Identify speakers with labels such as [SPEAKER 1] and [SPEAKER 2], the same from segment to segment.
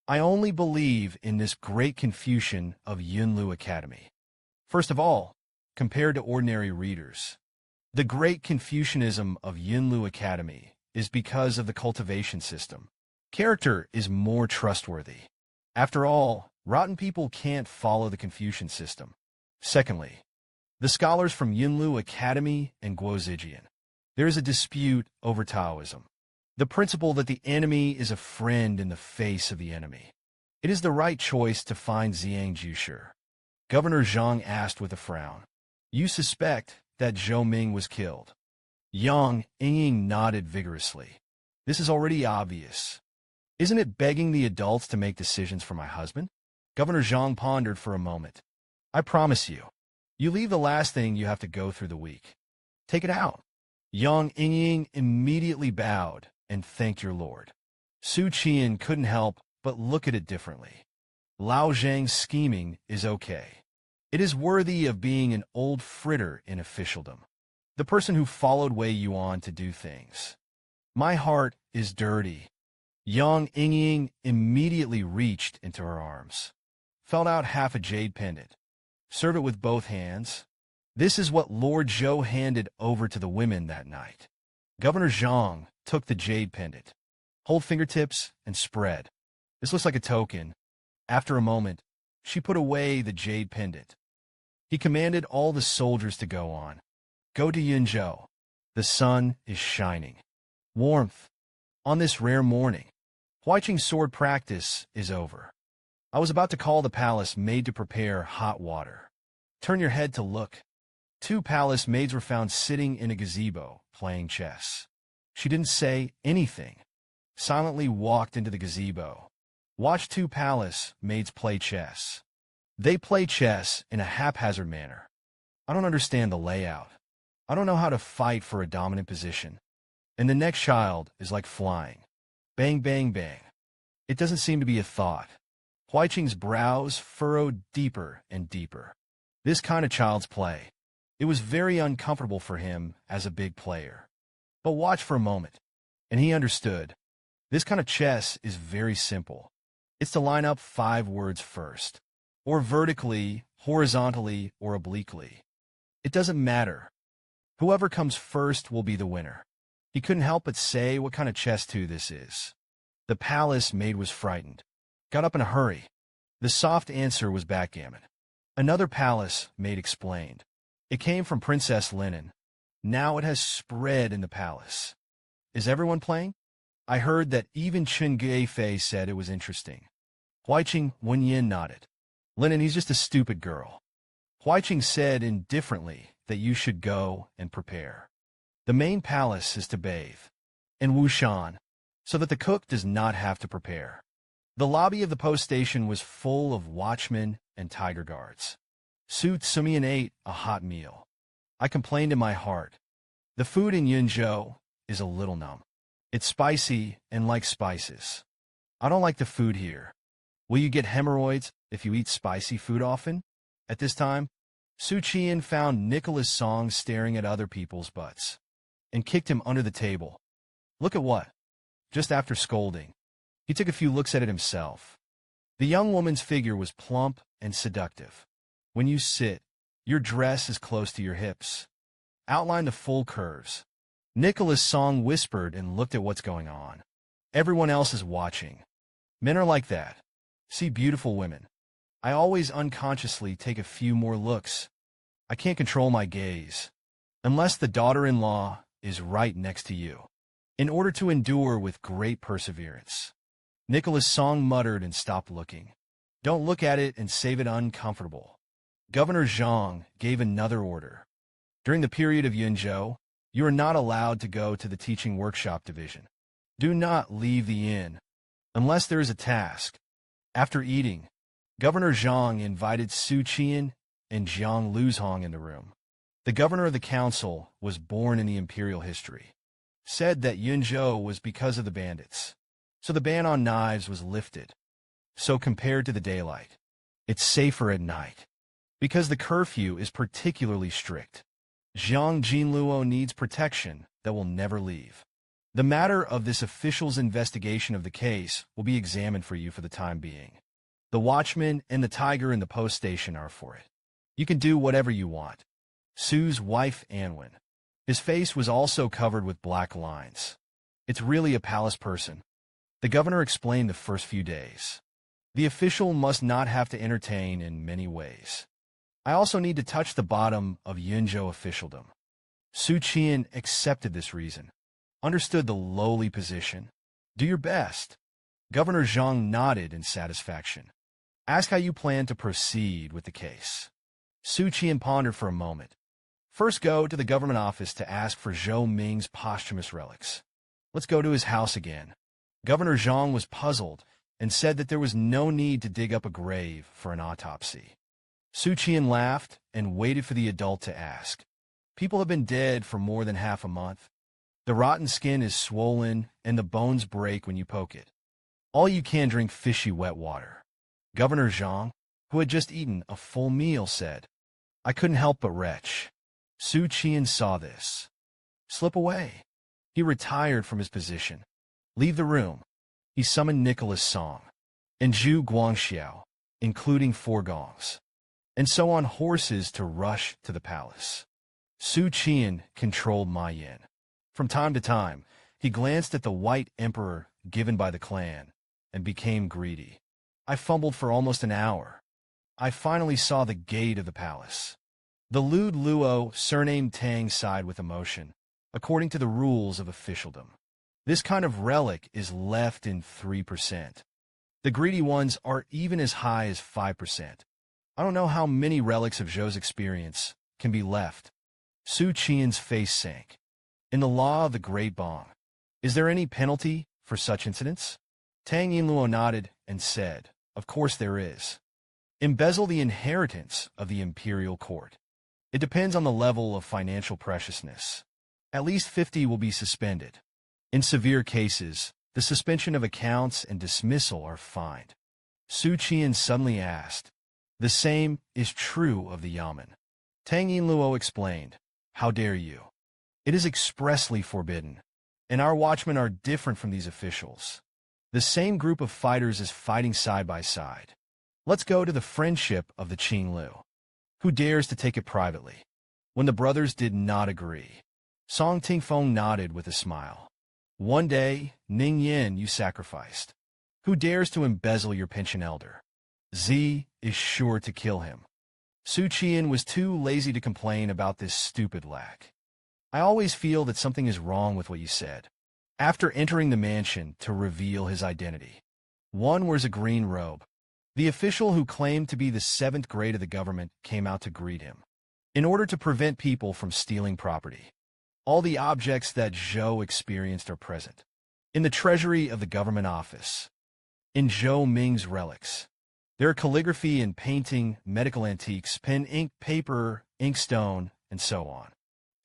[SPEAKER 1] I only believe in this great Confucian of Yunlu Academy. First of all, compared to ordinary readers, the great Confucianism of Yunlu Academy is because of the cultivation system. Character is more trustworthy. After all, rotten people can't follow the Confucian system. Secondly, the scholars from Yunlu Academy and Guozijian. There is a dispute over Taoism. The principle that the enemy is a friend in the face of the enemy. It is the right choice to find Zhang Jusher. Governor Zhang asked with a frown. You suspect that Zhou Ming was killed? Yang Ying nodded vigorously. This is already obvious. Isn't it begging the adults to make decisions for my husband? Governor Zhang pondered for a moment. I promise you, you leave the last thing you have to go through the week. Take it out. Yang Ying immediately bowed and thanked your lord. Xu Qian'an couldn't help but look at it differently. Lao Zhang's scheming is okay. It is worthy of being an old fritter in officialdom. The person who followed Wei Yuan to do things. My heart is dirty. Yang Ying immediately reached into her arms. Felt out half a jade pendant. Serve it with both hands. This is what Lord Zhou handed over to the women that night. Governor Zhang took the jade pendant. Hold fingertips and spread. This looks like a token. After a moment, she put away the jade pendant. He commanded all the soldiers to go on. Go to Yunzhou. The sun is shining. Warmth. On this rare morning. Huaiqing's sword practice is over. I was about to call the palace maid to prepare hot water. Turn your head to look. 2 palace maids were found sitting in a gazebo, playing chess. She didn't say anything. Silently walked into the gazebo. Watched 2 palace maids play chess. They play chess in a haphazard manner. I don't understand the layout. I don't know how to fight for a dominant position. And the next child is like flying. Bang, bang, bang. It doesn't seem to be a thought. Huaiqing's brows furrowed deeper and deeper. This kind of child's play. It was very uncomfortable for him as a big player. But watch for a moment, and he understood. This kind of chess is very simple. It's to line up 5 words first, or vertically, horizontally, or obliquely. It doesn't matter. Whoever comes first will be the winner. He couldn't help but say what kind of chess too this is. The palace maid was frightened. Got up in a hurry. The soft answer was backgammon. Another palace maid explained. It came from Princess Linen. Now it has spread in the palace. Is everyone playing? I heard that even Chen Geifei said it was interesting. Huaiqing Wenyin nodded. Linen, he's just a stupid girl. Huaiqing said indifferently that you should go and prepare. The main palace is to bathe. In Wushan, so that the cook does not have to prepare. The lobby of the post station was full of watchmen and tiger guards. Su Tsumian ate a hot meal. I complained in my heart. The food in Yunzhou is a little numb. It's spicy and like spices. I don't like the food here. Will you get hemorrhoids if you eat spicy food often? At this time, Xu Qian'an found Nicholas Song staring at other people's butts and kicked him under the table. Look at what? Just after scolding, he took a few looks at it himself. The young woman's figure was plump and seductive. When you sit, your dress is close to your hips. Outline the full curves. Nicholas Song whispered and looked at what's going on. Everyone else is watching. Men are like that. See beautiful women. I always unconsciously take a few more looks. I can't control my gaze. Unless the daughter-in-law is right next to you. In order to endure with great perseverance. Nicholas Song muttered and stopped looking. Don't look at it and save it uncomfortable. Governor Zhang gave another order. During the period of Yunzhou, you are not allowed to go to the teaching workshop division. Do not leave the inn, unless there is a task. After eating, Governor Zhang invited Xu Qian'an and Jiang Luzhong in the room. The governor of the council was born in the imperial history. Said that Yunzhou was because of the bandits. So the ban on knives was lifted. So compared to the daylight, it's safer at night. Because the curfew is particularly strict. Zhang Jinluo needs protection that will never leave. The matter of this official's investigation of the case will be examined for you for the time being. The watchman and the tiger in the post station are for it. You can do whatever you want. Sue's wife, Anwen. His face was also covered with black lines. It's really a palace person. The governor explained the first few days. The official must not have to entertain in many ways. I also need to touch the bottom of Yunzhou officialdom. Xu Qian'an accepted this reason, understood the lowly position. Do your best. Governor Zhang nodded in satisfaction. Ask how you plan to proceed with the case. Xu Qian'an pondered for a moment. First, go to the government office to ask for Zhou Ming's posthumous relics. Let's go to his house again. Governor Zhang was puzzled and said that there was no need to dig up a grave for an autopsy. Xu Qian'an laughed and waited for the adult to ask. People have been dead for more than half a month. The rotten skin is swollen and the bones break when you poke it. All you can drink fishy wet water. Governor Zhang, who had just eaten a full meal, said. I couldn't help but retch. Xu Qian'an saw this. Slip away. He retired from his position. Leave the room. He summoned Nicholas Song and Zhu Guangxiao, including 4 gongs, and so on horses to rush to the palace. Xu Qian'an controlled Ma Yin. From time to time, he glanced at the white emperor given by the clan and became greedy. I fumbled for almost an hour. I finally saw the gate of the palace. The lewd Luo, surnamed Tang, sighed with emotion, according to the rules of officialdom. This kind of relic is left in 3%. The greedy ones are even as high as 5%. I don't know how many relics of Zhou's experience can be left. Xu Qian's face sank. In the law of the Great Bong, is there any penalty for such incidents? Tang Yinluo nodded and said, Of course there is. Embezzle the inheritance of the imperial court. It depends on the level of financial preciousness. At least 50 will be suspended. In severe cases, the suspension of accounts and dismissal are fined. Xu Qian'an suddenly asked. The same is true of the yamen. Tang Yinluo explained. How dare you? It is expressly forbidden, and our watchmen are different from these officials. The same group of fighters is fighting side by side. Let's go to the friendship of the Qinglu. Who dares to take it privately? When the brothers did not agree, Song Tingfeng nodded with a smile. One day, Ning Yin you sacrificed. Who dares to embezzle your pension elder? Z is sure to kill him. Xu Qian'an was too lazy to complain about this stupid lack. I always feel that something is wrong with what you said. After entering the mansion to reveal his identity, one wears a green robe. The official who claimed to be the 7th grade of the government came out to greet him. In order to prevent people from stealing property, all the objects that Zhou experienced are present. In the treasury of the government office, in Zhou Ming's relics, there are calligraphy and painting, medical antiques, pen, ink, paper, inkstone, and so on.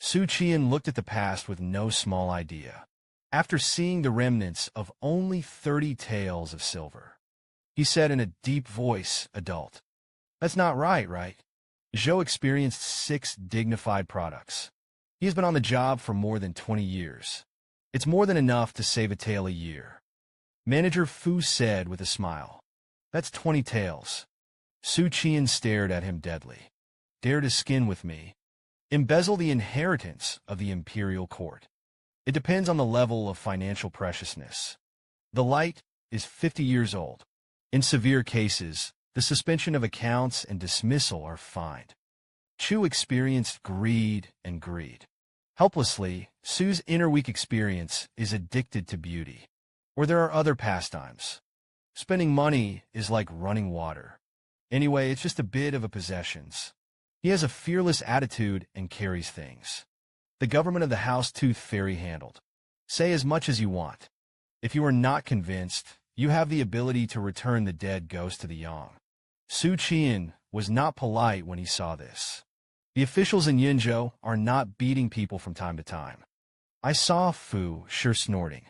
[SPEAKER 1] Xu Qian'an looked at the past with no small idea. After seeing the remnants of only 30 taels of silver, he said in a deep voice, adult. That's not right? Zhou experienced 6 dignified products. He has been on the job for more than 20 years. It's more than enough to save a tael a year. Manager Fu said with a smile. That's 20 taels. Xu Qian'an stared at him deadly. Dare to skin with me. Embezzle the inheritance of the imperial court. It depends on the level of financial preciousness. The light is 50 years old. In severe cases, the suspension of accounts and dismissal are fined. Chu experienced greed. Helplessly, Su's inner weak experience is addicted to beauty. Or there are other pastimes. Spending money is like running water. Anyway, it's just a bit of a possessions. He has a fearless attitude and carries things. The government of the House Tooth Fairy handled. Say as much as you want. If you are not convinced, you have the ability to return the dead ghost to the young. Xu Qian'an was not polite when he saw this. The officials in Yunzhou are not beating people from time to time. I saw Fu, sure snorting,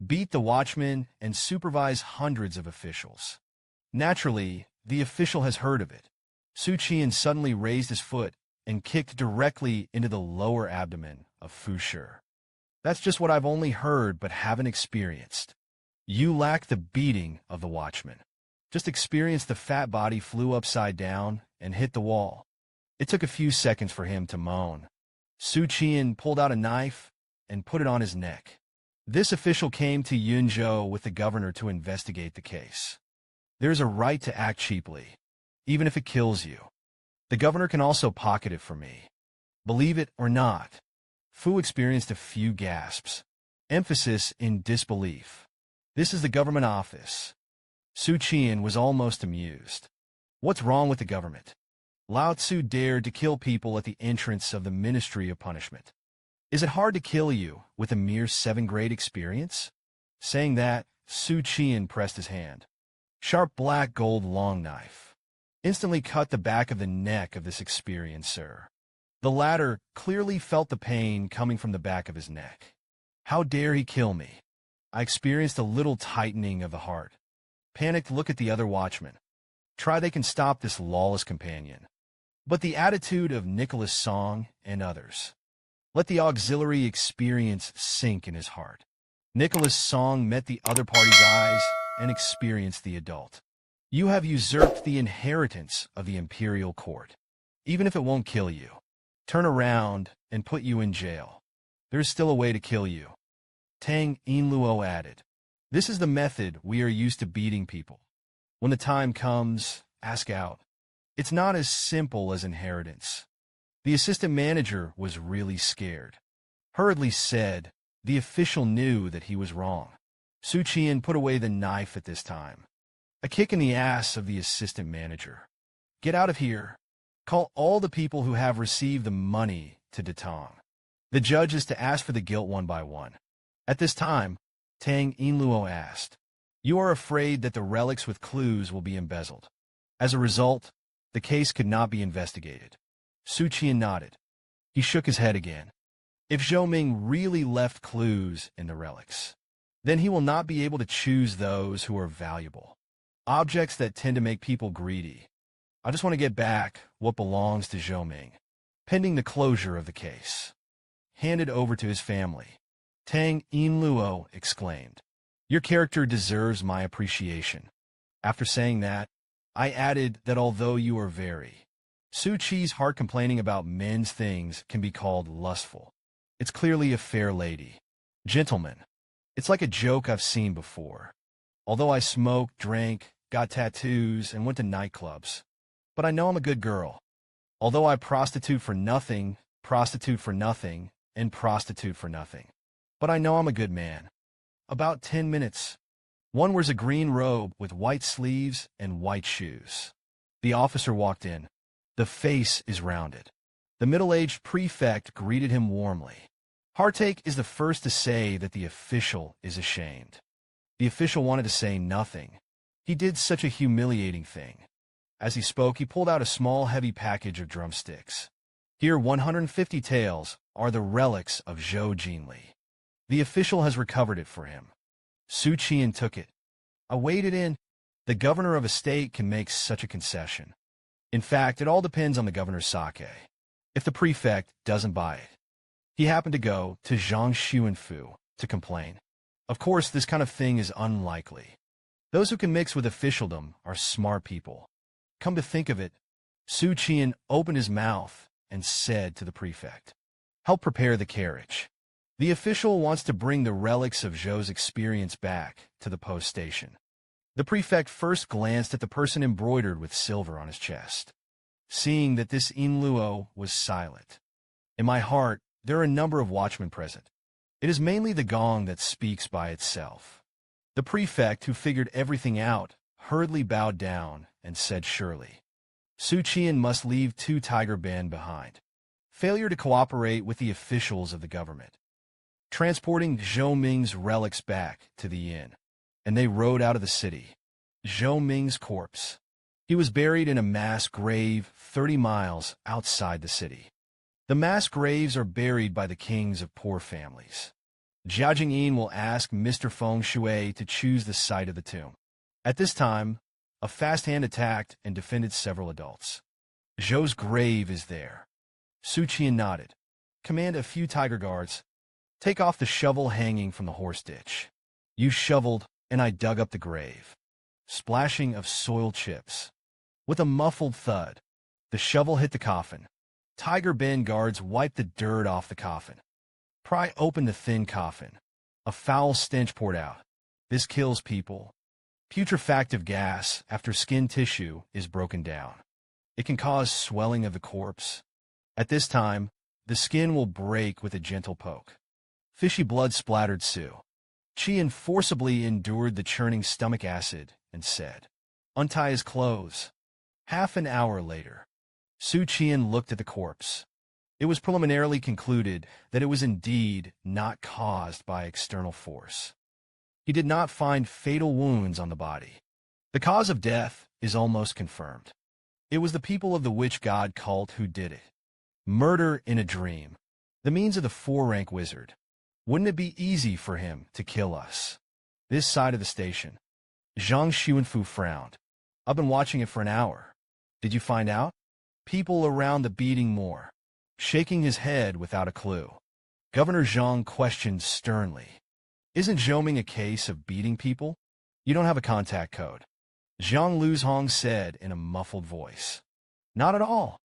[SPEAKER 1] beat the watchman and supervise hundreds of officials. Naturally, the official has heard of it. Xu Qian'an suddenly raised his foot and kicked directly into the lower abdomen of Fu Shi. That's just what I've only heard but haven't experienced. You lack the beating of the watchman. Just experience the fat body flew upside down and hit the wall. It took a few seconds for him to moan. Xu Qian'an pulled out a knife and put it on his neck. This official came to Yunzhou with the governor to investigate the case. There's a right to act cheaply, even if it kills you. The governor can also pocket it for me. Believe it or not. Fu experienced a few gasps. Emphasis in disbelief. This is the government office. Xu Qian'an was almost amused. What's wrong with the government? Lao Tzu dared to kill people at the entrance of the Ministry of Punishment. Is it hard to kill you with a mere 7th-grade experience? Saying that, Xu Qian'an pressed his hand. Sharp black gold long knife. Instantly cut the back of the neck of this experiencer. The latter clearly felt the pain coming from the back of his neck. How dare he kill me? I experienced a little tightening of the heart. Panicked look at the other watchmen. Try they can stop this lawless companion. But the attitude of Nicholas Song and others. Let the auxiliary experience sink in his heart. Nicholas Song met the other party's eyes and experienced the adult. You have usurped the inheritance of the imperial court. Even if it won't kill you, turn around and put you in jail. There's still a way to kill you. Tang Yinluo added. This is the method we are used to beating people. When the time comes, ask out. It's not as simple as inheritance. The assistant manager was really scared. Hurriedly said, the official knew that he was wrong. Xu Qian'an put away the knife at this time. A kick in the ass of the assistant manager. Get out of here. Call all the people who have received the money to Datong. The judge is to ask for the guilt one by one. At this time, Tang Yinluo asked, you are afraid that the relics with clues will be embezzled. As a result, the case could not be investigated. Xu Qian'an nodded. He shook his head again. If Zhou Ming really left clues in the relics, then he will not be able to choose those who are valuable. Objects that tend to make people greedy. I just want to get back what belongs to Zhou Ming, pending the closure of the case. Handed over to his family. Tang Yinluo exclaimed, your character deserves my appreciation. After saying that, I added that although you are very Su Chi's heart complaining about men's things can be called lustful. It's clearly a fair lady. Gentlemen, it's like a joke I've seen before. Although I smoked, drank, got tattoos, and went to nightclubs. But I know I'm a good girl. Although I prostitute for nothing, and prostitute for nothing. But I know I'm a good man. About 10 minutes. One wears a green robe with white sleeves and white shoes. The officer walked in. The face is rounded. The middle-aged prefect greeted him warmly. Heartache is the first to say that the official is ashamed. The official wanted to say nothing. He did such a humiliating thing. As he spoke, he pulled out a small, heavy package of drumsticks. Here, 150 taels are the relics of Zhou Jinli. The official has recovered it for him. Xu Qian'an took it. I waded in. The governor of a state can make such a concession. In fact, it all depends on the governor's sake. If the prefect doesn't buy it, he happened to go to Zhang Xuanfu to complain. Of course, this kind of thing is unlikely. Those who can mix with officialdom are smart people. Come to think of it, Xu Qian'an opened his mouth and said to the prefect, help prepare the carriage. The official wants to bring the relics of Zhou's experience back to the post station. The prefect first glanced at the person embroidered with silver on his chest. Seeing that this Yinluo was silent. In my heart, there are a number of watchmen present. It is mainly the gong that speaks by itself. The prefect, who figured everything out, hurriedly bowed down and said surely. Xu Qian'an must leave 2 Tiger Band behind. Failure to cooperate with the officials of the government. Transporting Zhou Ming's relics back to the inn. And they rode out of the city. Zhou Ming's corpse. He was buried in a mass grave 30 miles outside the city. The mass graves are buried by the kings of poor families. Jia Jingyin will ask Mr. Feng Shui to choose the site of the tomb. At this time, a fast hand attacked and defended several adults. Zhou's grave is there. Xu Qian'an nodded. Command a few tiger guards. Take off the shovel hanging from the horse ditch. You shoveled, and I dug up the grave. Splashing of soil chips. With a muffled thud, the shovel hit the coffin. Tiger Bend guards wiped the dirt off the coffin. Pry opened the thin coffin. A foul stench poured out. This kills people. Putrefactive gas after skin tissue is broken down. It can cause swelling of the corpse. At this time, the skin will break with a gentle poke. Fishy blood splattered Xu Qian'an forcibly endured the churning stomach acid and said, "Untie his clothes." Half an hour later, Xu Qian'an looked at the corpse. It was preliminarily concluded that it was indeed not caused by external force. He did not find fatal wounds on the body. The cause of death is almost confirmed. It was the people of the witch god cult who did it. Murder in a dream. The means of the four-rank wizard. Wouldn't it be easy for him to kill us? This side of the station. Zhang Xuanfu frowned. I've been watching it for an hour. Did you find out? People around the beating more. Shaking his head without a clue. Governor Zhang questioned sternly. Isn't Zhoming a case of beating people? You don't have a contact code. Zhang Luzhong said in a muffled voice. Not at all.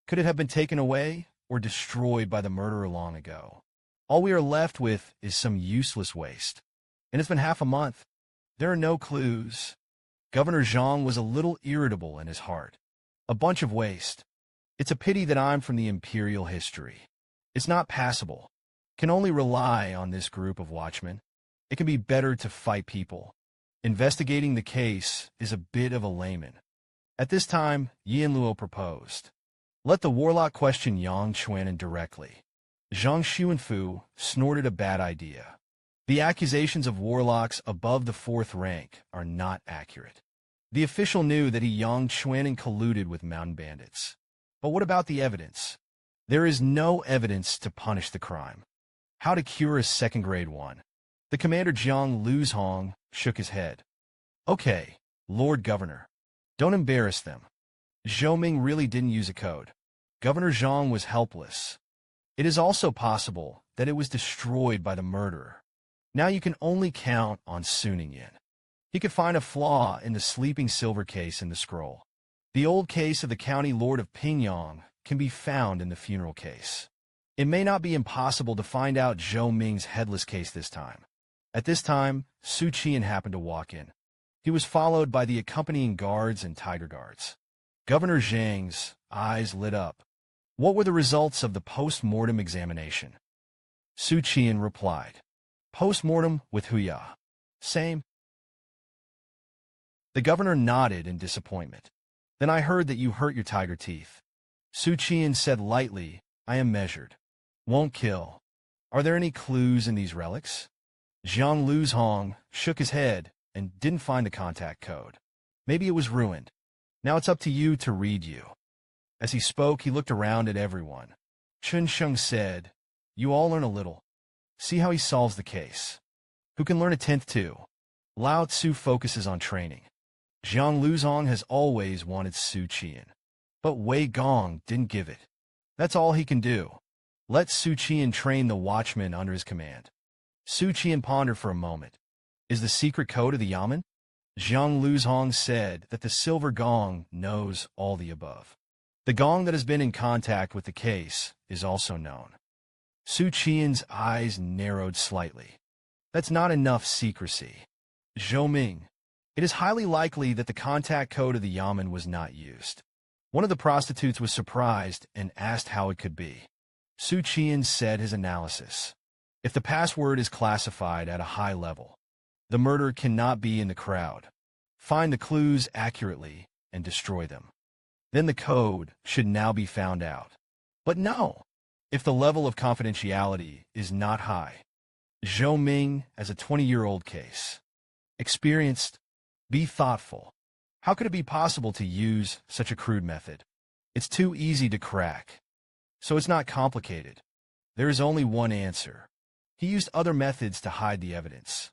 [SPEAKER 1] Could it have been taken away or destroyed by the murderer long ago? All we are left with is some useless waste. And it's been half a month. There are no clues. Governor Zhang was a little irritable in his heart. A bunch of waste. It's a pity that I'm from the imperial history. It's not passable. Can only rely on this group of watchmen. It can be better to fight people. Investigating the case is a bit of a layman. At this time, Yan Luo proposed. Let the warlock question Yang Qian'an directly. Zhang Xuanfu snorted a bad idea. The accusations of warlocks above the fourth rank are not accurate. The official knew that Yang Qian'an colluded with mountain bandits. But what about the evidence? There is no evidence to punish the crime. How to cure a second-grade one? The commander Zhang Luzhong shook his head. Okay, Lord Governor. Don't embarrass them. Zhoming really didn't use a code. Governor Zhang was helpless. It is also possible that it was destroyed by the murderer. Now you can only count on Suningen. He could find a flaw in the sleeping silver case in the scroll. The old case of the county lord of Pingyang can be found in the funeral case. It may not be impossible to find out Zhou Ming's headless case this time. At this time, Xu Qian'an happened to walk in. He was followed by the accompanying guards and tiger guards. Governor Zhang's eyes lit up. What were the results of the post-mortem examination? Xu Qian'an replied. Post-mortem with Huya. Same. The governor nodded in disappointment. Then I heard that you hurt your tiger teeth. Xu Qian'an said lightly, I am measured. Won't kill. Are there any clues in these relics? Zhang Luzhong shook his head and didn't find the contact code. Maybe it was ruined. Now it's up to you to read you. As he spoke, he looked around at everyone. Chun Sheng said, You all learn a little. See how he solves the case. Who can learn a tenth too? Lao Tzu focuses on training. Zhang Luzhong has always wanted Xu Qian'an. But Wei Gong didn't give it. That's all he can do. Let Xu Qian'an train the watchmen under his command. Xu Qian'an pondered for a moment. Is the secret code of the Yamen? Zhang Luzhong said that the silver gong knows all the above. The gong that has been in contact with the case is also known. Xu Qian'an's eyes narrowed slightly. That's not enough secrecy. Zhou Ming. It is highly likely that the contact code of the Yamen was not used. One of the prostitutes was surprised and asked how it could be. Xu Qian'an said his analysis. If the password is classified at a high level, the murder cannot be in the crowd. Find the clues accurately and destroy them. Then the code should now be found out. But no, if the level of confidentiality is not high. Zhou Ming as a 20-year-old case. Experienced, be thoughtful. How could it be possible to use such a crude method? It's too easy to crack. So it's not complicated. There is only one answer. He used other methods to hide the evidence.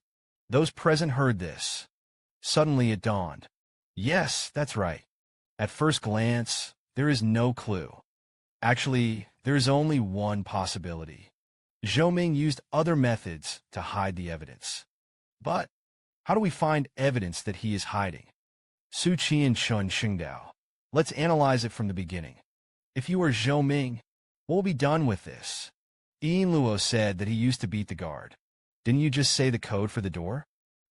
[SPEAKER 1] Those present heard this. Suddenly it dawned. Yes, that's right. At first glance, there is no clue. Actually, there is only one possibility. Zhou Ming used other methods to hide the evidence. But how do we find evidence that he is hiding? Xu Qian'an Xingdao. Let's analyze it from the beginning. If you are Zhou Ming, what will be done with this? Yin Luo said that he used to beat the guard. Didn't you just say the code for the door?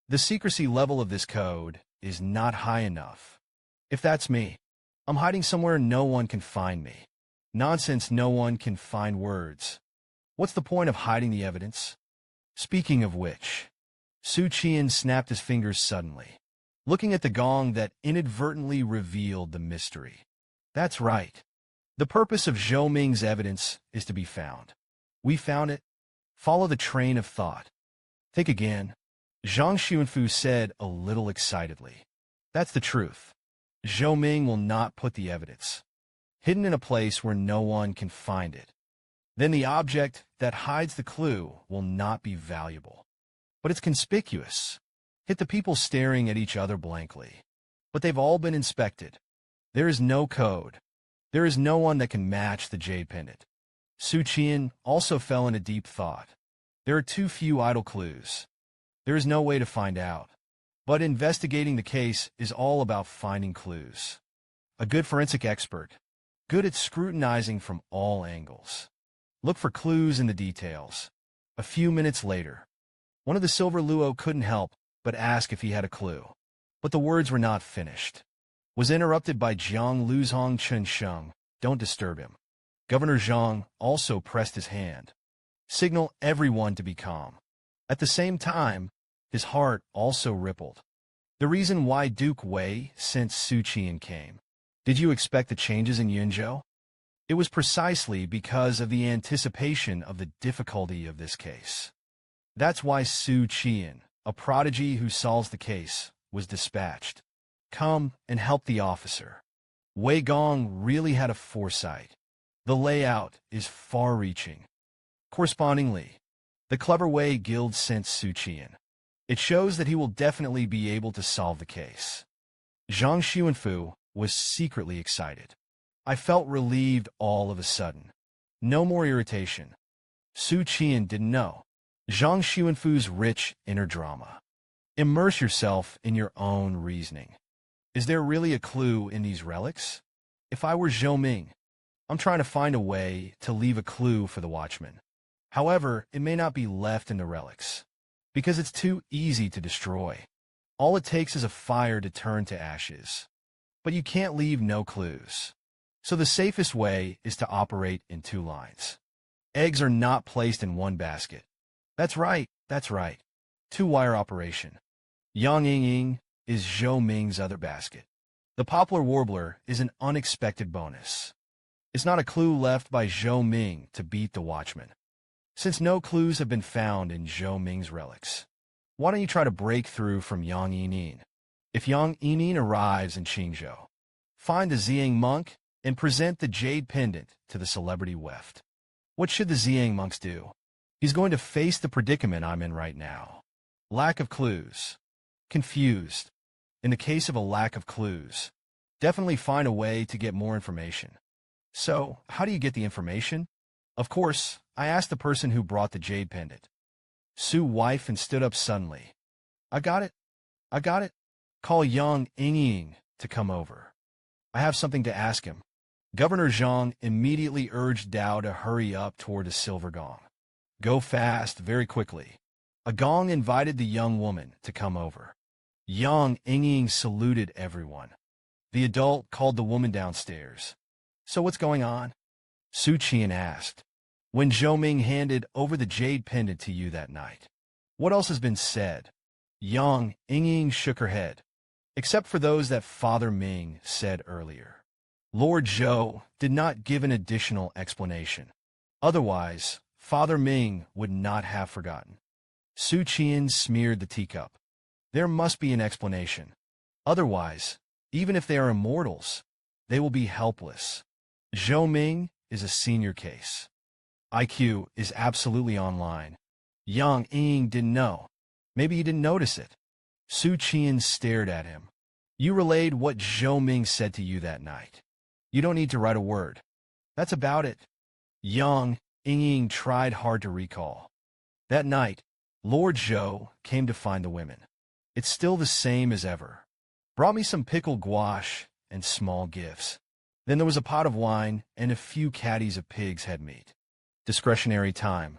[SPEAKER 1] The secrecy level of this code is not high enough. If that's me, I'm hiding somewhere no one can find me. Nonsense, no one can find words. What's the point of hiding the evidence? Speaking of which, Xu Qian snapped his fingers suddenly, looking at the gong that inadvertently revealed the mystery. That's right. The purpose of Zhou Ming's evidence is to be found. We found it. Follow the train of thought. Think again. Zhang Xuanfu said a little excitedly. That's the truth. Zhou Ming will not put the evidence hidden in a place where no one can find it. Then the object that hides the clue will not be valuable. But it's conspicuous. Hit the people staring at each other blankly. But they've all been inspected. There is no code. There is no one that can match the jade pendant. Xu Qian also fell into deep thought. There are too few idle clues. There is no way to find out. But investigating the case is all about finding clues. A good forensic expert, good at scrutinizing from all angles. Look for clues in the details. A few minutes later, one of the silver luo couldn't help but ask if he had a clue. But the words were not finished. Was interrupted by Jiang Luzhong Chen Sheng. Don't disturb him. Governor Zhang also pressed his hand. Signal everyone to be calm. At the same time, his heart also rippled. The reason why Duke Wei sent Xu Qian came. Did you expect the changes in Yunzhou? It was precisely because of the anticipation of the difficulty of this case. That's why Xu Qian, a prodigy who solves the case, was dispatched. Come and help the officer. Wei Gong really had a foresight. The layout is far-reaching. Correspondingly, the clever Wei Guild sent Xu Qian. It shows that he will definitely be able to solve the case. Zhang Xuanfu was secretly excited. I felt relieved all of a sudden. No more irritation. Xu Qian didn't know Zhang Xuanfu's rich inner drama. Immerse yourself in your own reasoning. Is there really a clue in these relics? If I were Zhou Ming, I'm trying to find a way to leave a clue for the watchman. However, it may not be left in the relics, because it's too easy to destroy. All it takes is a fire to turn to ashes. But you can't leave no clues. So the safest way is to operate in two lines. Eggs are not placed in one basket. That's right. Two-wire operation. Yang Ying is Zhou Ming's other basket. The poplar warbler is an unexpected bonus. It's not a clue left by Zhou Ming to beat the watchman. Since no clues have been found in Zhou Ming's relics, why don't you try to break through from Yang Yin'in? If Yang Yin'in arrives in Qingzhou, find the Ziyang monk and present the jade pendant to the celebrity weft. What should the Ziyang monks do? He's going to face the predicament I'm in right now. Lack of clues. Confused. In the case of a lack of clues, definitely find a way to get more information. So, how do you get the information? Of course, I asked the person who brought the jade pendant. Su wife and stood up suddenly. I got it. Call Yang Ying to come over. I have something to ask him. Governor Zhang immediately urged Dao to hurry up toward a silver gong. Go fast, very quickly. A gong invited the young woman to come over. Yang Ying saluted everyone. The adult called the woman downstairs. So what's going on? Xu Qian asked. When Zhou Ming handed over the jade pendant to you that night. What else has been said? Yang Ying shook her head. Except for those that Father Ming said earlier. Lord Zhou did not give an additional explanation. Otherwise, Father Ming would not have forgotten. Xu Qian smeared the teacup. There must be an explanation. Otherwise, even if they are immortals, they will be helpless. Zhou Ming is a senior case. IQ is absolutely online. Yang Ying didn't know. Maybe he didn't notice it. Xu Qian stared at him. You relayed what Zhou Ming said to you that night. You don't need to write a word. That's about it. Yang Ying tried hard to recall. That night, Lord Zhou came to find the women. It's still the same as ever. Brought me some pickled gouache and small gifts. Then there was a pot of wine and a few caddies of pig's head meat. Discretionary time.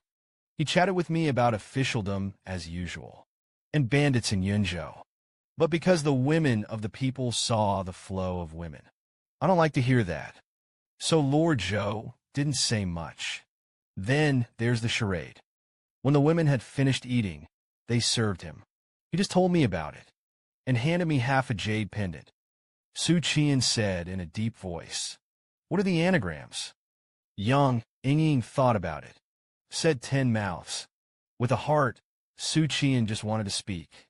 [SPEAKER 1] He chatted with me about officialdom as usual, and bandits in Yunzhou. But because the women of the people saw the flow of women. I don't like to hear that. So Lord Zhou didn't say much. Then there's the charade. When the women had finished eating, they served him. He just told me about it, and handed me half a jade pendant. Xu Qian'an said in a deep voice, "What are the anagrams?" Ying thought about it. Said 10 mouths. With a heart, Xu Qian'an just wanted to speak.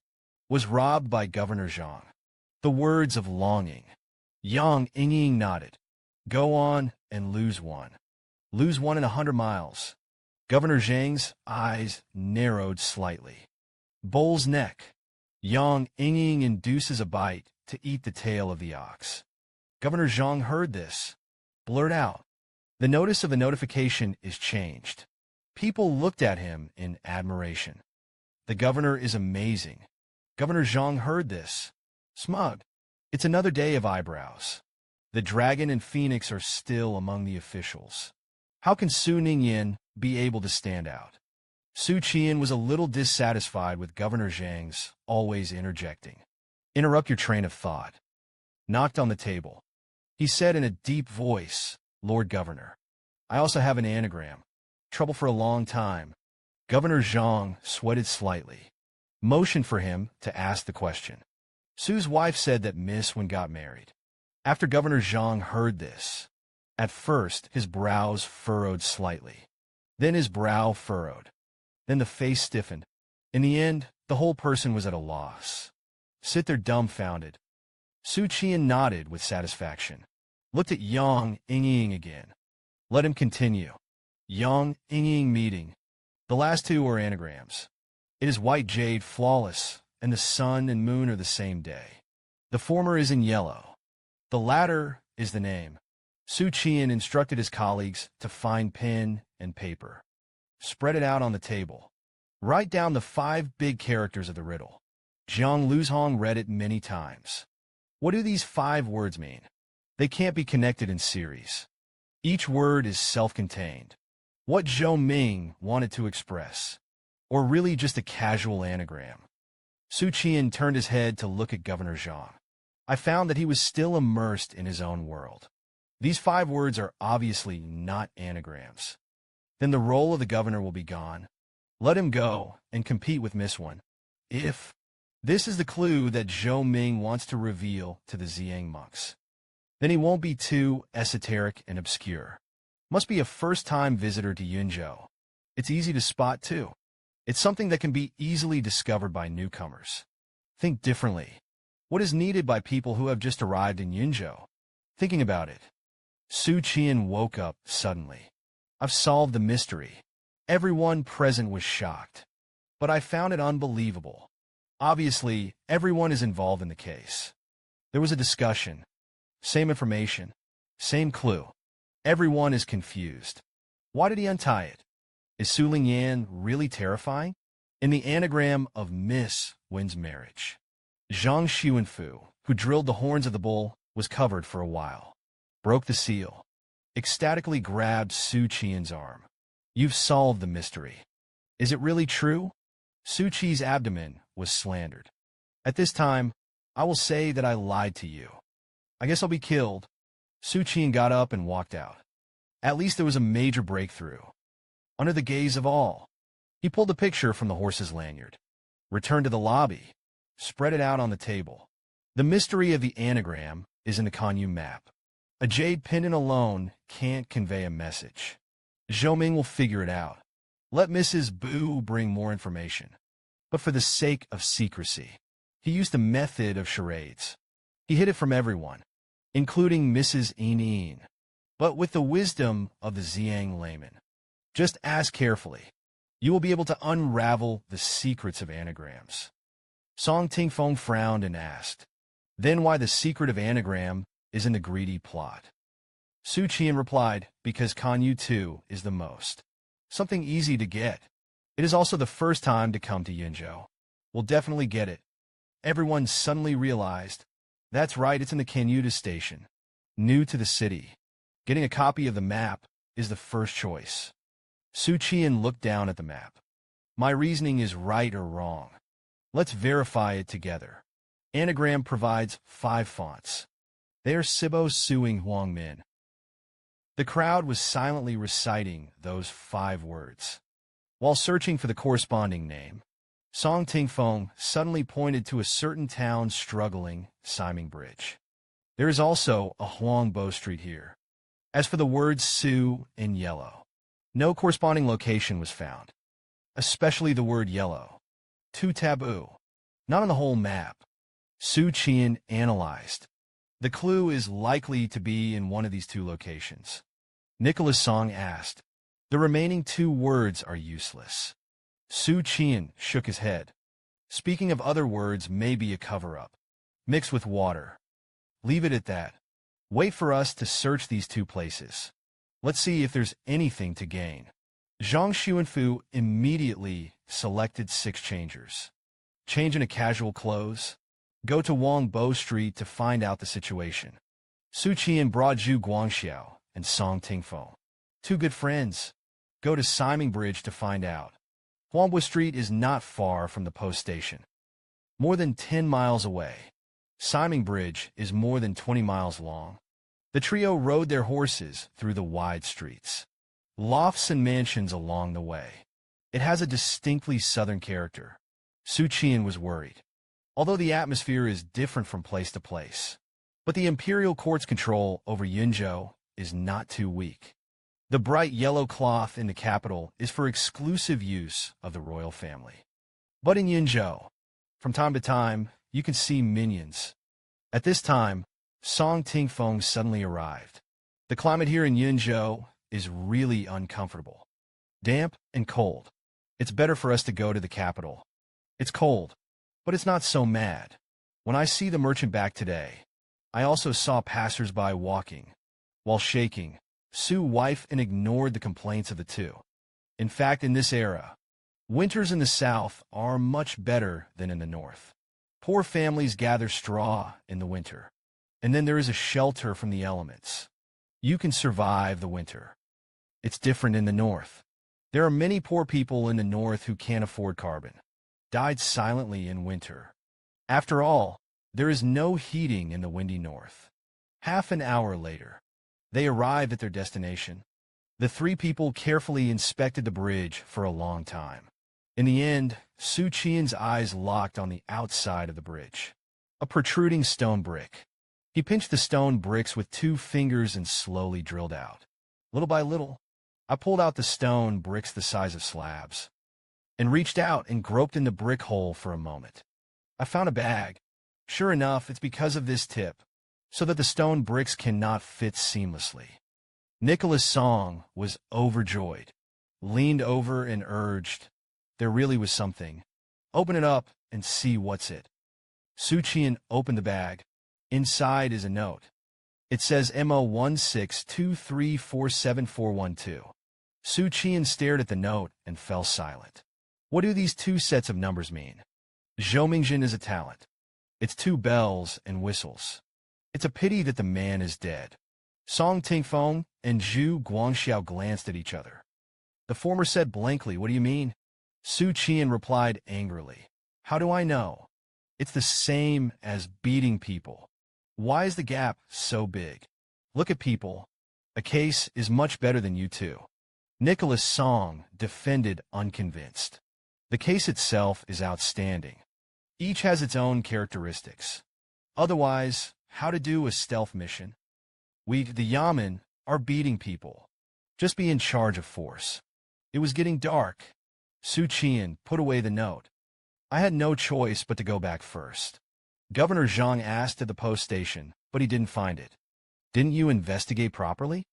[SPEAKER 1] Was robbed by Governor Zhang. The words of longing. Ying nodded. Go on and lose one. Lose one in 100 miles. Governor Zhang's eyes narrowed slightly. Bull's neck. Ying induces a bite to eat the tail of the ox. Governor Zhang heard this. Blurt out. The notice of the notification is changed. People looked at him in admiration. The governor is amazing. Governor Zhang heard this. Smug. It's another day of eyebrows. The dragon and phoenix are still among the officials. How can Su Ningyan be able to stand out? Xu Qian'an was a little dissatisfied with Governor Zhang's always interjecting. Interrupt your train of thought. Knocked on the table. He said in a deep voice, Lord Governor, I also have an anagram. Trouble for a long time. Governor Zhang sweated slightly. Motioned for him to ask the question. Su's wife said that Miss Wen got married. After Governor Zhang heard this, at first his brows furrowed slightly. Then his brow furrowed. Then the face stiffened. In the end, the whole person was at a loss. Sit there dumbfounded. Xu Qian'an nodded with satisfaction. Looked at Ying again. Let him continue. Ying meeting. The last two are anagrams. It is white jade flawless, and the sun and moon are the same day. The former is in yellow. The latter is the name. Xu Qian'an instructed his colleagues to find pen and paper. Spread it out on the table. Write down the 5 big characters of the riddle. Zhang Luzhong read it many times. What do these 5 words mean? They can't be connected in series. Each word is self-contained. What Zhou Ming wanted to express. Or really just a casual anagram. Xu Qian'an turned his head to look at Governor Zhang. I found that he was still immersed in his own world. These 5 words are obviously not anagrams. Then the role of the governor will be gone. Let him go and compete with Miss Wen. If this is the clue that Zhou Ming wants to reveal to the Ziyang monks, then he won't be too esoteric and obscure. Must be a first-time visitor to Yunzhou. It's easy to spot, too. It's something that can be easily discovered by newcomers. Think differently. What is needed by people who have just arrived in Yunzhou? Thinking about it, Xu Qian'an woke up suddenly. I've solved the mystery. Everyone present was shocked. But I found it unbelievable. Obviously, everyone is involved in the case. There was a discussion. Same information. Same clue. Everyone is confused. Why did he untie it? Is Su Lingyan really terrifying? In the anagram of Miss Wen's marriage, Zhang Xuanfu, who drilled the horns of the bull, was covered for a while. Broke the seal. Ecstatically grabbed Xu Qian's arm. You've solved the mystery. Is it really true? Su Qi's abdomen was slandered. At this time, I will say that I lied to you. I guess I'll be killed. Xu Qian got up and walked out. At least there was a major breakthrough. Under the gaze of all, he pulled a picture from the horse's lanyard. Returned to the lobby. Spread it out on the table. The mystery of the anagram is in the Kanyu map. A jade pendant alone can't convey a message. Zhou Ming will figure it out. Let Mrs. Bu bring more information. But for the sake of secrecy, he used a method of charades. He hid it from everyone, including Mrs. Yin, but with the wisdom of the Ziyang layman. Just ask carefully. You will be able to unravel the secrets of anagrams. Song Tingfeng frowned and asked, then why the secret of anagram is in the greedy plot? Xu Qian replied, because Kanyu too is the most. Something easy to get. It is also the first time to come to Yunzhou. We'll definitely get it. Everyone suddenly realized. That's right, it's in the Kanyuta station. New to the city. Getting a copy of the map is the first choice. Xu Qian'an looked down at the map. My reasoning is right or wrong. Let's verify it together. Anagram provides 5 fonts. They are Sibo Suing Huangmin. The crowd was silently reciting those 5 words. While searching for the corresponding name, Song Tingfeng suddenly pointed to a certain town struggling, Siming Bridge. There is also a Huangbo Street here. As for the words Su in yellow, no corresponding location was found. Especially the word yellow. Too taboo. Not on the whole map. Xu Qian'an analyzed. The clue is likely to be in one of these 2 locations. Nicholas Song asked. The remaining 2 words are useless. Xu Qian'an shook his head. Speaking of other words may be a cover-up. Mix with water. Leave it at that. Wait for us to search these 2 places. Let's see if there's anything to gain. Zhang Xuanfu immediately selected 6 changers. Change into casual clothes. Go to Wangbo Street to find out the situation. Xu Qian'an brought Zhu Guangxiao and Song Tingfeng. 2 good friends. Go to Siming Bridge to find out. Huangbo Street is not far from the post station. More than 10 miles away. Siming Bridge is more than 20 miles long. The trio rode their horses through the wide streets. Lofts and mansions along the way. It has a distinctly southern character. Xu Qian'an was worried. Although the atmosphere is different from place to place. But the imperial court's control over Yunzhou is not too weak. The bright yellow cloth in the capital is for exclusive use of the royal family. But in Yunzhou, from time to time, you can see minions. At this time, Song Tingfeng suddenly arrived. The climate here in Yunzhou is really uncomfortable. Damp and cold. It's better for us to go to the capital. It's cold, but it's not so mad. When I see the merchant back today, I also saw passers-by walking, while shaking, Su wife and ignored the complaints of the 2. In fact, in this era, winters in the south are much better than in the north. Poor families gather straw in the winter, and then there is a shelter from the elements. You can survive the winter. It's different in the north. There are many poor people in the north who can't afford carbon. Died silently in winter. After all, there is no heating in the windy north. Half an hour later, they arrived at their destination. The 3 people carefully inspected the bridge for a long time. In the end, Xu Qian's eyes locked on the outside of the bridge. A protruding stone brick. He pinched the stone bricks with 2 fingers and slowly drilled out. Little by little, I pulled out the stone bricks the size of slabs, and reached out and groped in the brick hole for a moment. I found a bag. Sure enough, it's because of this tip, so that the stone bricks cannot fit seamlessly. Nicholas Song was overjoyed, leaned over and urged, there really was something. Open it up and see what's it. Xu Qian'an opened the bag. Inside is a note. It says MO1623474112. Xu Qian'an stared at the note and fell silent. What do these 2 sets of numbers mean? Zhou Mingjin is a talent. It's 2 bells and whistles. It's a pity that the man is dead. Song Tingfeng and Zhu Guangxiao glanced at each other. The former said blankly, what do you mean? Xu Qian'an replied angrily. How do I know? It's the same as beating people. Why is the gap so big? Look at people. A case is much better than you 2. Nicholas Song defended unconvinced. The case itself is outstanding. Each has its own characteristics. Otherwise, how to do a stealth mission? We, the Yamen, are beating people. Just be in charge of force. It was getting dark. Xu Qian'an put away the note. I had no choice but to go back first. Governor Zhang asked at the post station, but he didn't find it. Didn't you investigate properly?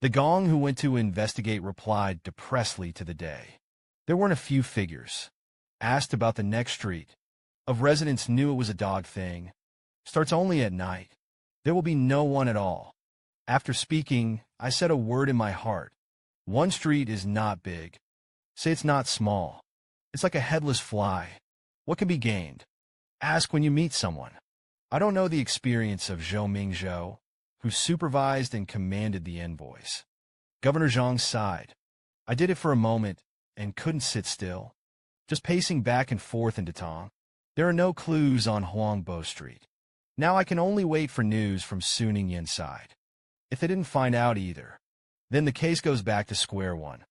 [SPEAKER 1] The gong who went to investigate replied depressedly to the day. There weren't a few figures. Asked about the next street. Of residents knew it was a dog thing. Starts only at night. There will be no one at all. After speaking, I said a word in my heart. One street is not big, Say it's not small. It's like a headless fly. What can be gained? Ask when you meet someone. I don't know the experience of Zhou Mingzhou, who supervised and commanded the envoys. Governor Zhang sighed. I did it for a moment and couldn't sit still, just pacing back and forth in Datong. There are no clues on Huangbo Street. Now I can only wait for news from Suning Yin's side. If they didn't find out either, then the case goes back to square one.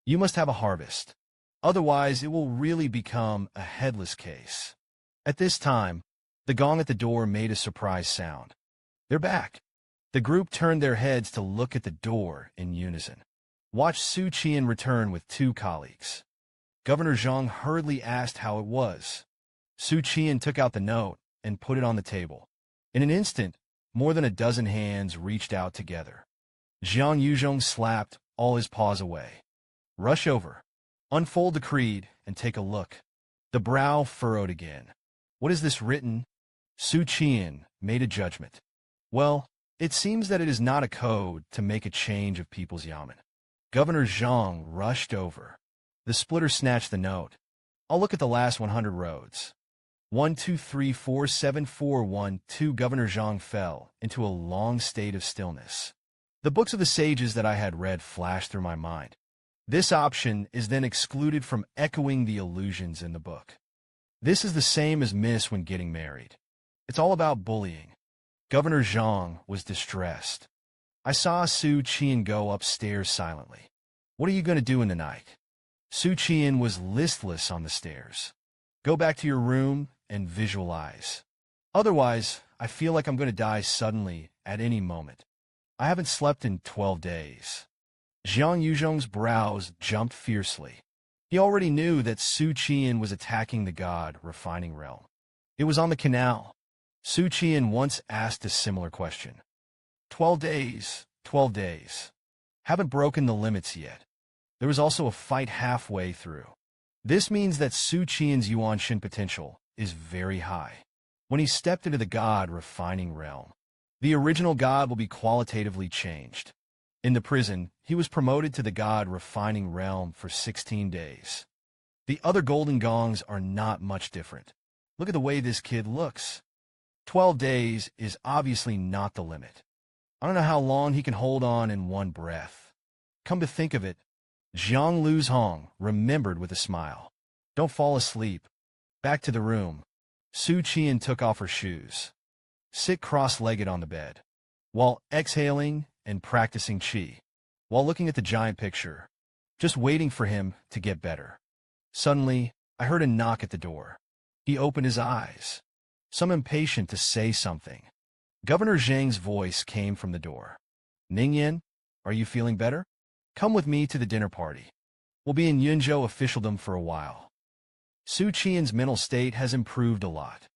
[SPEAKER 1] You must have a harvest. Otherwise, it will really become a headless case. At this time, the gong at the door made a surprise sound. They're back. The group turned their heads to look at the door in unison. Watch Xu Qian'an return with 2 colleagues. Governor Zhang hurriedly asked how it was. Xu Qian'an took out the note and put it on the table. In an instant, more than a dozen hands reached out together. Jiang Yuzhong slapped all his paws away. Rush over. Unfold the creed and take a look. The brow furrowed again. What is this written? Xu Qian'an made a judgment. Well, it seems that it is not a code to make a change of people's yamen. Governor Zhang rushed over. The splitter snatched the note. I'll look at the last 100 roads. 1, 2, 3, 4, 7, 4, 1, 2. Governor Zhang fell into a long state of stillness. The books of the sages that I had read flashed through my mind. This option is then excluded from echoing the allusions in the book. This is the same as miss when getting married. It's all about bullying. Governor Zhang was distressed. I saw Xu Qian'an go upstairs silently. What are you going to do in the night? Xu Qian'an was listless on the stairs. Go back to your room and visualize. Otherwise, I feel like I'm going to die suddenly at any moment. I haven't slept in 12 days. Jiang Yuzhong's brows jumped fiercely. He already knew that Xu Qian'an was attacking the god refining realm. It was on the canal. Xu Qian'an once asked a similar question. 12 days, 12 days. Haven't broken the limits yet. There was also a fight halfway through. This means that Xu Qian'an's Yuan Shin potential is very high. When he stepped into the god refining realm, the original god will be qualitatively changed. In the prison, he was promoted to the god refining realm for 16 days. The other golden gongs are not much different. Look at the way this kid looks. 12 days is obviously not the limit. I don't know how long he can hold on in one breath. Come to think of it, Jiang Luzhong remembered with a smile. Don't fall asleep. Back to the room. Xu Qian'an took off her shoes. Sit cross-legged on the bed. While exhaling and practicing qi, while looking at the giant picture, just waiting for him to get better. Suddenly, I heard a knock at the door. He opened his eyes, some impatient to say something. Governor Zhang's voice came from the door. Ningyan, are you feeling better? Come with me to the dinner party. We'll be in Yunzhou officialdom for a while. Xu Qian'an's mental state has improved a lot.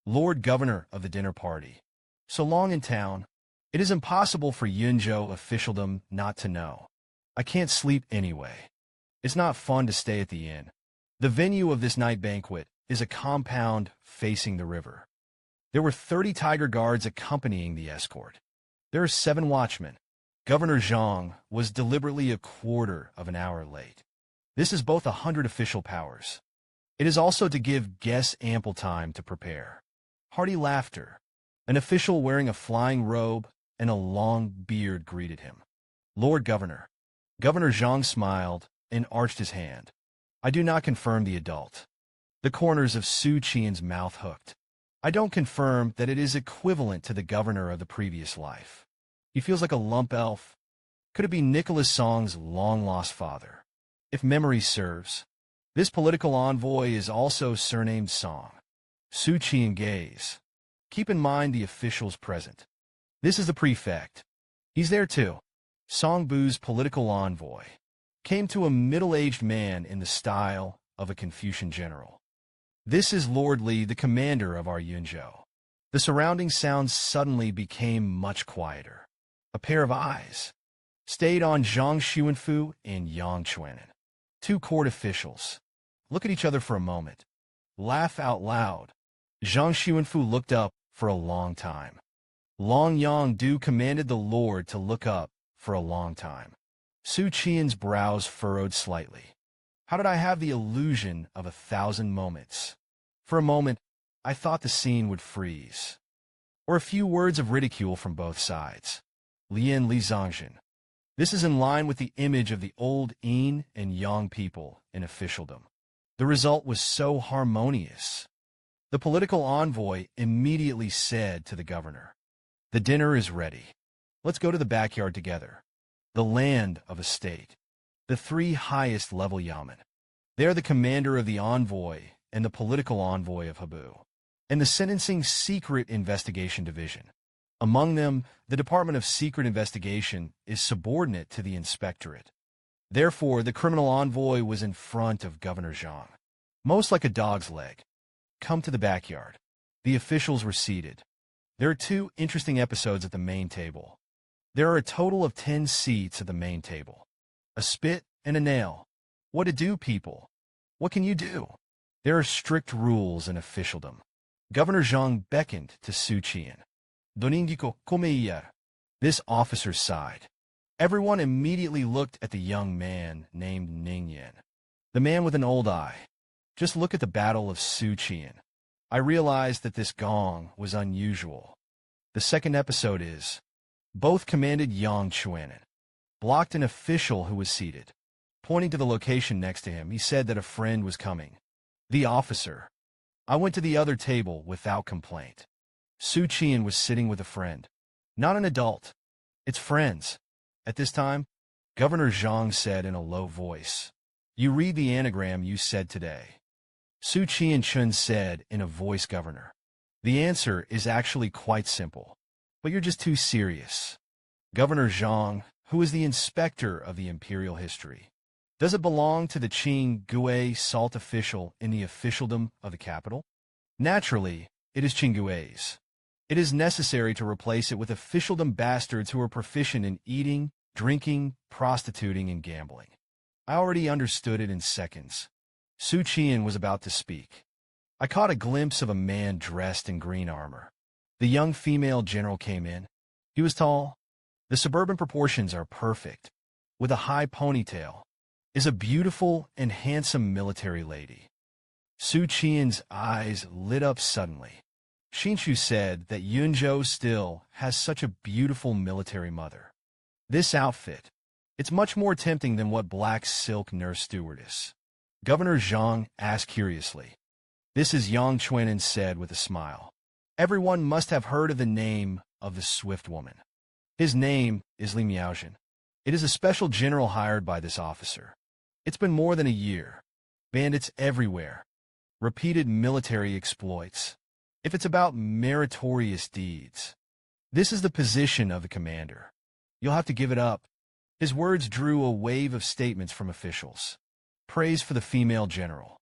[SPEAKER 1] Lord Governor of the dinner party. So long in town, it is impossible for Yunzhou officialdom not to know. I can't sleep anyway. It's not fun to stay at the inn. The venue of this night banquet is a compound facing the river. There were 30 tiger guards accompanying the escort. There are 7 watchmen. Governor Zhang was deliberately a quarter of an hour late. This is both 100 official powers. It is also to give guests ample time to prepare. Hearty laughter. An official wearing a flying robe and a long beard greeted him. Lord Governor. Governor Zhang smiled and arched his hand. I do not confirm the adult. The corners of Xu Qian'an's mouth hooked. I don't confirm that it is equivalent to the governor of the previous life. He feels like a lump elf. Could it be Nicholas Song's long-lost father? If memory serves, this political envoy is also surnamed Song. Xu Qian'an gaze. Keep in mind the officials present. This is the prefect. He's there too. Song Bu's political envoy came to a middle-aged man in the style of a Confucian general. This is Lord Li, the commander of our Yunzhou. The surrounding sounds suddenly became much quieter. A pair of eyes stayed on Zhang Xuanfu and Yang Chuanan, 2 court officials. Look at each other for a moment. Laugh out loud. Zhang Xuanfu looked up for a long time. Long Yang Du commanded the Lord to look up for a long time. Xu Qian'an's brows furrowed slightly. How did I have the illusion of 1,000 moments? For a moment, I thought the scene would freeze. Or a few words of ridicule from both sides. Lian Li Zhangzhen. This is in line with the image of the old yin and yang people in officialdom. The result was so harmonious. The political envoy immediately said to the governor, "The dinner is ready. Let's go to the backyard together. The land of a state. The three highest level yamen. They are the commander of the envoy and the political envoy of Habu, and the sentencing secret investigation division. Among them, the Department of Secret Investigation is subordinate to the inspectorate. Therefore, the criminal envoy was in front of Governor Zhang, most like a dog's leg. Come to the backyard." The officials were seated. There are 2 interesting episodes at the main table. There are a total of 10 seats at the main table. A spit and a nail. What to do, people? What can you do? There are strict rules in officialdom. Governor Zhang beckoned to Xu Qian'an. "Doningico come. This officer sighed. Everyone immediately looked at the young man named Ningyan, the man with an old eye. Just look at the Battle of Xu Qian'an. I realized that this gong was unusual. The second episode is, both commanded Yangtze River, blocked an official who was seated. Pointing to the location next to him, he said that a friend was coming. The officer. I went to the other table without complaint. Xu Qian was sitting with a friend. Not an adult. It's friends. At this time, Governor Zhang said in a low voice, "You read the anagram you said today." Xu Qian said in a voice, "Governor, the answer is actually quite simple, but you're just too serious." Governor Zhang, who is the inspector of the imperial history, does it belong to the Qing Gui salt official in the officialdom of the capital? Naturally, it is Qinggui's. It is necessary to replace it with officialdom bastards who are proficient in eating, drinking, prostituting, and gambling. I already understood it in seconds. Xu Qian was about to speak. I caught a glimpse of a man dressed in green armor. The young female general came in. He was tall. The suburban proportions are perfect. With a high ponytail, is a beautiful and handsome military lady. Xu Qian's eyes lit up suddenly. Xinshu said that Yunzhou still has such a beautiful military mother. This outfit, it's much more tempting than what black silk nurse stewardess. Governor Zhang asked curiously. This is Yang Chuanan said with a smile. Everyone must have heard of the name of the swift woman. His name is Li Miaozhen. It is a special general hired by this officer. It's been more than a year. Bandits everywhere. Repeated military exploits. If it's about meritorious deeds, this is the position of the commander. You'll have to give it up. His words drew a wave of statements from officials. Praise for the female general.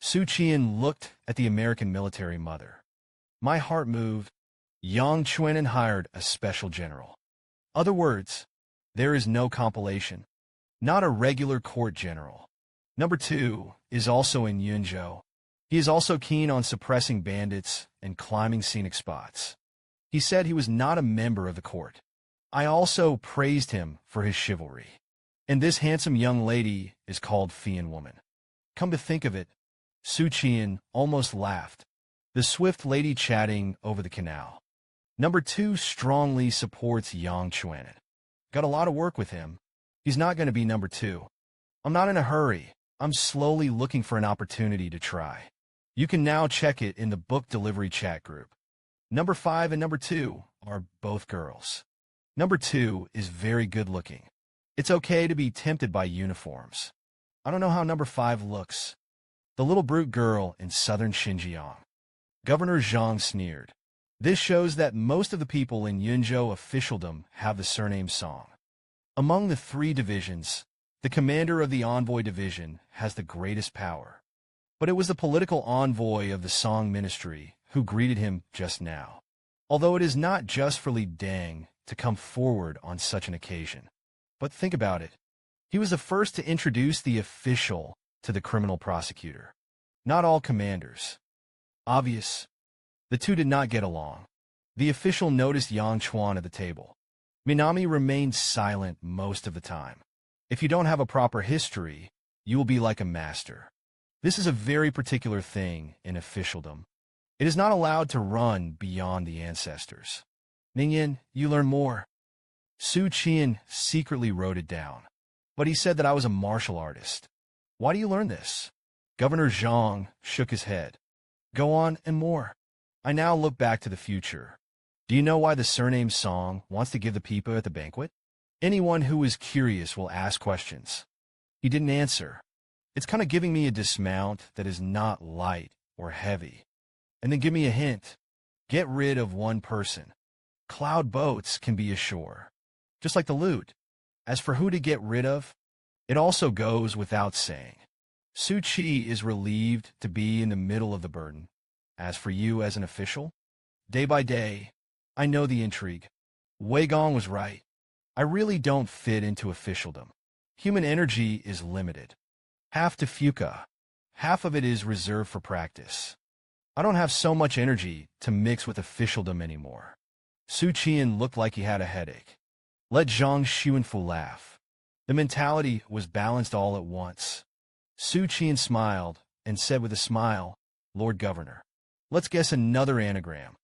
[SPEAKER 1] Xu Qian looked at the American military mother. My heart moved. Yang Chuanan hired a special general. Other words, there is no compilation. Not a regular court general. Number 2 is also in Yunzhou. He is also keen on suppressing bandits and climbing scenic spots. He said he was not a member of the court. I also praised him for his chivalry. And this handsome young lady is called Fian Woman. Come to think of it, Xu Qian almost laughed. The swift lady chatting over the canal. Number 2 strongly supports Yang Chuanan. Got a lot of work with him. He's not going to be number 2. I'm not in a hurry. I'm slowly looking for an opportunity to try. You can now check it in the book delivery chat group. Number 5 and number 2 are both girls. Number 2 is very good looking. It's okay to be tempted by uniforms. I don't know how number 5 looks. The little brute girl in southern Xinjiang. Governor Zhang sneered. This shows that most of the people in Yunzhou officialdom have the surname Song. Among the 3 divisions, the commander of the envoy division has the greatest power. But it was the political envoy of the Song ministry who greeted him just now. Although it is not just for Li Deng to come forward on such an occasion. But think about it. He was the first to introduce the official to the criminal prosecutor. Not all commanders. Obvious. The 2 did not get along. The official noticed Yang Chuan at the table. Minami remained silent most of the time. If you don't have a proper history, you will be like a master. This is a very particular thing in officialdom. It is not allowed to run beyond the ancestors. Ningyan, you learn more. Xu Qian'an secretly wrote it down, but he said that I was a martial artist. Why do you learn this? Governor Zhang shook his head. Go on and more. I now look back to the future. Do you know why the surname Song wants to give the people at the banquet? Anyone who is curious will ask questions. He didn't answer. It's kind of giving me a dismount that is not light or heavy. And then give me a hint. Get rid of one person. Cloud boats can be ashore, just like the loot. As for who to get rid of, it also goes without saying. Su Qi is relieved to be in the middle of the burden. As for you as an official, day by day, I know the intrigue. Wei Gong was right. I really don't fit into officialdom. Human energy is limited. Half to Fuka. Half of it is reserved for practice. I don't have so much energy to mix with officialdom anymore. Su Qian looked like he had a headache. Let Zhang Xuanfu laugh. The mentality was balanced all at once. Su Qian smiled and said with a smile, Lord Governor, let's guess another anagram.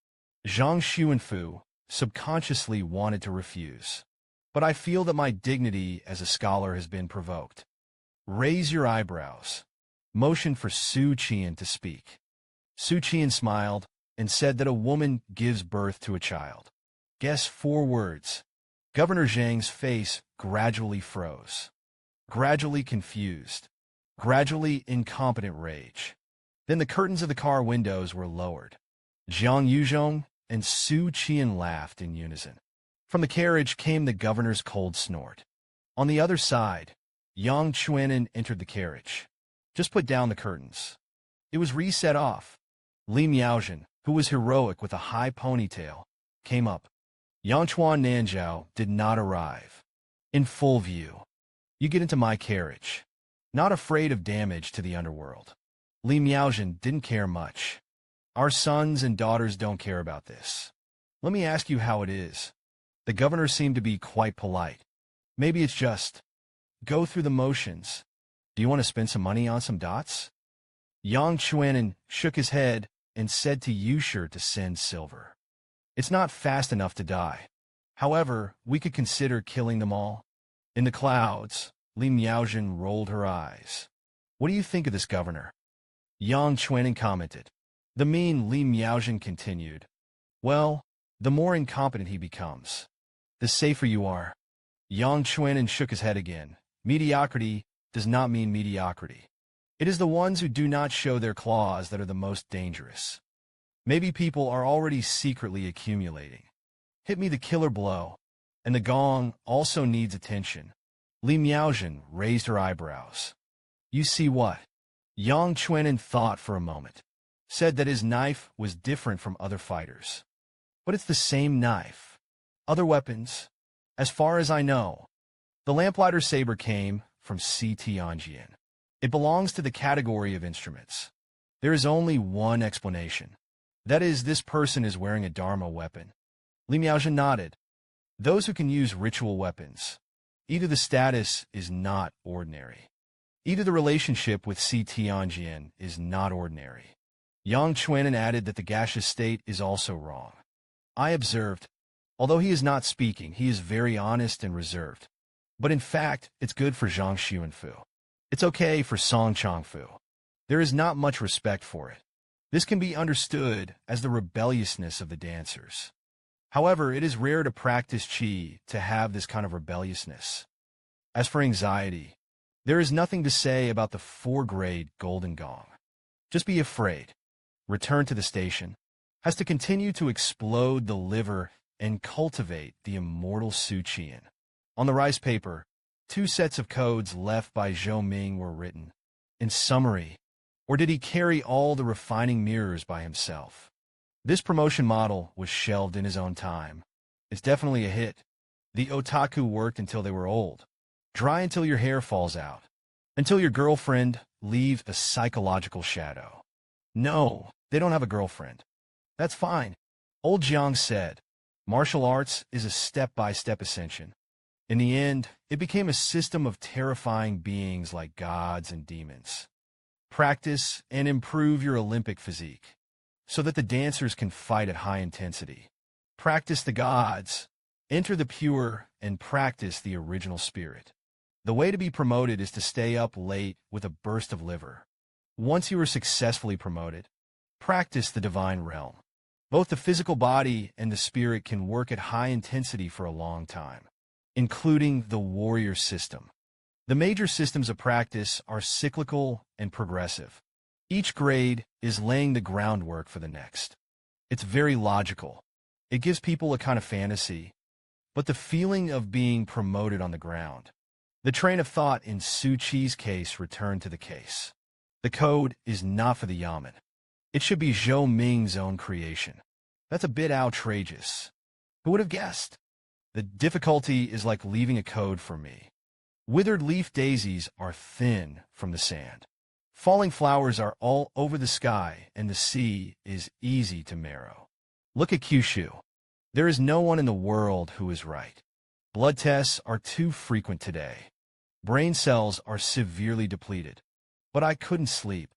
[SPEAKER 1] Zhang Xuanfu subconsciously wanted to refuse. But I feel that my dignity as a scholar has been provoked. Raise your eyebrows. Motion for Su Qian to speak. Su Qian smiled and said that a woman gives birth to a child. Guess 4 words. Governor Zhang's face gradually froze. Gradually confused. Gradually incompetent rage. Then the curtains of the car windows were lowered. Jiang Yuzhong and Su Qian laughed in unison. From the carriage came the governor's cold snort. On the other side, Yang Qian'an entered the carriage. Just put down the curtains. It was reset off. Li Miaozhen, who was heroic with a high ponytail, came up. Yangchuan Nanzhao did not arrive. In full view. You get into my carriage. Not afraid of damage to the underworld. Li Miaozhen didn't care much. Our sons and daughters don't care about this. Let me ask you how it is. The governor seemed to be quite polite. Maybe it's just, go through the motions. Do you want to spend some money on some dots? Yang Qian'an shook his head and said to Yushir to send silver. It's not fast enough to die. However, we could consider killing them all. In the clouds, Li Miaozhen rolled her eyes. What do you think of this governor? Yang Qian'an commented. The mean Li Miaozhen continued. Well, the more incompetent he becomes, the safer you are. Yang Qian'an shook his head again. Mediocrity does not mean mediocrity. It is the ones who do not show their claws that are the most dangerous. Maybe people are already secretly accumulating. Hit me the killer blow. And the gong also needs attention. Li Miaozhen raised her eyebrows. You see what? Yang Qian'an thought for a moment. Said that his knife was different from other fighters. But it's the same knife. Other weapons, as far as I know. The lamplighter saber came from Xu Qian'an. It belongs to the category of instruments. There is only one explanation. That is, this person is wearing a Dharma weapon. Li Miaozhen nodded. Those who can use ritual weapons. Either the status is not ordinary. Either the relationship with Xu Qian'an is not ordinary. Yang Qian'an added that the gaseous state is also wrong. I observed, although he is not speaking, he is very honest and reserved. But in fact, it's good for Zhang Xuanfu. It's okay for Song Changfu. There is not much respect for it. This can be understood as the rebelliousness of the dancers. However, it is rare to practice qi to have this kind of rebelliousness. As for anxiety, there is nothing to say about the 4-grade golden gong. Just be afraid. Return to the station. Has to continue to explode the liver and cultivate the immortal Su Qian. On the rice paper, 2 sets of codes left by Zhou Ming were written. In summary, or did he carry all the refining mirrors by himself? This promotion model was shelved in his own time. It's definitely a hit. The otaku worked until they were old. Dry until your hair falls out. Until your girlfriend leaves a psychological shadow. No, they don't have a girlfriend. That's fine. Old Jiang said, martial arts is a step-by-step ascension. In the end, it became a system of terrifying beings like gods and demons. Practice and improve your Olympic physique so that the dancers can fight at high intensity. Practice the gods, enter the pure, and practice the original spirit. The way to be promoted is to stay up late with a burst of liver. Once you are successfully promoted, practice the divine realm. Both the physical body and the spirit can work at high intensity for a long time, including the warrior system. The major systems of practice are cyclical and progressive. Each grade is laying the groundwork for the next. It's very logical. It gives people a kind of fantasy, but the feeling of being promoted on the ground. The train of thought in Xu Qi's case returned to the case. The code is not for the Yamen. It should be Zhou Ming's own creation. That's a bit outrageous. Who would have guessed? The difficulty is like leaving a code for me. Withered leaf daisies are thin from the sand. Falling flowers are all over the sky, and the sea is easy to marrow. Look at Kyushu. There is no one in the world who is right. Blood tests are too frequent today. Brain cells are severely depleted. But I couldn't sleep.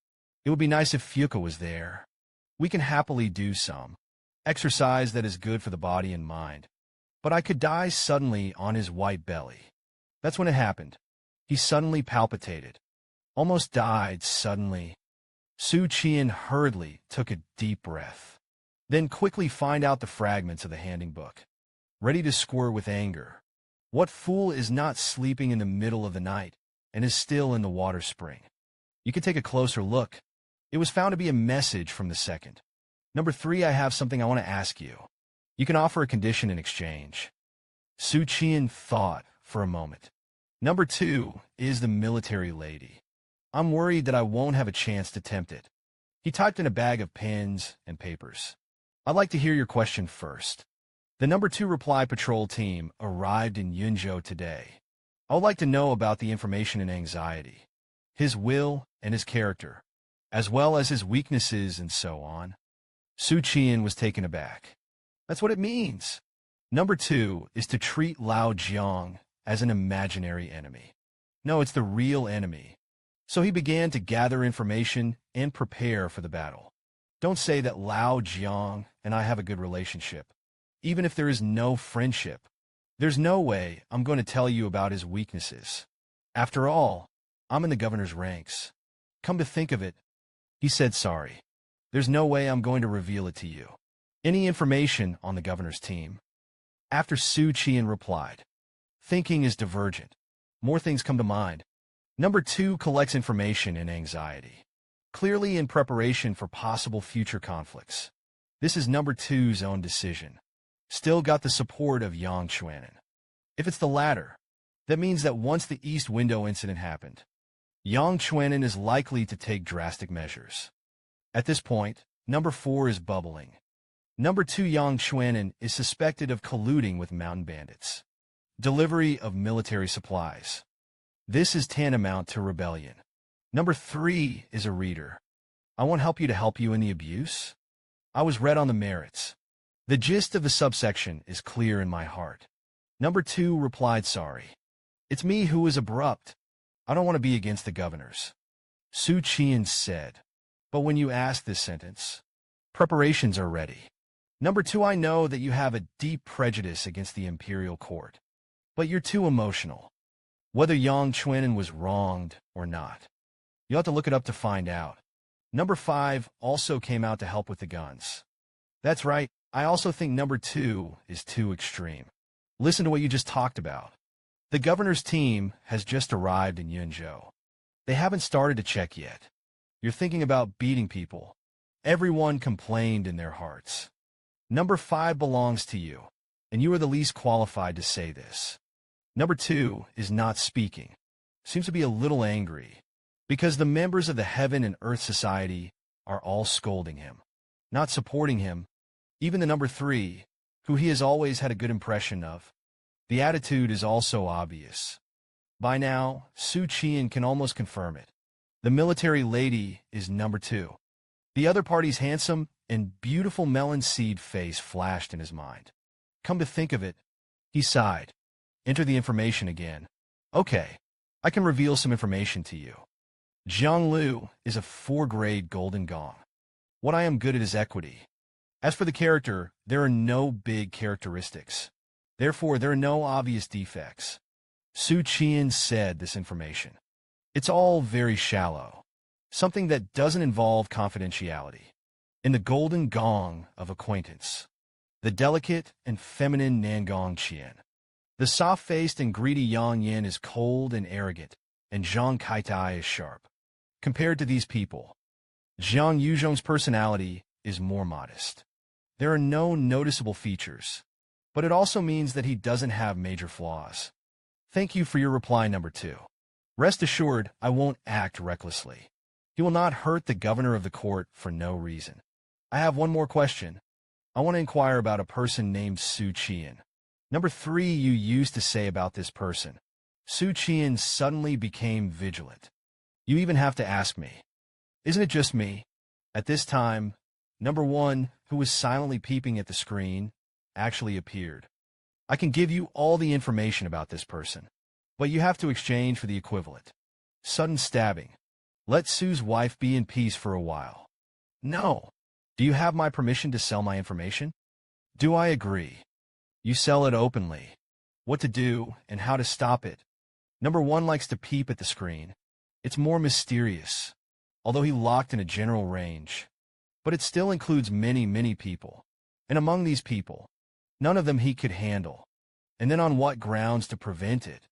[SPEAKER 1] It would be nice if Fuka was there. We can happily do some exercise that is good for the body and mind. But I could die suddenly on his white belly. That's when it happened. He suddenly palpitated. Almost died suddenly. Xu Qian hurriedly took a deep breath. Then quickly find out the fragments of the handing book. Ready to squirt with anger. What fool is not sleeping in the middle of the night and is still in the water spring? You can take a closer look. It was found to be a message from the second. Number 3, I have something I want to ask you. You can offer a condition in exchange. Xu Qian thought for a moment. Number 2 is the military lady. I'm worried that I won't have a chance to tempt it. He typed in a bag of pens and papers. I'd like to hear your question first. The number 2 reply patrol team arrived in Yunzhou today. I would like to know about the information and anxiety, his will and his character, as well as his weaknesses and so on. Xu Qian was taken aback. That's what it means. Number 2 is to treat Lao Jiang as an imaginary enemy. No, it's the real enemy. So he began to gather information and prepare for the battle. Don't say that Lao Jiang and I have a good relationship. Even if there is no friendship, there's no way I'm going to tell you about his weaknesses. After all, I'm in the governor's ranks. Come to think of it, he said sorry. There's no way I'm going to reveal it to you. Any information on the governor's team? After Xu Qian replied, thinking is divergent. More things come to mind. Number 2 collects information and anxiety, clearly in preparation for possible future conflicts. This is number 2's own decision. Still got the support of Yangtze River. If it's the latter, that means that once the East Window incident happened, Yangtze River is likely to take drastic measures. At this point, number 4 is bubbling. Number 2 Yangtze River is suspected of colluding with mountain bandits. Delivery of military supplies. This is tantamount to rebellion. Number 3 is a reader. I won't help you in the abuse. I was read on the merits. The gist of the subsection is clear in my heart. Number 2 replied sorry. It's me who is abrupt. I don't want to be against the governors. Xu Qian said. But when you ask this sentence, preparations are ready. Number 2, I know that you have a deep prejudice against the imperial court. But you're too emotional. Whether Yangtze River was wronged or not, you'll have to look it up to find out. Number 5 also came out to help with the guns. That's right, I also think number 2 is too extreme. Listen to what you just talked about. The governor's team has just arrived in Yunzhou. They haven't started to check yet. You're thinking about beating people. Everyone complained in their hearts. Number 5 belongs to you, and you are the least qualified to say this. Number 2 is not speaking. Seems to be a little angry, because the members of the Heaven and Earth Society are all scolding him, not supporting him. Even the number 3, who he has always had a good impression of. The attitude is also obvious. By now, Xu Qian can almost confirm it. The military lady is number 2. The other party's handsome and beautiful melon seed face flashed in his mind. Come to think of it, he sighed. Enter the information again. Okay, I can reveal some information to you. Jianglu is a 4-grade golden gong. What I am good at is equity. As for the character, there are no big characteristics. Therefore, there are no obvious defects. Xu Qian'an said this information. It's all very shallow. Something that doesn't involve confidentiality. In the golden gong of acquaintance. The delicate and feminine Nangong Qian. The soft-faced and greedy Yang Yin is cold and arrogant, and Zhang Kaitai is sharp. Compared to these people, Jiang Yuzhong's personality is more modest. There are no noticeable features, but it also means that he doesn't have major flaws. Thank you for your reply number 2. Rest assured, I won't act recklessly. He will not hurt the governor of the court for no reason. I have one more question. I want to inquire about a person named Xu Qian'an. Number 3, you used to say about this person. Xu Qian'an suddenly became vigilant. You even have to ask me. Isn't it just me? At this time, number 1, who was silently peeping at the screen, actually appeared. I can give you all the information about this person, but you have to exchange for the equivalent. Sudden stabbing. Let Sue's wife be in peace for a while. No. Do you have my permission to sell my information? Do I agree? You sell it openly. What to do and how to stop it. Number 1 likes to peep at the screen. It's more mysterious, although he locked in a general range. But it still includes many people. And among these people, none of them he could handle. And then on what grounds to prevent it?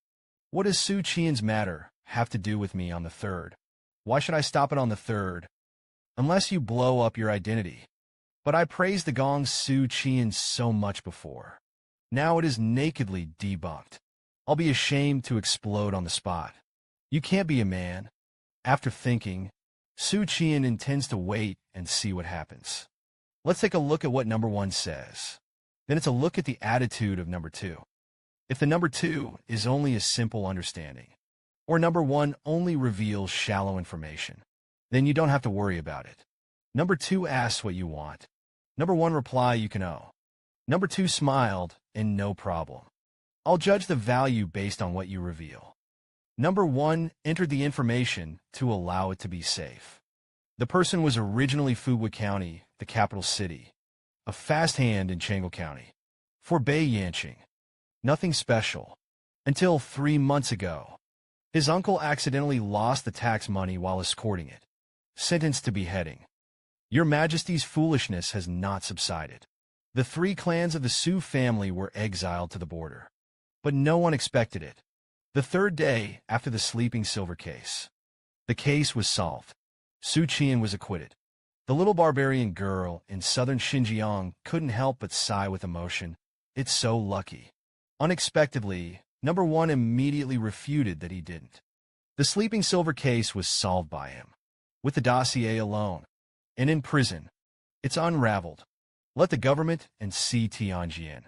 [SPEAKER 1] What does Xu Qian's matter have to do with me on the 3rd? Why should I stop it on the 3rd? Unless you blow up your identity. But I praised the gong Xu Qian'an so much before. Now it is nakedly debunked. I'll be ashamed to explode on the spot. You can't be a man. After thinking, Xu Qian'an intends to wait and see what happens. Let's take a look at what number 1 says. Then it's a look at the attitude of number 2. If the number 2 is only a simple understanding, or number 1 only reveals shallow information, then you don't have to worry about it. Number 2 asks what you want. Number 1 reply you can owe. Number 2 smiled, and no problem. I'll judge the value based on what you reveal. Number 1 entered the information to allow it to be safe. The person was originally Fuwa County, the capital city, a fast hand in Chang'an County, for Bei Yanqing. Nothing special. Until 3 months ago, his uncle accidentally lost the tax money while escorting it. Sentenced to beheading. Your Majesty's foolishness has not subsided. The 3 clans of the Su family were exiled to the border. But no one expected it. The 3rd day after the sleeping silver case, the case was solved. Xu Qian'an was acquitted. The little barbarian girl in southern Xinjiang couldn't help but sigh with emotion. It's so lucky. Unexpectedly, number 1 immediately refuted that he didn't. The sleeping silver case was solved by him, with the dossier alone, and in prison. It's unraveled. Let the government and see Tianjin,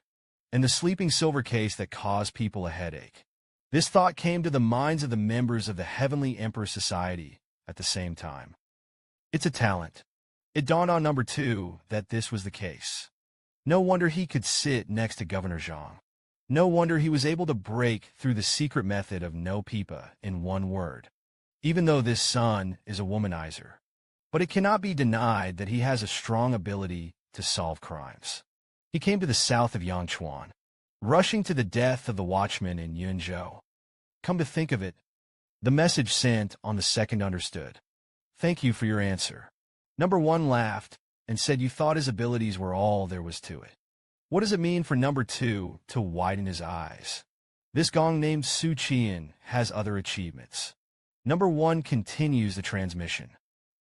[SPEAKER 1] and the sleeping silver case that caused people a headache. This thought came to the minds of the members of the Heavenly Emperor Society at the same time. It's a talent. It dawned on number 2 that this was the case. No wonder he could sit next to Governor Zhang. No wonder he was able to break through the secret method of no pipa in 1 word. Even though this son is a womanizer. But it cannot be denied that he has a strong ability to solve crimes. He came to the south of Yangchuan, rushing to the death of the watchman in Yunzhou. Come to think of it, the message sent on the 2nd understood. Thank you for your answer. Number 1 laughed and said you thought his abilities were all there was to it. What does it mean for number 2 to widen his eyes? This gong named Xu Qian'an has other achievements. Number 1 continues the transmission.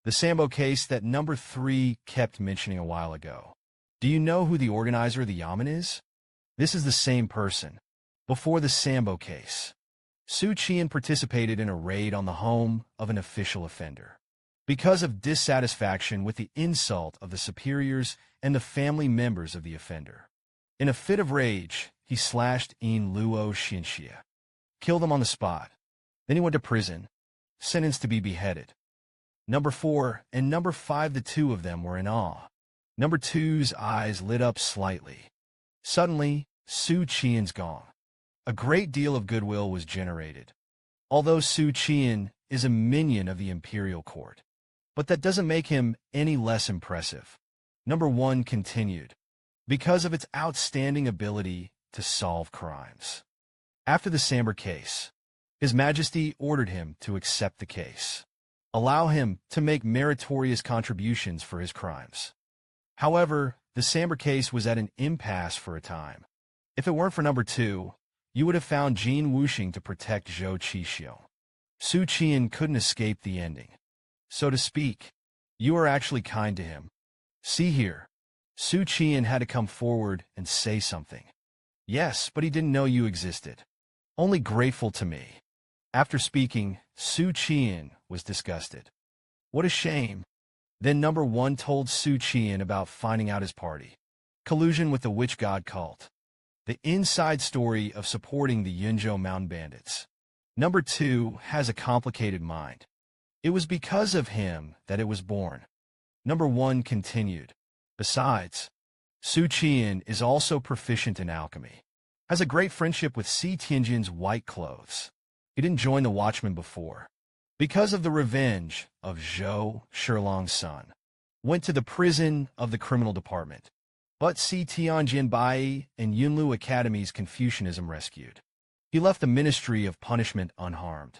[SPEAKER 1] The Sambo case that number 3 kept mentioning a while ago. Do you know who the organizer of the Yamen is? This is the same person. Before the Sambo case, Xu Qian'an participated in a raid on the home of an official offender. Because of dissatisfaction with the insult of the superiors and the family members of the offender. In a fit of rage, he slashed In Luo Xinxia, killed him on the spot. Then he went to prison, sentenced to be beheaded. Number 4 and number 5, the 2 of them were in awe. Number 2's eyes lit up slightly. Suddenly, Xu Qian'an's gong, A great deal of goodwill was generated, although Xu Qian'an is a minion of the imperial court. But that doesn't make him any less impressive. Number 1 continued, because of its outstanding ability to solve crimes. After the Sambar case, His Majesty ordered him to accept the case, allow him to make meritorious contributions for his crimes. However, the Sambar case was at an impasse for a time. If it weren't for number 2, you would have found Jin Wuxing to protect Zhou Qixio. Xu Qian couldn't escape the ending. So to speak, you are actually kind to him. See here. Xu Qian had to come forward and say something. Yes, but he didn't know you existed. Only grateful to me. After speaking, Xu Qian was disgusted. What a shame. Then number 1 told Xu Qian about finding out his party. Collusion with the witch god cult. The inside story of supporting the Yunzhou mountain bandits. Number 2 has a complicated mind. It was because of him that it was born. Number 1 continued. Besides, Xu Qian is also proficient in alchemy. Has a great friendship with Si Tianjin's white clothes. He didn't join the Watchmen before. Because of the revenge of Zhou Shilong's son. Went to the prison of the criminal department. But Si Tianjin Bai and Yunlu Academy's Confucianism rescued. He left the Ministry of Punishment unharmed.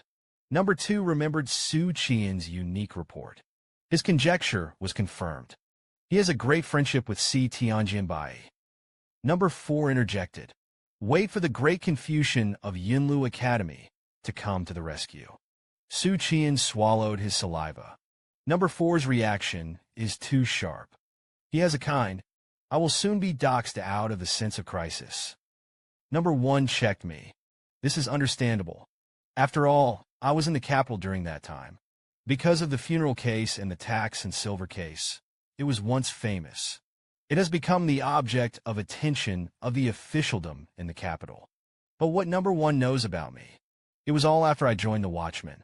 [SPEAKER 1] Number 2 remembered Xu Qian's unique report. His conjecture was confirmed. He has a great friendship with Si Tianjin Bai. Number 4 interjected. Wait for the great Confucian of Yunlu Academy to come to the rescue. Xu Qian swallowed his saliva. Number 4's reaction is too sharp. He has a kind, I will soon be doxed out of the sense of crisis. Number 1 checked me. This is understandable. After all, I was in the capital during that time. Because of the funeral case and the tax and silver case, it was once famous. It has become the object of attention of the officialdom in the capital. But what number 1 knows about me? It was all after I joined the Watchmen.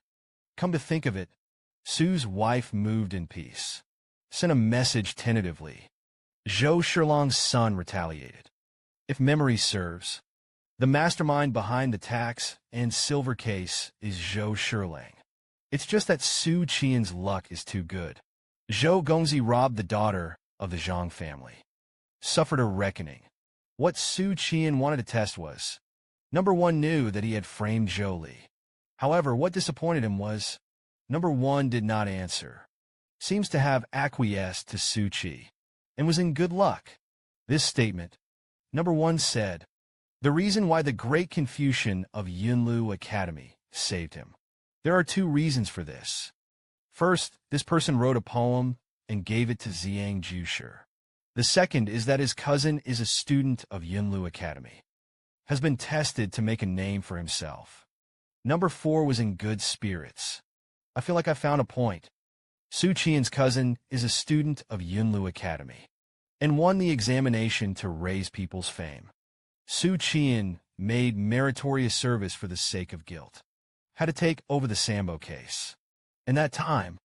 [SPEAKER 1] Come to think of it, Su's wife moved in peace. Sent a message tentatively. Zhou Shilong's son retaliated. If memory serves, the mastermind behind the tax and silver case is Zhou Shilong. It's just that Xu Qian's luck is too good. Zhou Gongzi robbed the daughter of the Zhang family. Suffered a reckoning. What Xu Qian wanted to test was, number 1 knew that he had framed Zhou Li. However, what disappointed him was, number 1 did not answer. Seems to have acquiesced to Xu Qi, and was in good luck. This statement, number 1 said, the reason why the great Confucian of Yunlu Academy saved him. There are 2 reasons for this. First, this person wrote a poem and gave it to Ziyang Jusher. The second is that his cousin is a student of Yunlu Academy. Has been tested to make a name for himself. Number 4 was in good spirits. I feel like I found a point. Xu Qian's cousin is a student of Yunlu Academy and won the examination to raise people's fame. Xu Qian made meritorious service for the sake of guilt. Had to take over the Sambo case. In that time,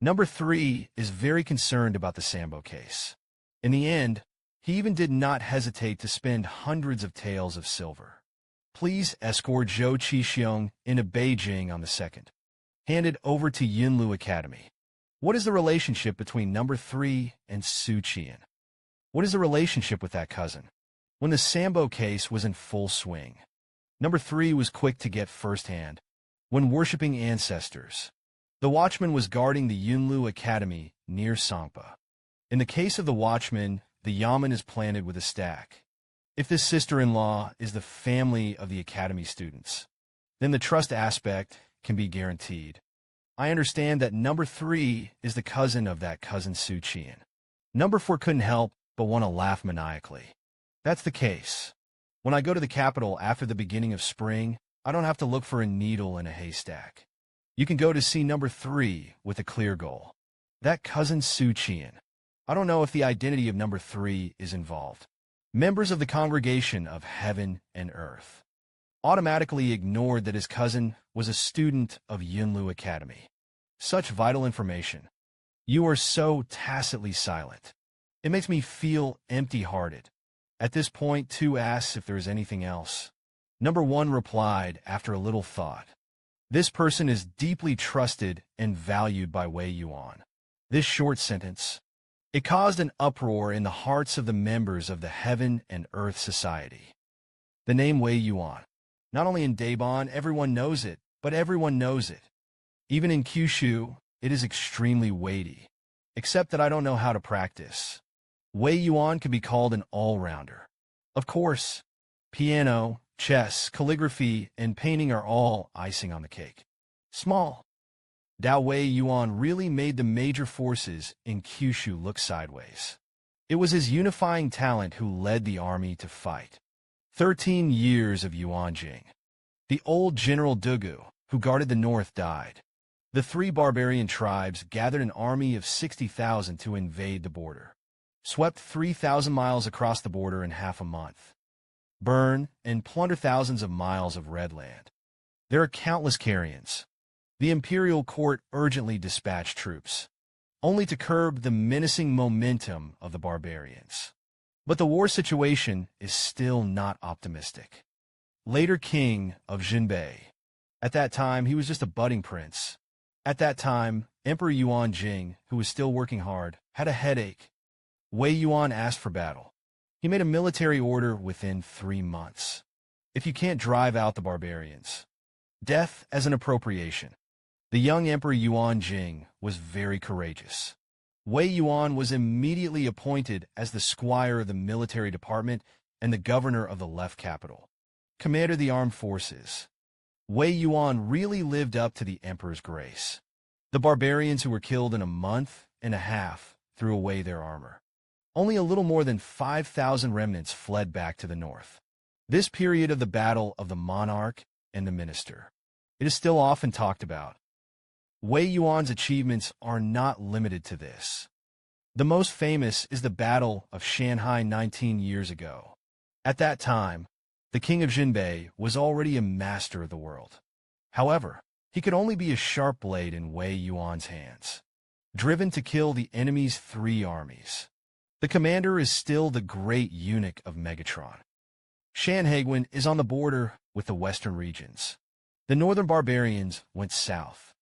[SPEAKER 1] number 3 is very concerned about the Sambo case. In the end, he even did not hesitate to spend hundreds of taels of silver. Please escort Zhou Qixiong into Beijing on the 2nd. Handed over to Yunlu Academy. What is the relationship between number 3 and Xu Qian? What is the relationship with that cousin? When the Sambo case was in full swing, number 3 was quick to get firsthand. When worshipping ancestors, the Watchman was guarding the Yunlu Academy near Sangpa. In the case of the Watchman, the yamen is planted with a stack. If this sister-in-law is the family of the Academy students, then the trust aspect can be guaranteed. I understand that number 3 is the cousin of that cousin Xu Qian. Number 4 couldn't help but want to laugh maniacally. That's the case. When I go to the capital after the beginning of spring, I don't have to look for a needle in a haystack. You can go to see number 3 with a clear goal. That cousin Xu Qian. I don't know if the identity of number 3 is involved. Members of the congregation of heaven and earth automatically ignored that his cousin was a student of Yunlu Academy. Such vital information. You are so tacitly silent. It makes me feel empty-hearted. At this point, 2 asks if there is anything else. Number 1 replied after a little thought. This person is deeply trusted and valued by Wei Yuan. This short sentence, it caused an uproar in the hearts of the members of the Heaven and Earth Society. The name Wei Yuan. Not only in Daebon, everyone knows it, but everyone knows it. Even in Kyushu, it is extremely weighty. Except that I don't know how to practice. Wei Yuan can be called an all-rounder. Of course, piano, chess, calligraphy, and painting are all icing on the cake. Small. Dao Wei Yuan really made the major forces in Kyushu look sideways. It was his unifying talent who led the army to fight. 13 years of Yuanjing. The old General Dugu, who guarded the north, died. The 3 barbarian tribes gathered an army of 60,000 to invade the border. Swept 3,000 miles across the border in half a month. Burn and plunder thousands of miles of red land. There are countless carrions. The imperial court urgently dispatched troops, only to curb the menacing momentum of the barbarians. But the war situation is still not optimistic. Later king of Jinbei. At that time, he was just a budding prince. At that time, Emperor Yuan Jing, who was still working hard, had a headache. Wei Yuan asked for battle. He made a military order within 3 months. If you can't drive out the barbarians, death as an appropriation. The young Emperor Yuan Jing was very courageous. Wei Yuan was immediately appointed as the squire of the military department and the governor of the left capital, commander of the armed forces. Wei Yuan really lived up to the emperor's grace. The barbarians who were killed in a month and a half threw away their armor. Only a little more than 5,000 remnants fled back to the north. This period of the battle of the monarch and the minister. It is still often talked about. Wei Yuan's achievements are not limited to this. The most famous is the Battle of Shanghai 19 years ago. At that time, the king of Jinbei was already a master of the world. However, he could only be a sharp blade in Wei Yuan's hands, driven to kill the enemy's 3 armies. The commander is still the great eunuch of Megatron. Shanhaiguan is on the border with the western regions. The northern barbarians went south.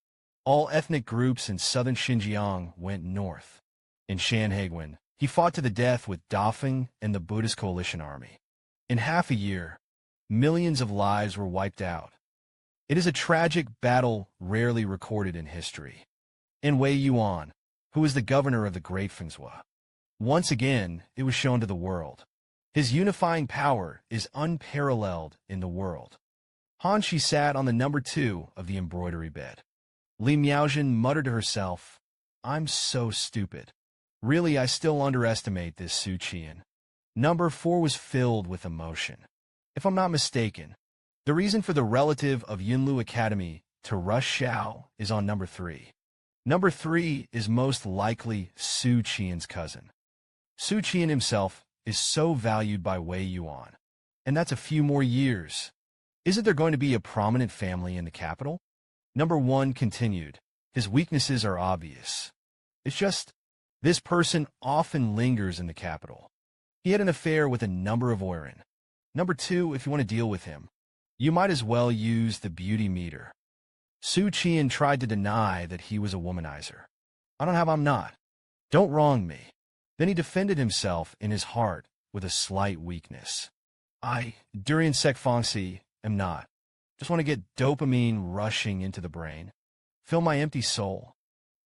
[SPEAKER 1] All ethnic groups in southern Xinjiang went north. In Shanhaiguan, he fought to the death with Dafeng and the Buddhist coalition army. In half a year, millions of lives were wiped out. It is a tragic battle rarely recorded in history. In Wei Yuan, who was the governor of the Great Fengshui, once again it was shown to the world. His unifying power is unparalleled in the world. Han Shi sat on the number 2 of the embroidery bed. Li Miaojin muttered to herself, "I'm so stupid. Really, I still underestimate this Xu Qian'an." Number 4 was filled with emotion. If I'm not mistaken, the reason for the relative of Yunlu Academy to Rush Xiao is on number 3. Number 3 is most likely Xu Qian's cousin. Xu Qian himself is so valued by Wei Yuan, and that's a few more years. Isn't there going to be a prominent family in the capital? Number 1 continued, his weaknesses are obvious. It's just, this person often lingers in the capital. He had an affair with a number of Oiran. Number 2, if you want to deal with him, you might as well use the beauty meter. Xu Qian tried to deny that he was a womanizer. I'm not. Don't wrong me. Then he defended himself in his heart with a slight weakness. Durian Sekfongsi, am not. Just want to get dopamine rushing into the brain. Fill my empty soul.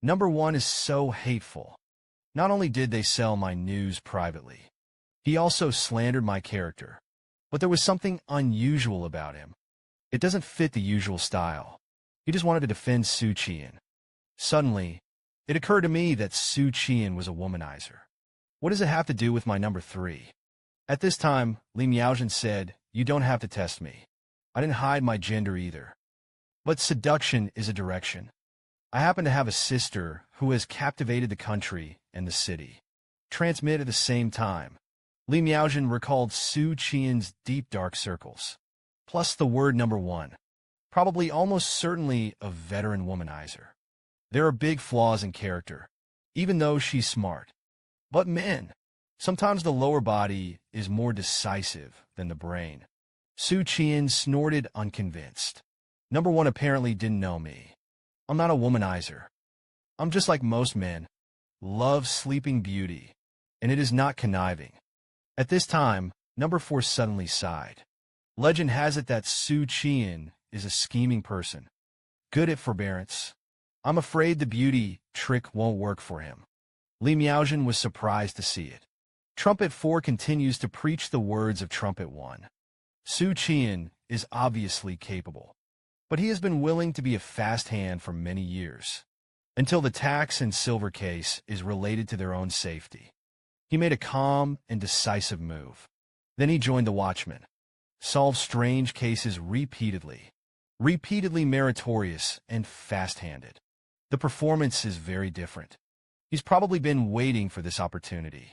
[SPEAKER 1] Number 1 is so hateful. Not only did they sell my news privately, he also slandered my character. But there was something unusual about him. It doesn't fit the usual style. He just wanted to defend Xu Qian. Suddenly, it occurred to me that Xu Qian was a womanizer. What does it have to do with my number 3? At this time, Li Miaojin said, "You don't have to test me. I didn't hide my gender either. But seduction is a direction. I happen to have a sister who has captivated the country and the city." Transmit at the same time. Li Miaojin recalled Xu Qian's deep dark circles, plus the word number 1. Probably almost certainly a veteran womanizer. There are big flaws in character, even though she's smart. But men, sometimes the lower body is more decisive than the brain. Xu Qian'an snorted, unconvinced. Number one apparently didn't know me. I'm not a womanizer. I'm just like most men. Love Sleeping Beauty. And it is not conniving. At this time, number four suddenly sighed. Legend has it that Xu Qian'an is a scheming person. Good at forbearance. I'm afraid the beauty trick won't work for him. Li Miaozhen was surprised to see it. Trumpet 4 continues to preach the words of Trumpet 1. Xu Qian'an is obviously capable, but he has been willing to be a fast hand for many years, until the tax and silver case is related to their own safety. He made a calm and decisive move. Then he joined the Watchmen, solved strange cases repeatedly meritorious and fast-handed. The performance is very different. He's probably been waiting for this opportunity.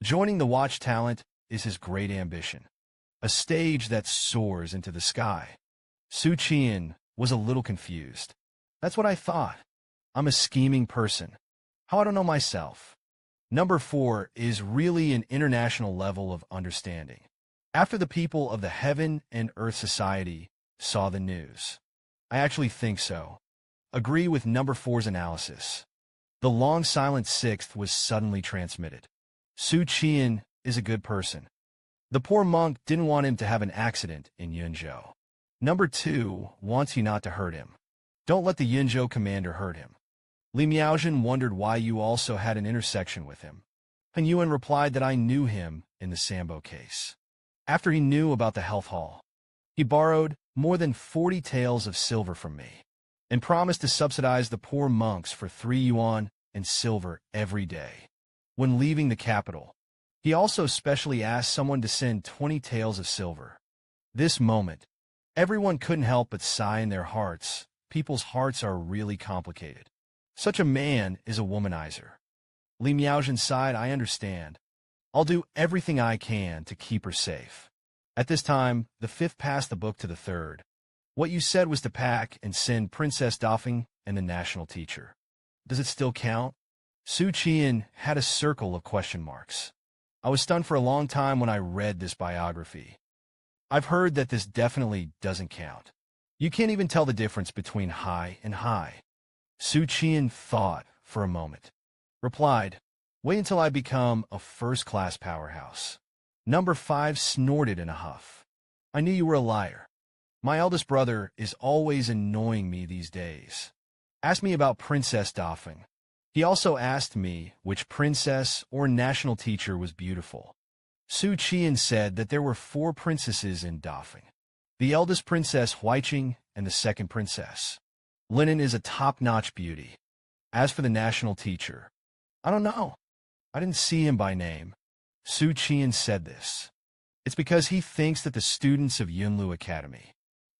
[SPEAKER 1] Joining the Watch talent is his great ambition, a stage that soars into the sky. Xu Qian'an was a little confused. That's what I thought. I'm a scheming person. How I don't know myself. Number 4 is really an international level of understanding. After the people of the Heaven and Earth Society saw the news. I actually think so. Agree with number 4's analysis. The long silent sixth was suddenly transmitted. Xu Qian'an is a good person. The poor monk didn't want him to have an accident in Yunzhou. Number 2 wants you not to hurt him. Don't let the Yunzhou commander hurt him. Li Miaozhen wondered why you also had an intersection with him. Han Yuan replied that I knew him in the Sambo case. After he knew about the health hall, he borrowed more than 40 taels of silver from me and promised to subsidize the poor monks for 3 yuan and silver every day. When leaving the capital, he also specially asked someone to send 20 taels of silver. This moment, everyone couldn't help but sigh in their hearts. People's hearts are really complicated. Such a man is a womanizer. Li Miaozhen sighed, I understand. I'll do everything I can to keep her safe. At this time, the fifth passed the book to the third. What you said was to pack and send Princess Dafeng and the national teacher. Does it still count? Xu Qian'an had a circle of question marks. I was stunned for a long time when I read this biography. I've heard that this definitely doesn't count. You can't even tell the difference between high and high. Xu Qian'an thought for a moment. Replied, wait until I become a first-class powerhouse. Number 5 snorted in a huff. I knew you were a liar. My eldest brother is always annoying me these days. Ask me about Princess Dafeng. He also asked me which princess or national teacher was beautiful. Xu Qian'an said that there were 4 princesses in Dafeng. The eldest princess Huiqing and the second princess Linen is a top-notch beauty. As for the national teacher, I don't know. I didn't see him by name. Xu Qian'an said this. It's because he thinks that the students of Yunlu Academy,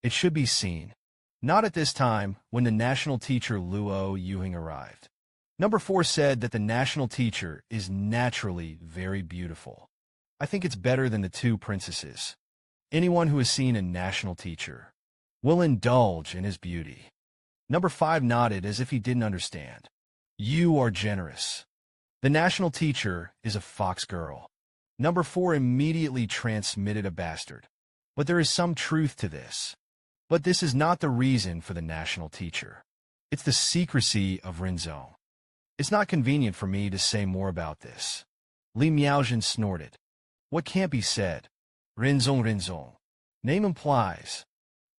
[SPEAKER 1] it should be seen, not at this time when the national teacher Luo Yuheng arrived. Number 4 said that the national teacher is naturally very beautiful. I think it's better than the 2 princesses. Anyone who has seen a national teacher will indulge in his beauty. Number 5 nodded as if he didn't understand. You are generous. The national teacher is a fox girl. Number 4 immediately transmitted a bastard. But there is some truth to this. But this is not the reason for the national teacher. It's the secrecy of Rinzong. It's not convenient for me to say more about this. Li Miaozhen snorted. What can't be said? Rinzong. Name implies.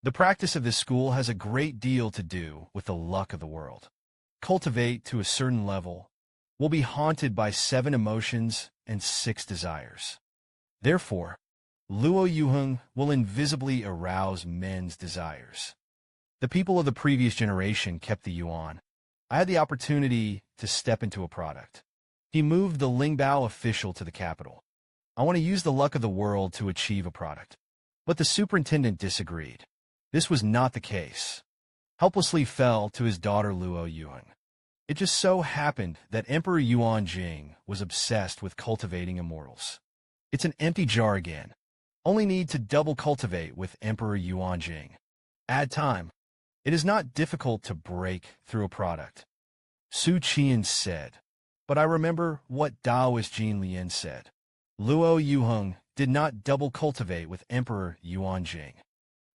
[SPEAKER 1] The practice of this school has a great deal to do with the luck of the world. Cultivate to a certain level, will be haunted by 7 emotions and 6 desires. Therefore, Luo Yuheng will invisibly arouse men's desires. The people of the previous generation kept the yuan. I had the opportunity to step into a product. He moved the Lingbao official to the capital. I want to use the luck of the world to achieve a product. But the superintendent disagreed. This was not the case. Helplessly fell to his daughter Luo Yuheng. It just so happened that Emperor Yuan Jing was obsessed with cultivating immortals. It's an empty jar again. Only need to double cultivate with Emperor Yuan Jing. Add time. It is not difficult to break through a product. Xu Qian'an said. But I remember what Daoist Jin Lian said. Luo Yuheng did not double cultivate with Emperor Yuanjing.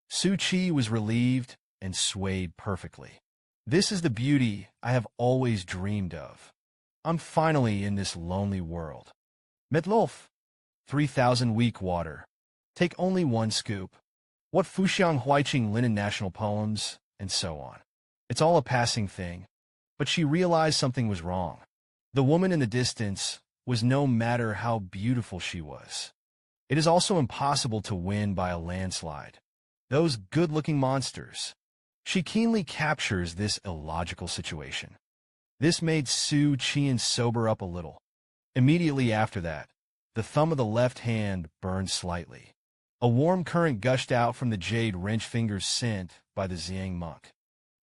[SPEAKER 1] Su Qi was relieved and swayed perfectly. This is the beauty I have always dreamed of. I'm finally in this lonely world. Metlof, 3,000 week water. Take only one scoop. What Fuxiang Huiqing linen national poems, and so on. It's all a passing thing. But she realized something was wrong. The woman in the distance was no matter how beautiful she was. It is also impossible to win by a landslide. Those good-looking monsters. She keenly captures this illogical situation. This made Xu Qian'an sober up a little. Immediately after that, the thumb of the left hand burned slightly. A warm current gushed out from the jade wrench fingers sent by the Xiang monk.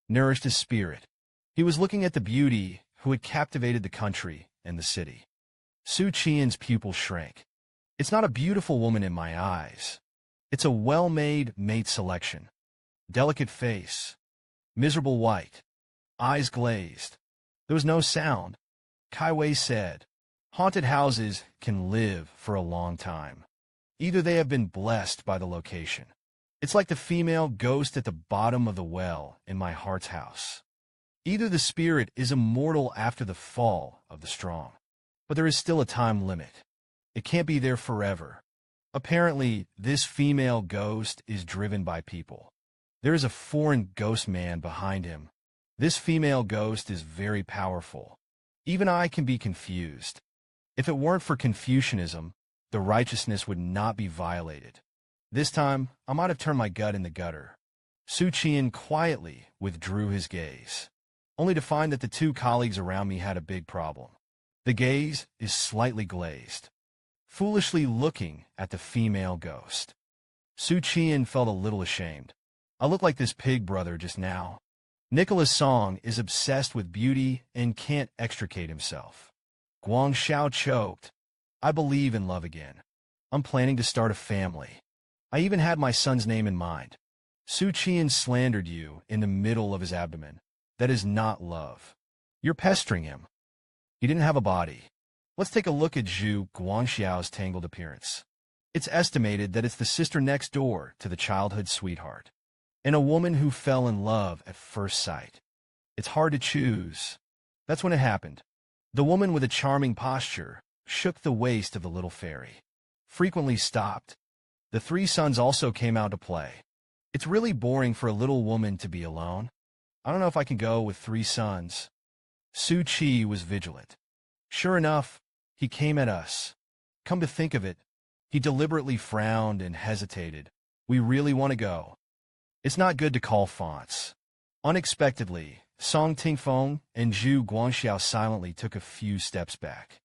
[SPEAKER 1] Nourished his spirit. He was looking at the beauty who had captivated the country and the city. Xu Qian's pupil shrank. It's not a beautiful woman in my eyes. It's a well-made mate selection. Delicate face. Miserable white. Eyes glazed. There was no sound. Kai Wei said, "Haunted houses can live for a long time. Either they have been blessed by the location. It's like the female ghost at the bottom of the well in my heart's house. Either the spirit is immortal after the fall of the strong. But there is still a time limit. It can't be there forever. Apparently, this female ghost is driven by people. There is a foreign ghost man behind him. This female ghost is very powerful. Even I can be confused. If it weren't for Confucianism, the righteousness would not be violated. This time, I might have turned my gut in the gutter." Xu Qian quietly withdrew his gaze, only to find that the two colleagues around me had a big problem. The gaze is slightly glazed, foolishly looking at the female ghost. Xu Qian felt a little ashamed. I look like this pig brother just now. Nicholas Song is obsessed with beauty and can't extricate himself. Guang Xiao choked. I believe in love again. I'm planning to start a family. I even had my son's name in mind. Xu Qian slandered you in the middle of his abdomen. That is not love. You're pestering him. He didn't have a body. Let's take a look at Zhu Guangxiao's tangled appearance. It's estimated that it's the sister next door to the childhood sweetheart, and a woman who fell in love at first sight. It's hard to choose. That's when it happened. The woman with a charming posture shook the waist of the little fairy, frequently stopped. The three sons also came out to play. It's really boring for a little woman to be alone. I don't know if I can go with three sons. Su Qi was vigilant. Sure enough, he came at us. Come to think of it, he deliberately frowned and hesitated. We really want to go. It's not good to call fonts. Unexpectedly, Song Tingfeng and Zhu Guangxiao silently took a few steps back.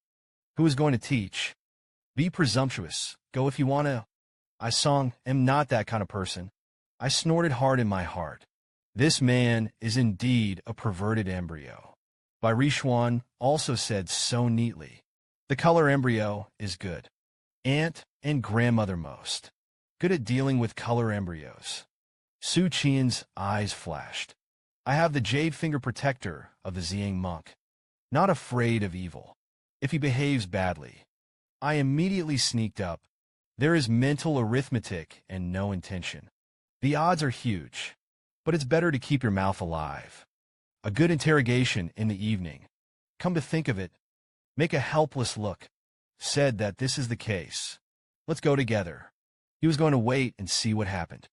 [SPEAKER 1] Who is going to teach? Be presumptuous. Go if you want to. I am not that kind of person. I snorted hard in my heart. This man is indeed a perverted embryo. Bai Rishuan also said so neatly. The color embryo is good. Aunt and grandmother most. Good at dealing with color embryos. Su Qian's eyes flashed. I have the jade finger protector of the Xiang monk. Not afraid of evil. If he behaves badly. I immediately sneaked up. There is mental arithmetic and no intention. The odds are huge. But it's better to keep your mouth alive. A good interrogation in the evening. Come to think of it, make a helpless look. Said that this is the case. Let's go together. He was going to wait and see what happened.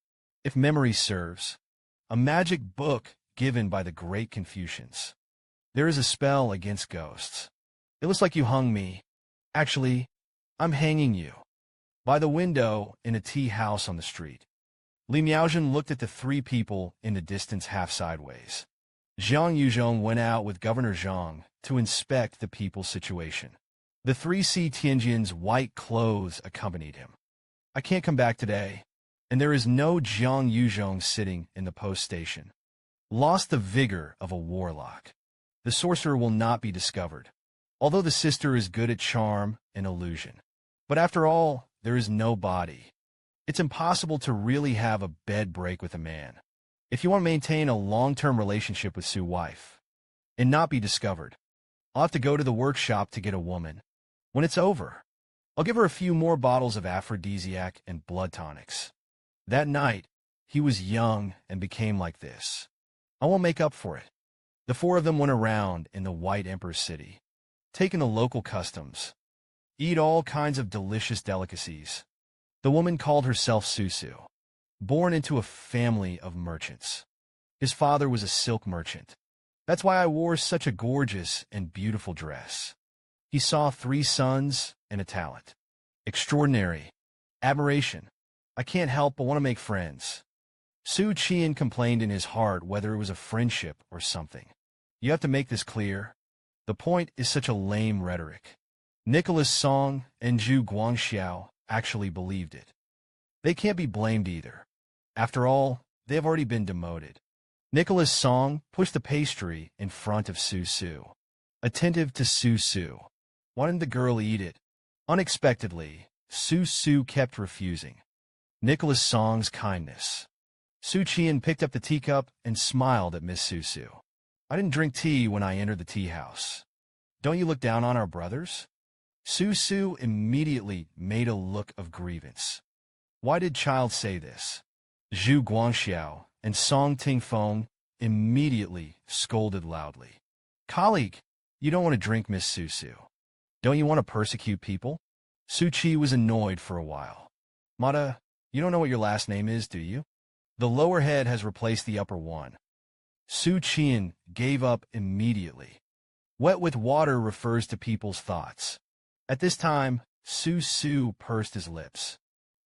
[SPEAKER 1] If memory serves, a magic book given by the great Confucians. There is a spell against ghosts. It looks like you hung me. Actually, I'm hanging you. By the window in a tea house on the street. Li Miaozhen looked at the three people in the distance half sideways. Zhang Yuzhong went out with Governor Zhang to inspect the people's situation. The three C Tianjin's white clothes accompanied him. I can't come back today, and there is no Zhang Yuzhong sitting in the post station. Lost the vigor of a warlock. The sorcerer will not be discovered, although the sister is good at charm and illusion. But after all, there is no body. It's impossible to really have a bed break with a man. If you want to maintain a long-term relationship with Su's wife and not be discovered, I'll have to go to the workshop to get a woman. When it's over, I'll give her a few more bottles of aphrodisiac and blood tonics. That night, he was young and became like this. I won't make up for it. The four of them went around in the White Emperor's city, taking the local customs, eat all kinds of delicious delicacies. The woman called herself Susu, born into a family of merchants. His father was a silk merchant. That's why I wore such a gorgeous and beautiful dress. He saw 3 sons and a talent. Extraordinary. Admiration. I can't help but want to make friends. Xu Qian'an complained in his heart whether it was a friendship or something. You have to make this clear. The point is such a lame rhetoric. Nicholas Song and Zhu Guangxiao actually believed it. They can't be blamed either. After all, they have already been demoted. Nicholas Song pushed the pastry in front of Su Su. Attentive to Su Su. Why didn't the girl eat it? Unexpectedly, Su Su kept refusing. Nicholas Song's kindness. Xu Qian'an picked up the teacup and smiled at Miss Su Su. I didn't drink tea when I entered the tea house. Don't you look down on our brothers? Su Su immediately made a look of grievance. Why did child say this? Zhu Guangxiao and Song Tingfeng immediately scolded loudly. Colleague, you don't want to drink Miss Su Su. Don't you want to persecute people? Su Qi was annoyed for a while. Mata, you don't know what your last name is, do you? The lower head has replaced the upper one. Xu Qian'an gave up immediately. Wet with water refers to people's thoughts. At this time, Su Su pursed his lips,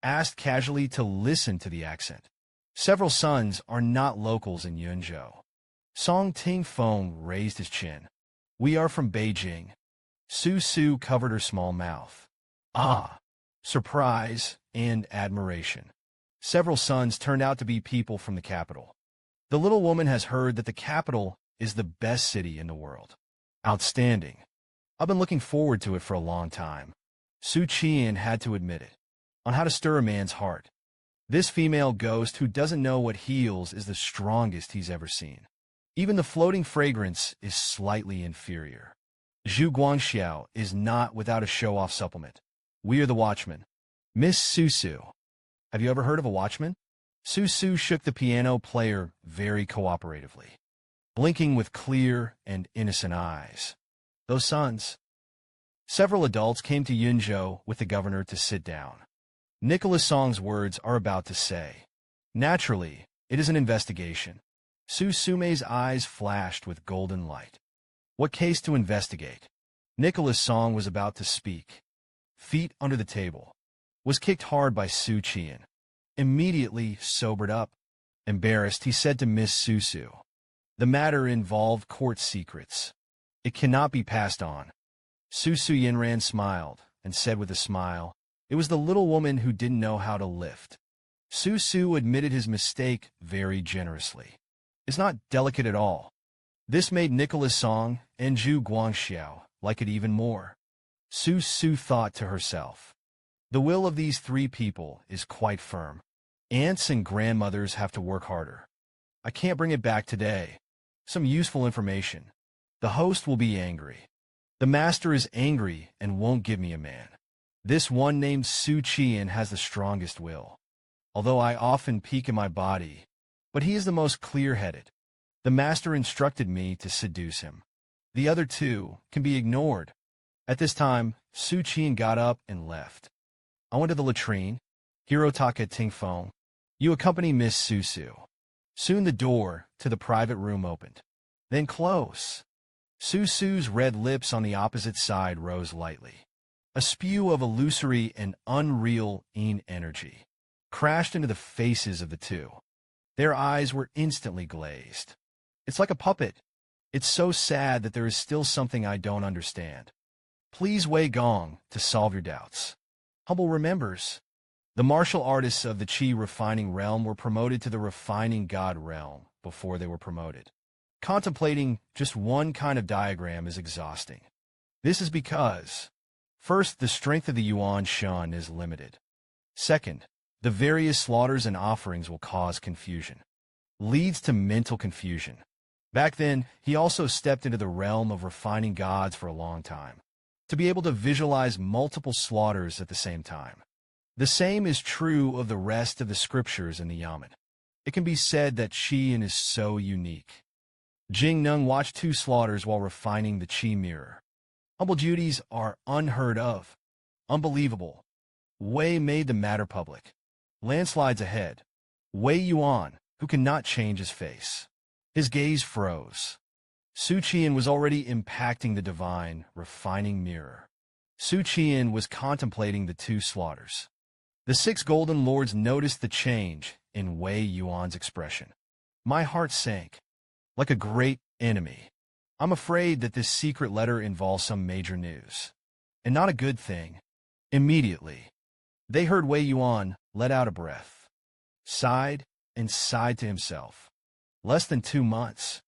[SPEAKER 1] asked casually to listen to the accent. Several sons are not locals in Yunzhou. Song Tingfeng raised his chin. We are from Beijing. Su Su covered her small mouth. Ah! Surprise and admiration. Several sons turned out to be people from the capital. The little woman has heard that the capital is the best city in the world. Outstanding. I've been looking forward to it for a long time. Xu Qian'an had to admit it. On how to stir a man's heart. This female ghost who doesn't know what heals is the strongest he's ever seen. Even the floating fragrance is slightly inferior. Zhu Guangxiao is not without a show-off supplement. We are the watchmen. Miss Su Su. Have you ever heard of a watchman? Su Su shook the piano player very cooperatively, blinking with clear and innocent eyes. Those sons. Several adults came to Yunzhou with the governor to sit down. Nicholas Song's words are about to say. Naturally, it is an investigation. Su Sumei's eyes flashed with golden light. What case to investigate? Nicholas Song was about to speak. Feet under the table. Was kicked hard by Xu Qian'an. Immediately sobered up. Embarrassed, he said to Miss Su Su. The matter involved court secrets. It cannot be passed on. Su Su Yinran smiled and said with a smile, it was the little woman who didn't know how to lift. Su Su admitted his mistake very generously. It's not delicate at all. This made Nicholas Song and Zhu Guangxiao like it even more. Su Su thought to herself. The will of these 3 people is quite firm. Aunts and grandmothers have to work harder. I can't bring it back today. Some useful information. The host will be angry. The master is angry and won't give me a man. This one named Xu Qian'an has the strongest will. Although I often peek in my body, but he is the most clear-headed. The master instructed me to seduce him. The other 2 can be ignored. At this time, Xu Qian'an got up and left. I went to the latrine. Hirotaka Tingfeng. You accompany Miss Su Su. Soon the door to the private room opened. Then close. Su Su's red lips on the opposite side rose lightly. A spew of illusory and unreal energy crashed into the faces of the 2. Their eyes were instantly glazed. It's like a puppet. It's so sad that there is still something I don't understand. Please Wei Gong to solve your doubts. Humble remembers. The martial artists of the Qi refining realm were promoted to the refining god realm before they were promoted. Contemplating just one kind of diagram is exhausting. This is because, first, the strength of the Yuan Shan is limited. Second, the various slaughters and offerings will cause confusion. Leads to mental confusion. Back then, he also stepped into the realm of refining gods for a long time. to be able to visualize multiple slaughters at the same time. The same is true of the rest of the scriptures in the Yamen. It can be said that Qian is so unique. Jing Nung watched 2 slaughters while refining the Qi mirror. Humble duties are unheard of. Unbelievable. Wei made the matter public. Landslides ahead. Wei Yuan, who cannot change his face. His gaze froze. Xu Qian was already impacting the divine, refining mirror. Xu Qian was contemplating the 2 slaughters. The 6 golden lords noticed the change in Wei Yuan's expression. My heart sank. Like a great enemy. I'm afraid that this secret letter involves some major news. And not a good thing. Immediately, they heard Wei Yuan let out a breath. Sighed and sighed to himself. Less than 2 months.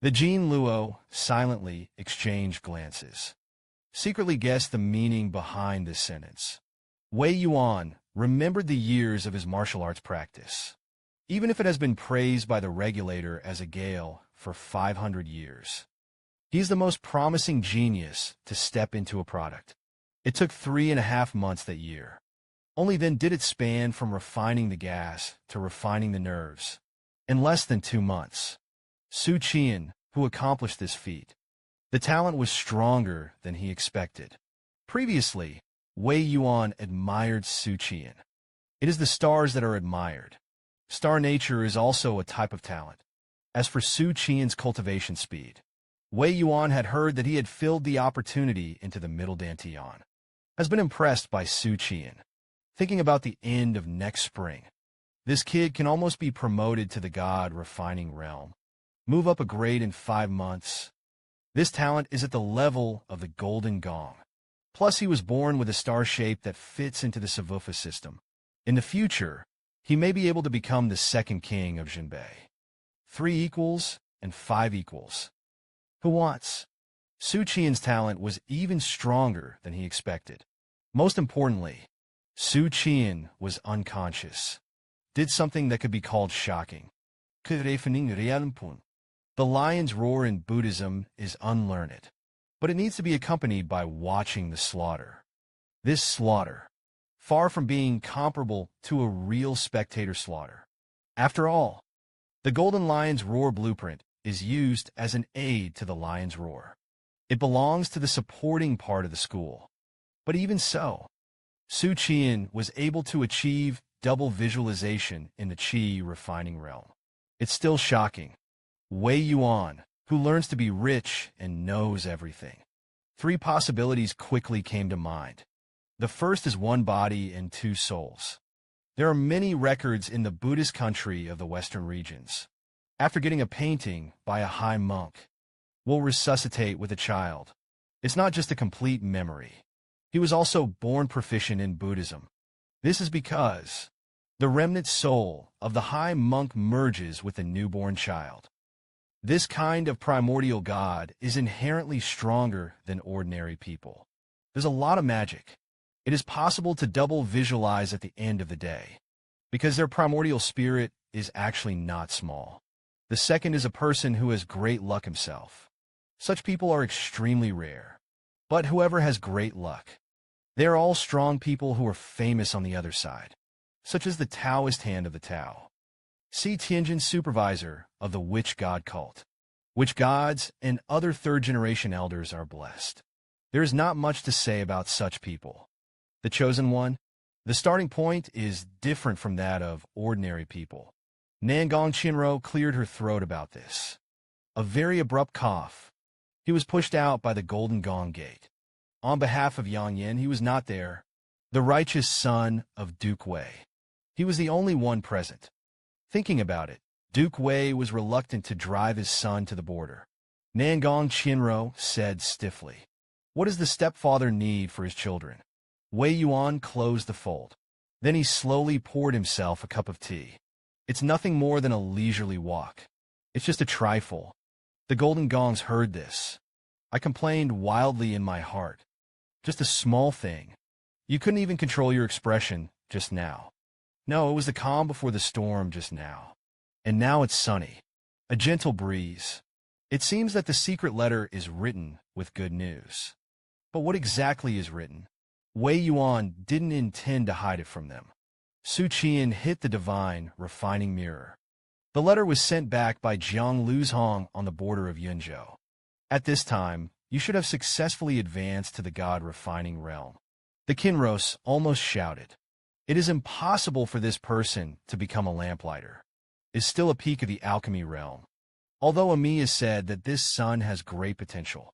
[SPEAKER 1] The Jin Luo silently exchanged glances. Secretly guessed the meaning behind this sentence. Wei Yuan remembered the years of his martial arts practice. Even if it has been praised by the regulator as a gale for 500 years. He is the most promising genius to step into a product. It took 3.5 months that year. Only then did it span from refining the gas to refining the nerves. In less than 2 months. Xu Qian, who accomplished this feat. The talent was stronger than he expected. Previously, Wei Yuan admired Xu Qian. It is the stars that are admired. Star nature is also a type of talent. As for Xu Qian's cultivation speed, Wei Yuan had heard that he had filled the opportunity into the middle dantian. Has been impressed by Xu Qian. Thinking about the end of next spring. This kid can almost be promoted to the god-refining realm. Move up a grade in 5 months. This talent is at the level of the Golden Gong. Plus, he was born with a star shape that fits into the Savufa system. In the future, he may be able to become the 2nd king of Jinbei. 3 equals and 5 equals. Who wants? Xu Qian's talent was even stronger than he expected. Most importantly, Xu Qian was unconscious. Did something that could be called shocking. The lion's roar in Buddhism is unlearned, but it needs to be accompanied by watching the slaughter. This slaughter, far from being comparable to a real spectator slaughter. After all, the golden lion's roar blueprint is used as an aid to the lion's roar. It belongs to the supporting part of the school. But even so, Xu Qian was able to achieve double visualization in the Qi refining realm. It's still shocking. Wei Yuan, who learns to be rich and knows everything. 3 possibilities quickly came to mind. The first is 1 body and 2 souls. There are many records in the Buddhist country of the Western regions. After getting a painting by a high monk, will resuscitate with a child. It's not just a complete memory. He was also born proficient in Buddhism. This is because the remnant soul of the high monk merges with the newborn child. This kind of primordial god is inherently stronger than ordinary people. There's a lot of magic. It is possible to double visualize at the end of the day, because their primordial spirit is actually not small. The second is a person who has great luck himself. Such people are extremely rare. But whoever has great luck, they are all strong people who are famous on the other side, such as the Taoist hand of the Tao. See Tianjin supervisor of the witch god cult. Witch gods and other 3rd-generation elders are blessed. There is not much to say about such people. The chosen one, the starting point is different from that of ordinary people. Nangong Chinro cleared her throat about this. A very abrupt cough. He was pushed out by the Golden Gong Gate. On behalf of Yang Yin, he was not there. The righteous son of Duke Wei. He was the only one present. Thinking about it, Duke Wei was reluctant to drive his son to the border. Nangong Chinro said stiffly, "What does the stepfather need for his children?" Wei Yuan closed the fold. Then he slowly poured himself a cup of tea. It's nothing more than a leisurely walk. It's just a trifle. The Golden Gongs heard this. I complained wildly in my heart. Just a small thing. You couldn't even control your expression just now. No, it was the calm before the storm just now. And now it's sunny. A gentle breeze. It seems that the secret letter is written with good news. But what exactly is written? Wei Yuan didn't intend to hide it from them. Xu Qian'an hit the divine, refining mirror. The letter was sent back by Jiang Luzhong on the border of Yunzhou. At this time, you should have successfully advanced to the god-refining realm. The Kinros almost shouted. It is impossible for this person to become a lamplighter. Is still a peak of the alchemy realm. Although Amiya said that this son has great potential.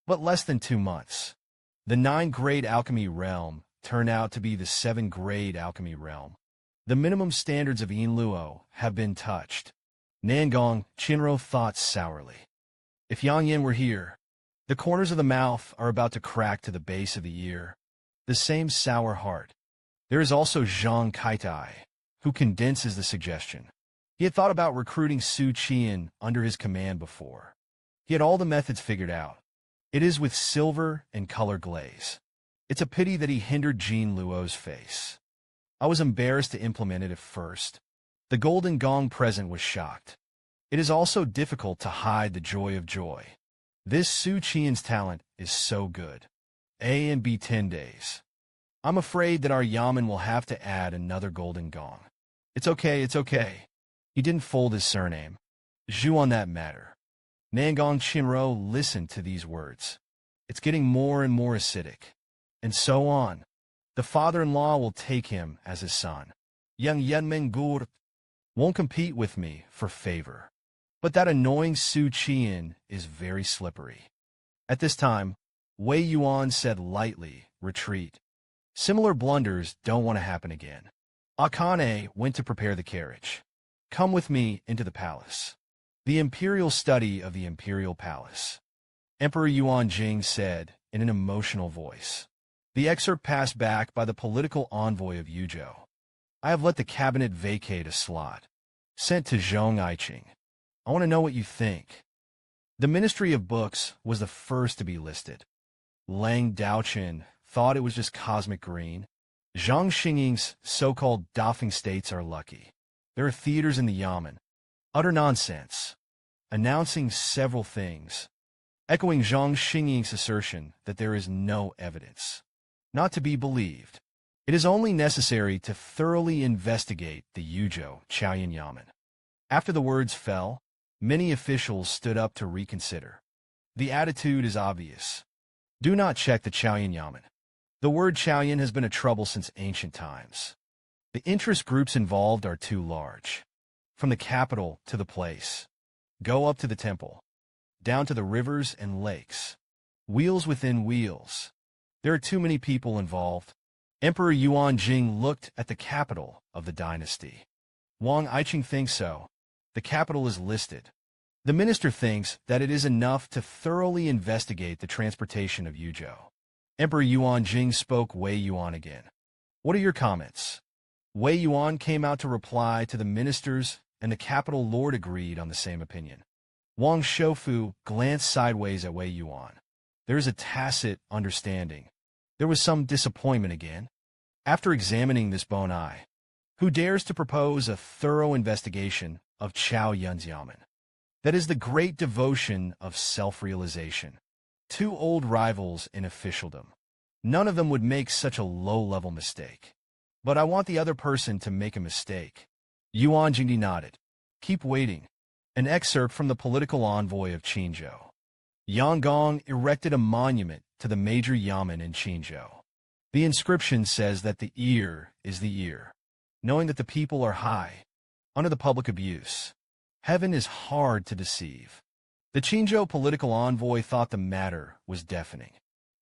[SPEAKER 1] But less than 2 months. The 9-grade alchemy realm turned out to be the 7-grade alchemy realm. The minimum standards of Yinluo have been touched. Nangong Chinro thought sourly. If Yang Yin were here, the corners of the mouth are about to crack to the base of the ear. The same sour heart. There is also Zhang Kaitai, who condenses the suggestion. He had thought about recruiting Xu Qian'an under his command before. He had all the methods figured out. It is with silver and color glaze. It's a pity that he hindered Jean Luo's face. I was embarrassed to implement it at first. The golden gong present was shocked. It is also difficult to hide the joy of joy. This Xu Qian'an's talent is so good. A and B 10 days. I'm afraid that our yamen will have to add another golden gong. It's okay, it's okay. He didn't fold his surname. Zhu on that matter. Nangong Chinro listened to these words. It's getting more and more acidic. And so on. The father-in-law will take him as his son. Young Yenmen Gur won't compete with me for favor. But that annoying Xu Qian'an is very slippery. At this time, Wei Yuan said lightly, retreat. Similar blunders don't want to happen again. Akane went to prepare the carriage. Come with me into the palace. The imperial study of the imperial palace. Emperor Yuan Jing said in an emotional voice. The excerpt passed back by the political envoy of Yuzhou. I have let the cabinet vacate a slot. Sent to Zhong Aiqing. I want to know what you think. The Ministry of Books was the first to be listed. Lang Daochen thought it was just cosmic green. Zhang Xingying's so-called Dafeng states are lucky. There are theaters in the Yamen. Utter nonsense. Announcing several things. Echoing Zhang Xingying's assertion that there is no evidence. Not to be believed. It is only necessary to thoroughly investigate the Yuzhou Chaoyan Yamen. After the words fell, many officials stood up to reconsider. The attitude is obvious. Do not check the Chaoyan Yamen. The word Chaoyan has been a trouble since ancient times. The interest groups involved are too large. From the capital to the place. Go up to the temple. Down to the rivers and lakes. Wheels within wheels. There are too many people involved. Emperor Yuan Jing looked at the capital of the dynasty. Wang Aiqing thinks so. The capital is listed. The minister thinks that it is enough to thoroughly investigate the transportation of Yuzhou. Emperor Yuan Jing spoke Wei Yuan again. What are your comments? Wei Yuan came out to reply to the ministers, and the capital lord agreed on the same opinion. Wang Shoufu glanced sideways at Wei Yuan. There is a tacit understanding. There was some disappointment again. After examining this bone eye, who dares to propose a thorough investigation of Chao Yun's Yamen? That is the great devotion of self-realization. 2 old rivals in officialdom. None of them would make such a low-level mistake. But I want the other person to make a mistake. Yuan Jingdi nodded. Keep waiting. An excerpt from the political envoy of Qinzhou. Yanggong erected a monument to the major yamen in Qinzhou. The inscription says that the ear is the ear. Knowing that the people are high, under the public abuse. Heaven is hard to deceive. The Qinzhou political envoy thought the matter was deafening.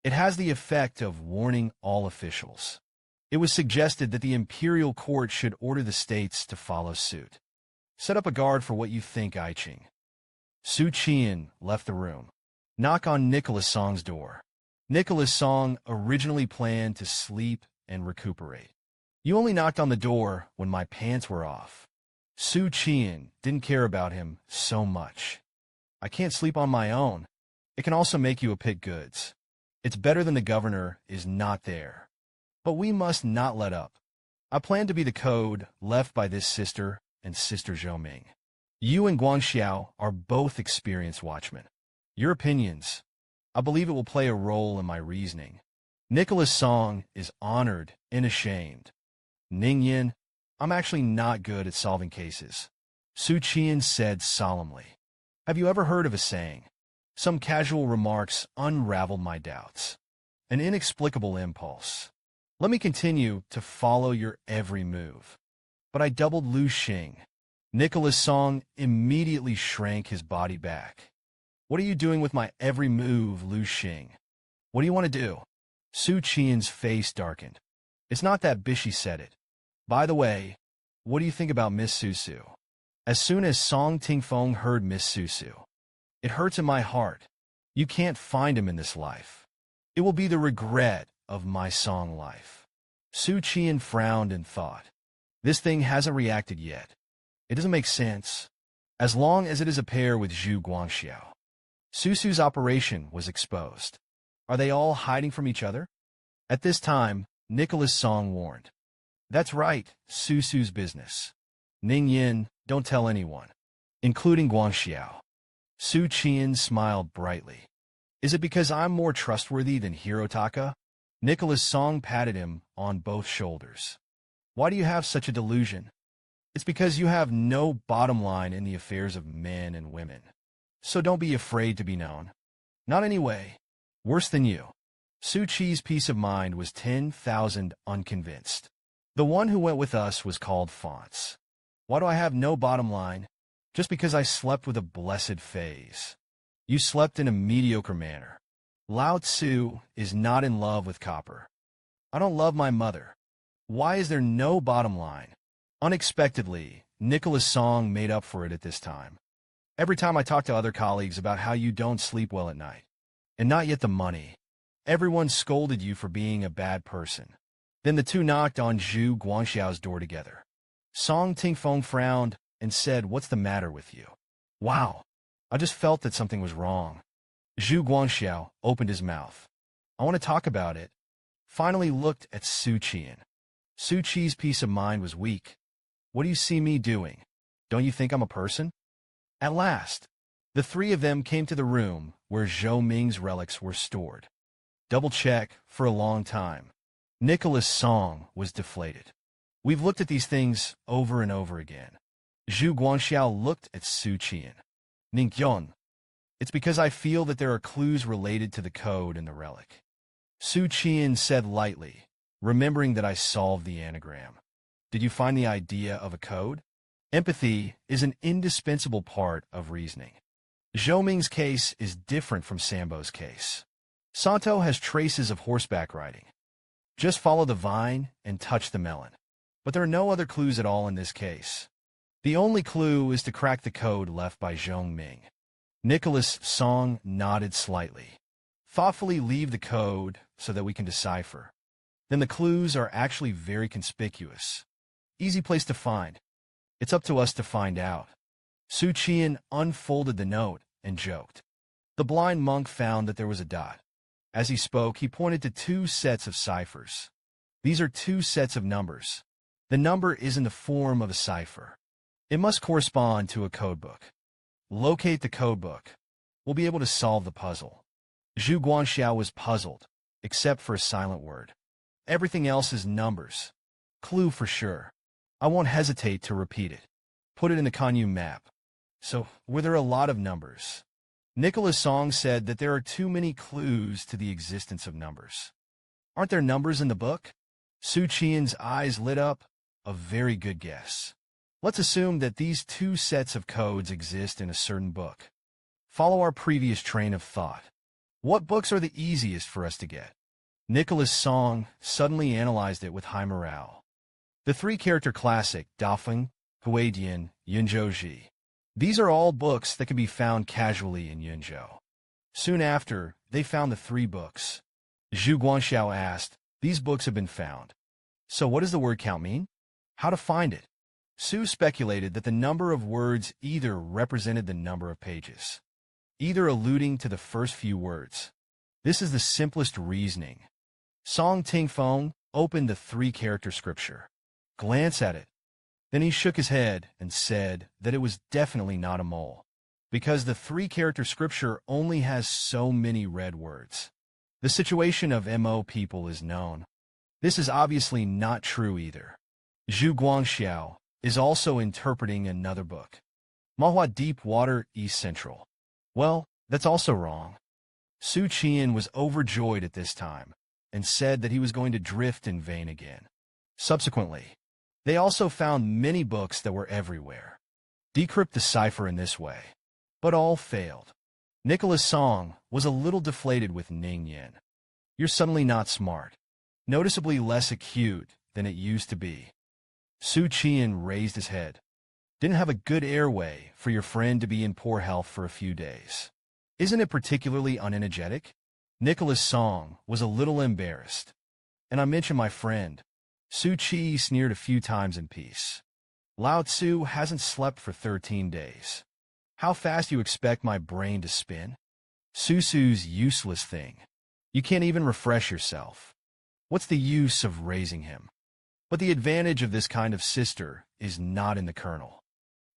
[SPEAKER 1] It has the effect of warning all officials. It was suggested that the imperial court should order the states to follow suit. Set up a guard for what you think, Aiqing. Xu Qian'an left the room. Knock on Nicholas Song's door. Nicholas Song originally planned to sleep and recuperate. You only knocked on the door when my pants were off. Xu Qian'an didn't care about him so much. I can't sleep on my own. It can also make you a pick goods. It's better than the governor is not there. But we must not let up. I plan to be the code left by this sister and Sister Zhou-Ming. You and Guangxiao are both experienced watchmen. Your opinions. I believe it will play a role in my reasoning. Nicholas Song is honored and ashamed. Ning Yin, I'm actually not good at solving cases. Xu Qian'an said solemnly. Have you ever heard of a saying? Some casual remarks unraveled my doubts. An inexplicable impulse. Let me continue to follow your every move. But I doubled Lu Xing. Nicholas Song immediately shrank his body back. What are you doing with my every move, Lu Xing? What do you want to do? Xu Qian's face darkened. It's not that Bishi said it. By the way, what do you think about Miss Susu? As soon as Song Tingfeng heard Miss Susu, it hurts in my heart. You can't find him in this life. It will be the regret of my Song life. Xu Qian frowned and thought. This thing hasn't reacted yet. It doesn't make sense. As long as it is a pair with Zhu Guangxiao. Susu's operation was exposed. Are they all hiding from each other? At this time, Nicholas Song warned. That's right, Susu's business. Ning Yin, don't tell anyone, including Guangxiao. Xu Qian smiled brightly. Is it because I'm more trustworthy than Hirotaka? Nicholas Song patted him on both shoulders. Why do you have such a delusion? It's because you have no bottom line in the affairs of men and women. So don't be afraid to be known. Not anyway. Worse than you. Su Chi's peace of mind was 10,000 unconvinced. The one who went with us was called Fonts. Why do I have no bottom line? Just because I slept with a blessed phase. You slept in a mediocre manner. Lao Tzu is not in love with copper. I don't love my mother. Why is there no bottom line? Unexpectedly, Nicholas Song made up for it at this time. Every time I talk to other colleagues about how you don't sleep well at night, and not yet the money, everyone scolded you for being a bad person. Then the two knocked on Zhu Guangxiao's door together. Song Tingfeng frowned and said, "What's the matter with you?" Wow, I just felt that something was wrong. Zhu Guangxiao opened his mouth. I want to talk about it. Finally looked at Xu Qian. Xu Qi's peace of mind was weak. What do you see me doing? Don't you think I'm a person? At last, the three of them came to the room where Zhou Ming's relics were stored. Double check for a long time. Nicholas Song was deflated. We've looked at these things over and over again. Zhu Guangxiao looked at Xu Qian. Ningqian. It's because I feel that there are clues related to the code in the relic. Xu Qian said lightly, remembering that I solved the anagram. Did you find the idea of a code? Empathy is an indispensable part of reasoning. Zhou Ming's case is different from Sambo's case. Santo has traces of horseback riding. Just follow the vine and touch the melon. But there are no other clues at all in this case. The only clue is to crack the code left by Zhou Ming. Nicholas Song nodded slightly. Thoughtfully leave the code so that we can decipher. Then the clues are actually very conspicuous. Easy place to find. It's up to us to find out. Xu Qian unfolded the note and joked. The blind monk found that there was a dot. As he spoke, he pointed to two sets of ciphers. These are two sets of numbers. The number is in the form of a cipher. It must correspond to a codebook. Locate the codebook. We'll be able to solve the puzzle. Zhu Guangxiao was puzzled, except for a silent word. Everything else is numbers. Clue for sure. I won't hesitate to repeat it. Put it in the Kanyu map. So, were there a lot of numbers? Nicholas Song said that there are too many clues to the existence of numbers. Aren't there numbers in the book? Xu Qian's eyes lit up. A very good guess. Let's assume that these two sets of codes exist in a certain book. Follow our previous train of thought. What books are the easiest for us to get? Nicholas Song suddenly analyzed it with high morale. The three-character classic, Dafeng, Huidian, Yunzhouji. These are all books that can be found casually in Yunzhou. Soon after, they found the three books. Zhu Guangxiao asked, "These books have been found. So what does the word count mean? How to find it?" Su speculated that the number of words either represented the number of pages, either alluding to the first few words. This is the simplest reasoning. Song Tingfeng opened the three-character scripture. Glance at it. Then he shook his head and said that it was definitely not a mole. because the three-character scripture only has so many red words. The situation of Mo people is known. This is obviously not true either. Xu Guangxiao is also interpreting another book. Manhwa Deep Water East Central. Well, that's also wrong. Xu Qian'an was overjoyed at this time and said that he was going to drift in vain again. Subsequently, they also found many books that were everywhere. Decrypt the cipher in this way. But all failed. Nicholas Song was a little deflated with Ning Yin. You're suddenly not smart. Noticeably less acute than it used to be. Xu Qian'an raised his head. Didn't have a good airway for your friend to be in poor health for a few days. Isn't it particularly unenergetic? Nicholas Song was a little embarrassed. And I mentioned my friend. Su Qi sneered a few times in peace. Lao Tzu hasn't slept for 13 days. How fast you expect my brain to spin? Susu's useless thing. You can't even refresh yourself. What's the use of raising him? But the advantage of this kind of sister is not in the kernel.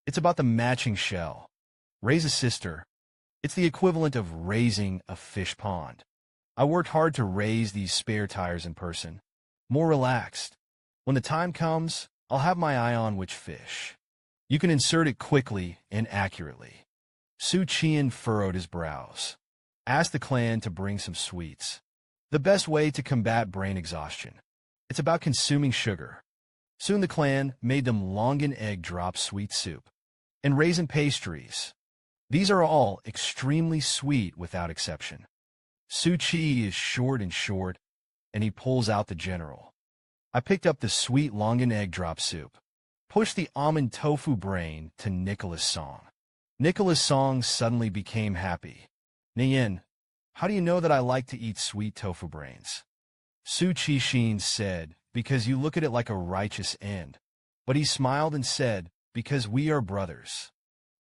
[SPEAKER 1] It's about the matching shell. Raise a sister. It's the equivalent of raising a fish pond. I worked hard to raise these spare tires in person. More relaxed. When the time comes, I'll have my eye on which fish. You can insert it quickly and accurately. Su Qian furrowed his brows. Ask the clan to bring some sweets. The best way to combat brain exhaustion. It's about consuming sugar. Soon the clan made them longan egg drop sweet soup and raisin pastries. These are all extremely sweet without exception. Su Qi is short, and he pulls out the general. I picked up the sweet longan egg drop soup. Pushed the almond tofu brain to Nicholas Song. Nicholas Song suddenly became happy. Nian, how do you know that I like to eat sweet tofu brains? Su Qixin said, because you look at it like a righteous end. But he smiled and said, because we are brothers.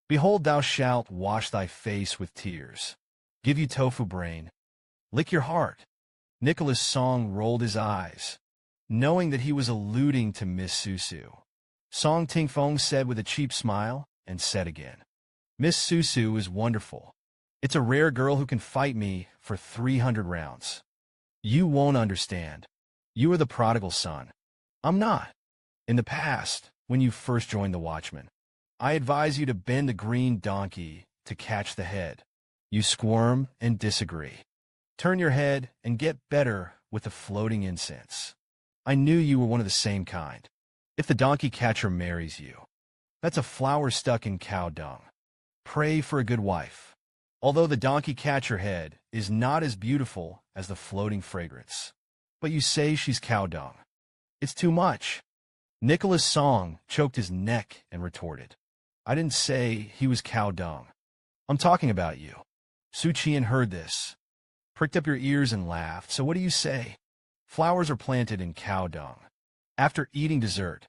[SPEAKER 1] Behold, thou shalt wash thy face with tears. Give you tofu brain. Lick your heart. Nicholas Song rolled his eyes, knowing that he was alluding to Miss Susu. Song Tingfeng said with a cheap smile, and said again, Miss Susu is wonderful. It's a rare girl who can fight me for 300 rounds. You won't understand. You are the prodigal son. I'm not. In the past, when you first joined the Watchmen, I advise you to bend the green donkey to catch the head. You squirm and disagree. Turn your head and get better with the floating incense. I knew you were one of the same kind. If the donkey catcher marries you, that's a flower stuck in cow dung. Pray for a good wife. Although the donkey catcher head is not as beautiful as the floating fragrance. But you say she's cow dung. It's too much. Nicholas Song choked his neck and retorted. I didn't say he was cow dung. I'm talking about you. Su Qian heard this, pricked up your ears and laughed. So what do you say? Flowers are planted in cow dung. After eating dessert,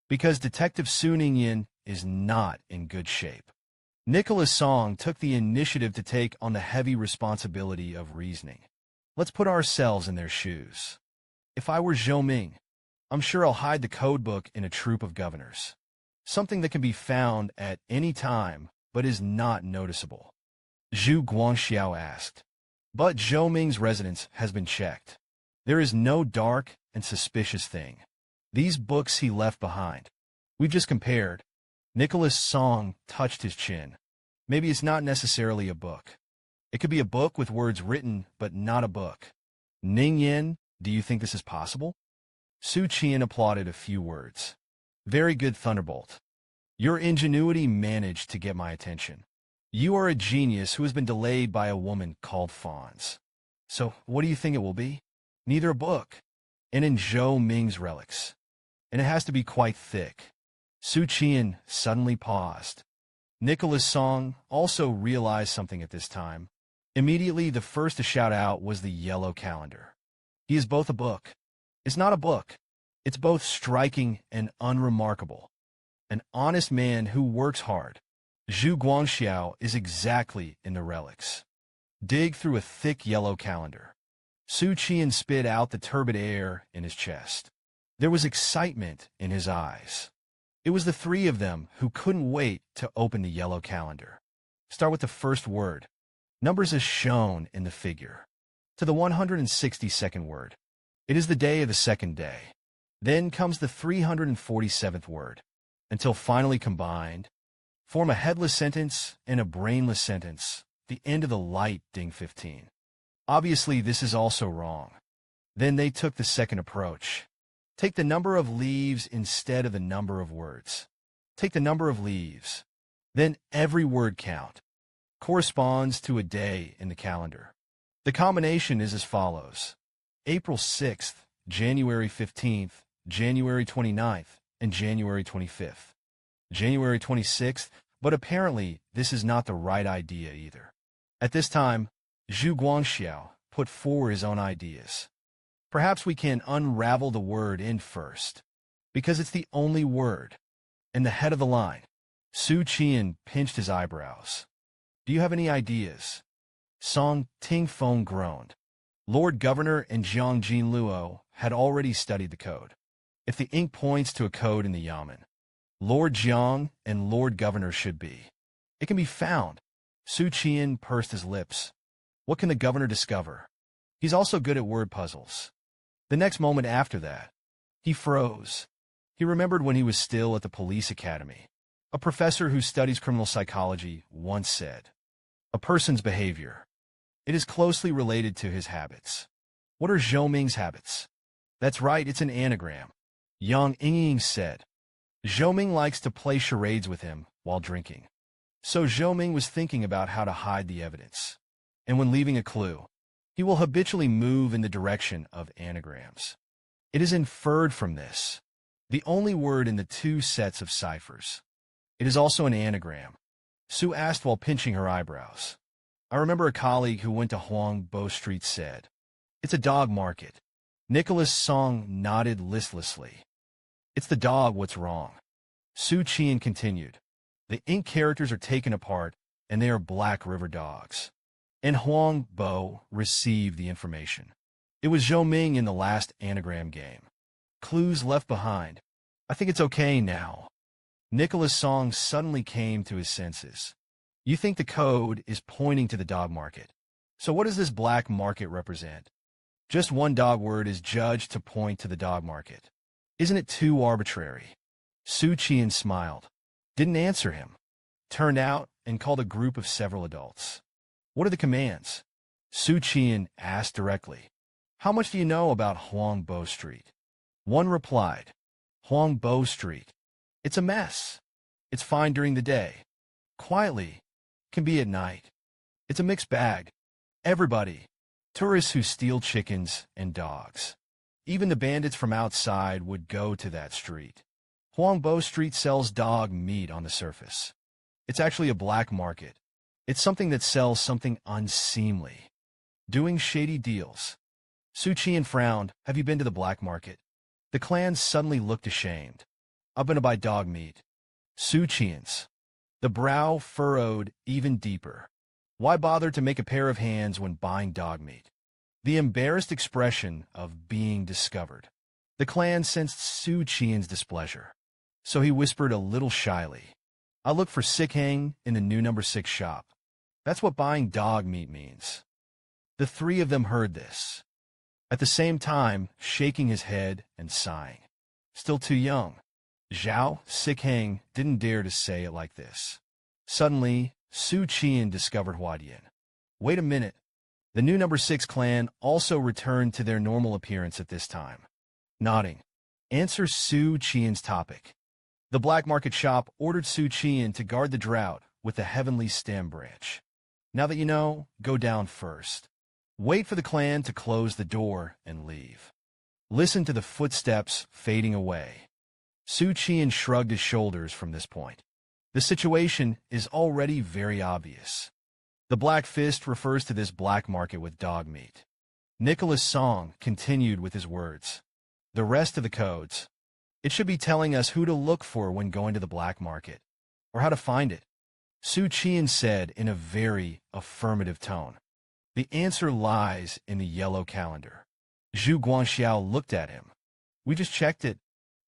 [SPEAKER 1] because Detective Su Ningyin is not in good shape. Nicholas Song took the initiative to take on the heavy responsibility of reasoning. Let's put ourselves in their shoes. If I were Zhou Ming, I'm sure I'll hide the codebook in a troop of governors. Something that can be found at any time, but is not noticeable. Zhu Guangxiao asked. But Zhou Ming's residence has been checked. There is no dark and suspicious thing. These books he left behind. We've just compared. Nicholas Song touched his chin. Maybe it's not necessarily a book. It could be a book with words written, but not a book. Ning Yin, do you think this is possible? Su Qian applauded a few words. Very good, Thunderbolt. Your ingenuity managed to get my attention. You are a genius who has been delayed by a woman called Fawns. So, what do you think it will be? Neither a book. And in Zhou Ming's relics. And it has to be quite thick. Su Qian suddenly paused. Nicholas Song also realized something at this time. Immediately, the first to shout out was the yellow calendar. He is both a book. It's not a book. It's both striking and unremarkable. An honest man who works hard. Zhu Guangxiao is exactly in the relics. Dig through a thick yellow calendar. Su Qian spit out the turbid air in his chest. There was excitement in his eyes. It was the three of them who couldn't wait to open the yellow calendar. Start with the first word. Numbers as shown in the figure. To the 162nd word. It is the day of the second day. Then comes the 347th word, until finally combined, form a headless sentence and a brainless sentence, the end of the light ding 15. Obviously, this is also wrong. Then they took the second approach. Take the number of leaves instead of the number of words. Take the number of leaves. Then every word count corresponds to a day in the calendar. The combination is as follows: April 6th, January 15th, January 29th, and January 25th. January 26th, but apparently this is not the right idea either. At this time, Xu Guangxiao put forward his own ideas. Perhaps we can unravel the word in first, because it's the only word. In the head of the line, Xu Qian'an pinched his eyebrows. Do you have any ideas? Song Ting Feng groaned. Lord Governor and Jiang Jinluo had already studied the code. If the ink points to a code in the yamen, Lord Jiang and Lord Governor should be. It can be found. Xu Qian'an pursed his lips. What can the governor discover? He's also good at word puzzles. The next moment after that, he froze. He remembered when he was still at the police academy. A professor who studies criminal psychology once said, "A person's behavior. It is closely related to his habits." What are Zhou Ming's habits? That's right, it's an anagram. Yang Yingying said. Zhou Ming likes to play charades with him while drinking. So Zhou Ming was thinking about how to hide the evidence. And when leaving a clue, he will habitually move in the direction of anagrams. It is inferred from this, the only word in the two sets of ciphers. It is also an anagram. Sue asked while pinching her eyebrows. I remember a colleague who went to Huang Bo Street said, "It's a dog market." Nicholas Song nodded listlessly. It's the dog, what's wrong? Xu Qian continued. The ink characters are taken apart, and they are Black River dogs. And Huang Bo received the information. It was Zhou Ming in the last anagram game. Clues left behind. I think it's okay now. Nicholas Song suddenly came to his senses. You think the code is pointing to the dog market. So what does this black market represent? Just one dog word is judged to point to the dog market. Isn't it too arbitrary? Xu Qian smiled. Didn't answer him. Turned out and called a group of several adults. What are the commands? Xu Qian asked directly. How much do you know about Huang Bo Street? One replied. Huang Bo Street. It's a mess. It's fine during the day. Quietly. Can be at night. It's a mixed bag. Everybody. Tourists who steal chickens and dogs. Even the bandits from outside would go to that street. Huang Bo Street sells dog meat on the surface. It's actually a black market. It's something that sells something unseemly. Doing shady deals. Xu Qian frowned. Have you been to the black market? The clan suddenly looked ashamed. I've been to buy dog meat. Xu Qian's. The brow furrowed even deeper. Why bother to make a pair of hands when buying dog meat? The embarrassed expression of being discovered. The clan sensed Xu Qian's displeasure. So he whispered a little shyly. I look for Sikhang in the new number 6 shop. That's what buying dog meat means. The three of them heard this. At the same time, shaking his head and sighing. Still too young. Zhao Sikhang didn't dare to say it like this. Suddenly, Xu Qian discovered Huadian. Wait a minute. The new number 6 clan also returned to their normal appearance at this time. Nodding. Answer Xu Qian's topic. The black market shop ordered Xu Qian to guard the drought with the heavenly stem branch. Now that you know, go down first. Wait for the clan to close the door and leave. Listen to the footsteps fading away. Xu Qian shrugged his shoulders from this point. The situation is already very obvious. The Black Fist refers to this black market with dog meat. Nicholas Song continued with his words. The rest of the codes. It should be telling us who to look for when going to the black market, or how to find it. Xu Qian said in a very affirmative tone. The answer lies in the yellow calendar. Zhu Guangxiao looked at him. We just checked it.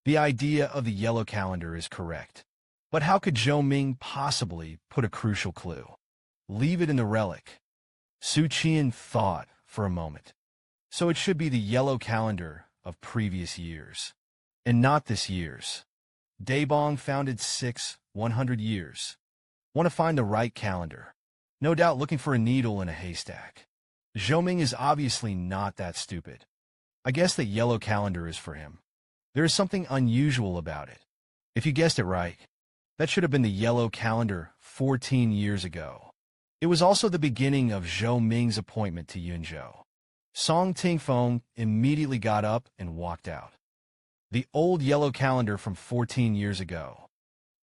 [SPEAKER 1] The idea of the yellow calendar is correct. But how could Zhou Ming possibly put a crucial clue? Leave it in the relic. Xu Qian'an thought for a moment. So it should be the yellow calendar of previous years, and not this year's. Daebong founded 100 years. Want to find the right calendar. No doubt looking for a needle in a haystack. Zhoming is obviously not that stupid. I guess that yellow calendar is for him. There is something unusual about it. If you guessed it right, that should have been the yellow calendar 14 years ago. It was also the beginning of Zhou Ming's appointment to Yunzhou. Song Tingfeng immediately got up and walked out. The old yellow calendar from 14 years ago.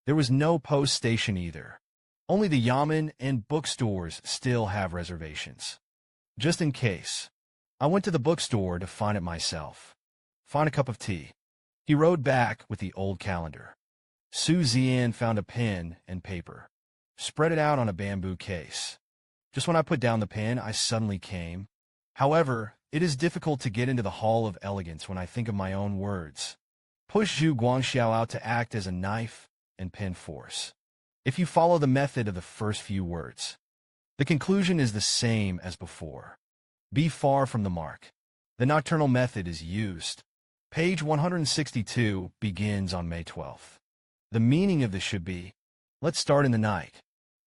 [SPEAKER 1] There was no post station either. Only the yamen and bookstores still have reservations. Just in case. I went to the bookstore to find it myself. Find a cup of tea. He rode back with the old calendar. Su Xian found a pen and paper. Spread it out on a bamboo case. Just when I put down the pen, I suddenly came. However, it is difficult to get into the Hall of Elegance when I think of my own words. Push Zhu Guangxiao out to act as a knife and pen force. If you follow the method of the first few words, the conclusion is the same as before. Be far from the mark. The nocturnal method is used. Page 162 begins on May 12th. The meaning of this should be, let's start in the night.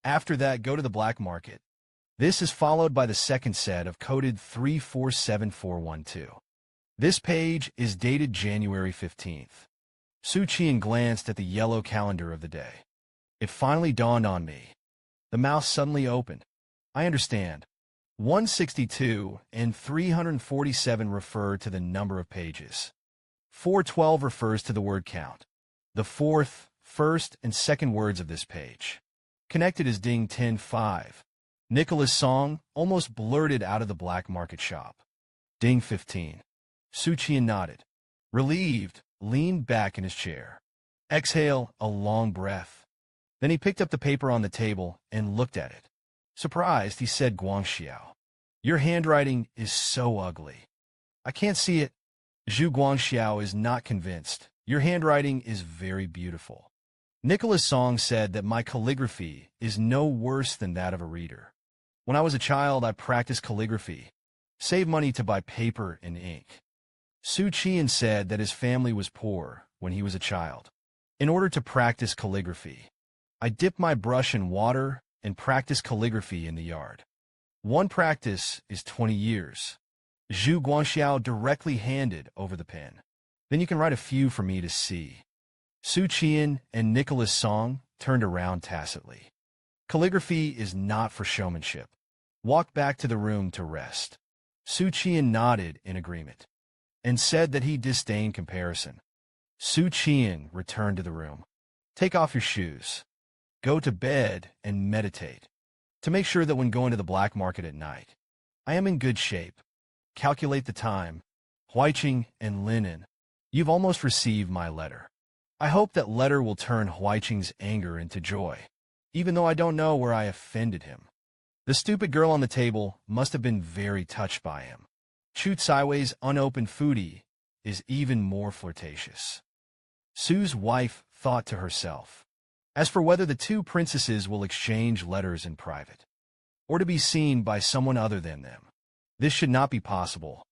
[SPEAKER 1] After that, go to the black market. This is followed by the second set of coded 347412. This page is dated January 15th. Xu Qian glanced at the yellow calendar of the day. It finally dawned on me. The mouth suddenly opened. I understand. 162 and 347 refer to the number of pages. 412 refers to the word count. The fourth, first, and second words of this page. Connected is Ding 10-5. Nicholas' song almost blurted out of the black market shop. Ding 15. Xu Qian nodded. Relieved, leaned back in his chair. Exhale a long breath. Then he picked up the paper on the table and looked at it. Surprised, he said, Guangxiao, your handwriting is so ugly. I can't see it. Zhu Guangxiao is not convinced. Your handwriting is very beautiful. Nicholas' song said that my calligraphy is no worse than that of a reader. When I was a child, I practiced calligraphy. Saved money to buy paper and ink. Xu Qian said that his family was poor when he was a child. In order to practice calligraphy, I dipped my brush in water and practiced calligraphy in the yard. One practice is 20 years. Zhu Guangxiao directly handed over the pen. Then you can write a few for me to see. Xu Qian and Nicholas' song turned around tacitly. Calligraphy is not for showmanship. Walked back to the room to rest. Xu Qian nodded in agreement and said that he disdained comparison. Xu Qian returned to the room. Take off your shoes. Go to bed and meditate. To make sure that when going to the black market at night, I am in good shape. Calculate the time. Huiqing and Linen. You've almost received my letter. I hope that letter will turn Huiqing's anger into joy, even though I don't know where I offended him. The stupid girl on the table must have been very touched by him. Chu Caiwei's unopened foodie is even more flirtatious. Su's wife thought to herself. As for whether the two princesses will exchange letters in private, or to be seen by someone other than them, this should not be possible.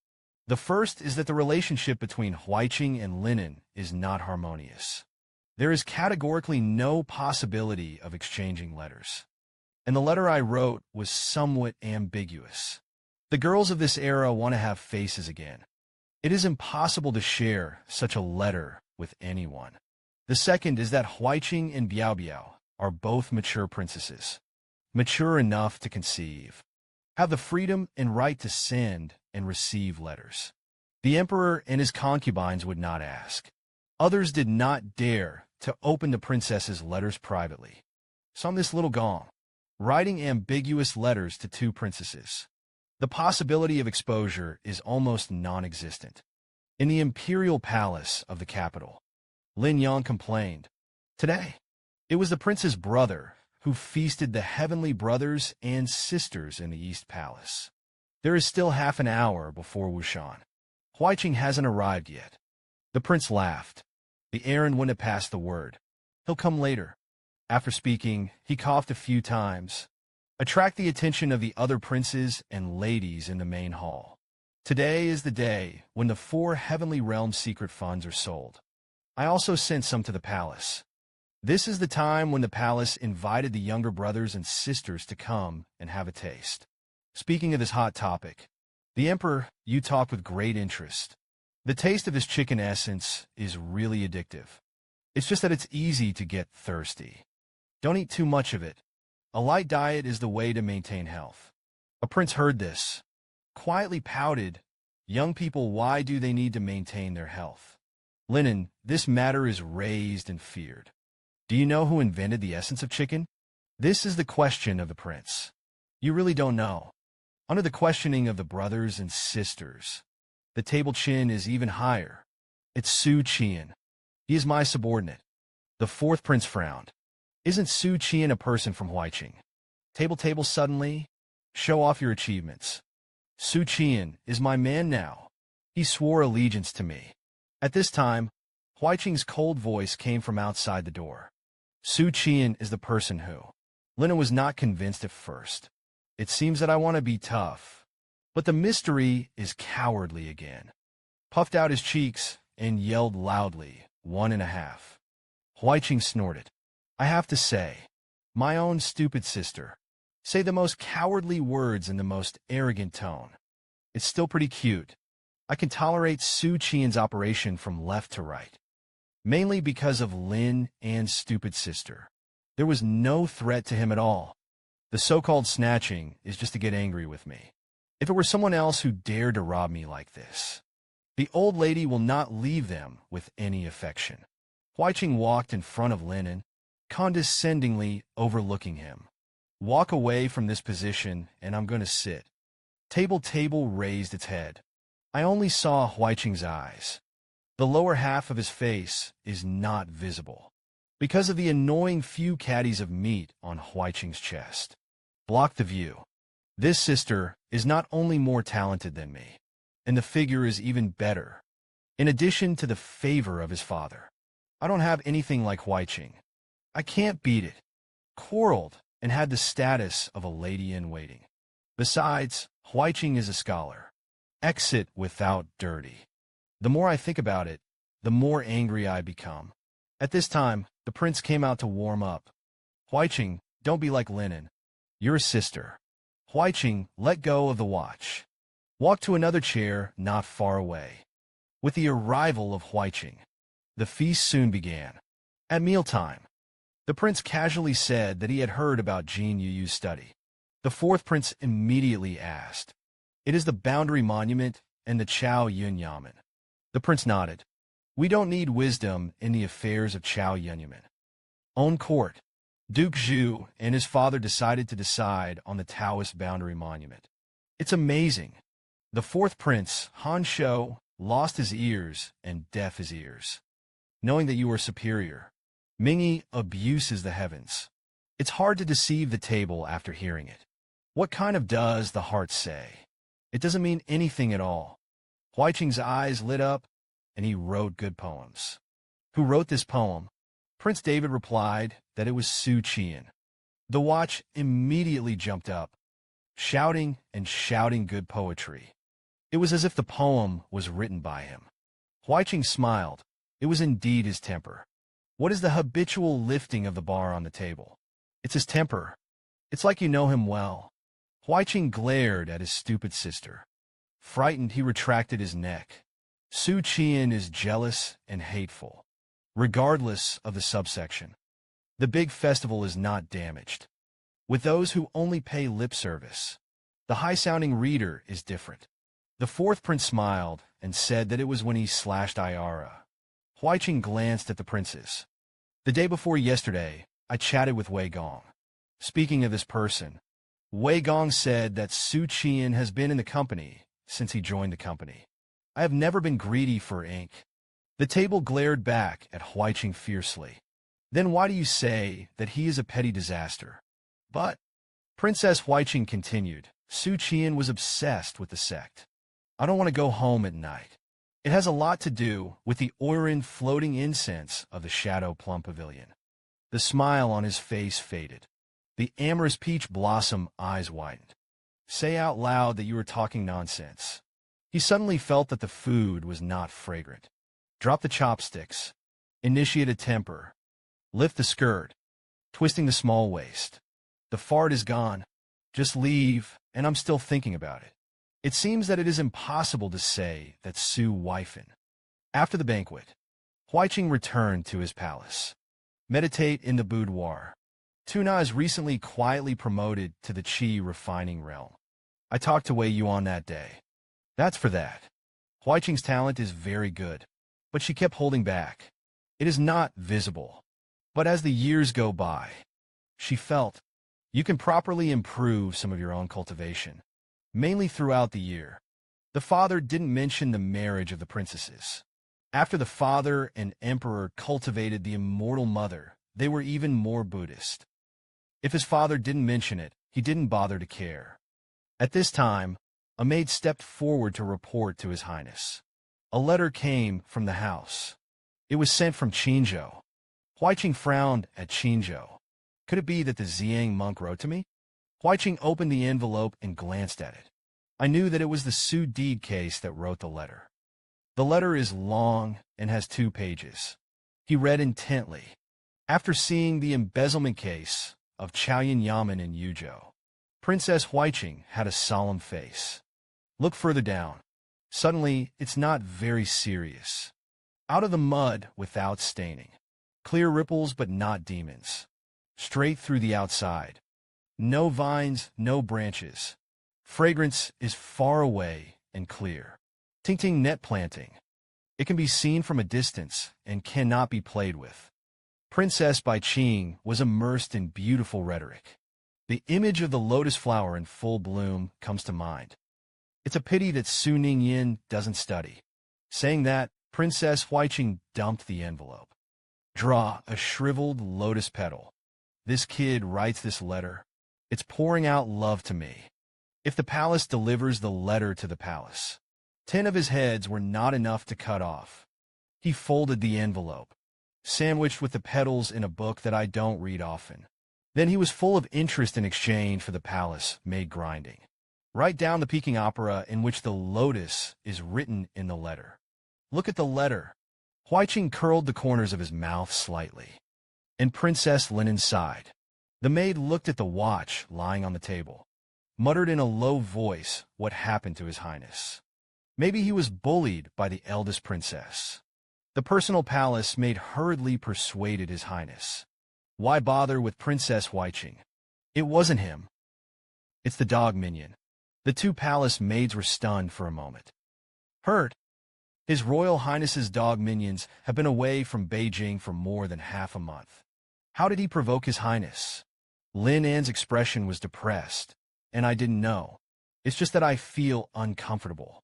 [SPEAKER 1] The first is that the relationship between Huiqing and Linen is not harmonious. There is categorically no possibility of exchanging letters. And the letter I wrote was somewhat ambiguous. The girls of this era want to have faces again. It is impossible to share such a letter with anyone. The second is that Huiqing and Biao Biao are both mature princesses, mature enough to conceive, have the freedom and right to send and receive letters. The emperor and his concubines would not ask. Others did not dare to open the princess's letters privately. So I'm this little gong, writing ambiguous letters to two princesses. The possibility of exposure is almost non-existent. In the imperial palace of the capital, Lin Yang complained. Today, it was the prince's brother who feasted the heavenly brothers and sisters in the East Palace. There is still half an hour before Wushan. Huiqing hasn't arrived yet. The prince laughed. The errand wouldn't have passed the word. He'll come later. After speaking, he coughed a few times. Attract the attention of the other princes and ladies in the main hall. Today is the day when the 4 heavenly realm secret funds are sold. I also sent some to the palace. This is the time when the palace invited the younger brothers and sisters to come and have a taste. Speaking of this hot topic, the emperor, you talk with great interest. The taste of his chicken essence is really addictive. It's just that it's easy to get thirsty. Don't eat too much of it. A light diet is the way to maintain health. A prince heard this, quietly pouted. Young people, why do they need to maintain their health? Linen, this matter is raised and feared. Do you know who invented the essence of chicken? This is the question of the prince. You really don't know. Under the questioning of the brothers and sisters, the table chin is even higher. It's Xu Qian'an. He is my subordinate. The 4th prince frowned. Isn't Xu Qian'an a person from Huaiqing? Table suddenly. Show off your achievements. Xu Qian'an is my man now. He swore allegiance to me. At this time, Huaiqing's cold voice came from outside the door. Xu Qian'an is the person who. Lina was not convinced at first. It seems that I want to be tough. But the mystery is cowardly again. Puffed out his cheeks and yelled loudly, 1.5. Huaiqing snorted. I have to say, my own stupid sister. Say the most cowardly words in the most arrogant tone. It's still pretty cute. I can tolerate Xu Qian's operation from left to right. Mainly because of Lin and stupid sister. There was no threat to him at all. The so-called snatching is just to get angry with me. If it were someone else who dared to rob me like this, the old lady will not leave them with any affection. Huaiqing walked in front of Linen, condescendingly overlooking him. Walk away from this position, and I'm going to sit. Table raised its head. I only saw Huaiqing's eyes. The lower half of his face is not visible, because of the annoying few caddies of meat on Huaiqing's chest. Block the view. This sister is not only more talented than me, and the figure is even better. In addition to the favor of his father, I don't have anything like Huaiqing. I can't beat it. Quarreled and had the status of a lady-in-waiting. Besides, Huaiqing is a scholar. Exit without dirty. The more I think about it, the more angry I become. At this time, the prince came out to warm up. Huaiqing, don't be like Linen. You're a sister. Huaiqing, let go of the watch. Walk to another chair not far away. With the arrival of Huaiqing, the feast soon began. At mealtime, the prince casually said that he had heard about Jin Yuyu's study. The 4th prince immediately asked, "It is the boundary monument and the Chao Yun Yamen." The prince nodded. We don't need wisdom in the affairs of Chao Yun Yamen. Own court. Duke Zhu and his father decided to decide on the Taoist boundary monument. It's amazing. The 4th prince, Han Shou, lost his ears and deaf his ears. Knowing that you are superior, Mingyi abuses the heavens. It's hard to deceive the table after hearing it. What kind of does the heart say? It doesn't mean anything at all. Huaiqing's eyes lit up, and he wrote good poems. Who wrote this poem? Prince David replied that it was Xu Qian'an. The watch immediately jumped up, shouting and shouting good poetry. It was as if the poem was written by him. Huaiqing smiled. It was indeed his temper. What is the habitual lifting of the bar on the table? It's his temper. It's like you know him well. Huaiqing glared at his stupid sister. Frightened, he retracted his neck. Xu Qian'an is jealous and hateful, regardless of the subsection. The big festival is not damaged. With those who only pay lip service, the high-sounding reader is different. The 4th prince smiled and said that it was when he slashed Iara. Huaiqing glanced at the princes. The day before yesterday, I chatted with Wei Gong. Speaking of this person, Wei Gong said that Xu Qian'an has been in the company since he joined the company. I have never been greedy for ink. The table glared back at Huaiqing fiercely. Then why do you say that he is a petty disaster? But, Princess Huaiqing continued, Xu Qian'an was obsessed with the sect. I don't want to go home at night. It has a lot to do with the Oiran floating incense of the Shadow Plum Pavilion. The smile on his face faded. The amorous peach blossom eyes widened. Say out loud that you were talking nonsense. He suddenly felt that the food was not fragrant. Drop the chopsticks. Initiate a temper. Lift the skirt. Twisting the small waist. The fart is gone. Just leave, and I'm still thinking about it. It seems that it is impossible to say that Xu Qian'an. After the banquet, Huaiqing returned to his palace. Meditate in the boudoir. Tuna is recently quietly promoted to the Qi refining realm. I talked to Wei Yuan that day. That's for that. Huaiqing's talent is very good, but she kept holding back. It is not visible. But as the years go by, she felt, you can properly improve some of your own cultivation, mainly throughout the year. The father didn't mention the marriage of the princesses. After the father and emperor cultivated the immortal mother, they were even more Buddhist. If his father didn't mention it, he didn't bother to care. At this time, a maid stepped forward to report to His Highness. A letter came from the house. It was sent from Qinzhou. Huaiqing frowned at Qinzhou. Could it be that the Ziyang monk wrote to me? Huaiqing opened the envelope and glanced at it. I knew that it was the Su deed case that wrote the letter. The letter is long and has 2 pages. He read intently. After seeing the embezzlement case of Chaoyan Yamen in Yuzhou, Princess Huaiqing had a solemn face. Look further down. Suddenly, it's not very serious. Out of the mud without staining. Clear ripples but not demons. Straight through the outside. No vines, no branches. Fragrance is far away and clear. Ting net planting. It can be seen from a distance and cannot be played with. Princess Bai Qing was immersed in beautiful rhetoric. The image of the lotus flower in full bloom comes to mind. It's a pity that Su Ningyin doesn't study. Saying that, Princess Huaiqing dumped the envelope. Draw a shriveled lotus petal. This kid writes this letter. It's pouring out love to me. If the palace delivers the letter to the palace, 10 of his heads were not enough to cut off. He folded the envelope, sandwiched with the petals in a book that I don't read often. Then he was full of interest in exchange for the palace made grinding. Write down the Peking opera in which the lotus is written in the letter. Look at the letter. Huaiqing curled the corners of his mouth slightly. And Princess Linen sighed. The maid looked at the watch lying on the table, muttered in a low voice what happened to His Highness. Maybe he was bullied by the eldest princess. The personal palace maid hurriedly persuaded His Highness. Why bother with Princess Huaiqing? It wasn't him. It's the dog minion. The 2 palace maids were stunned for a moment. Hurt? His Royal Highness's dog minions have been away from Beijing for more than half a month. How did he provoke His Highness? Lin An's expression was depressed, and I didn't know. It's just that I feel uncomfortable.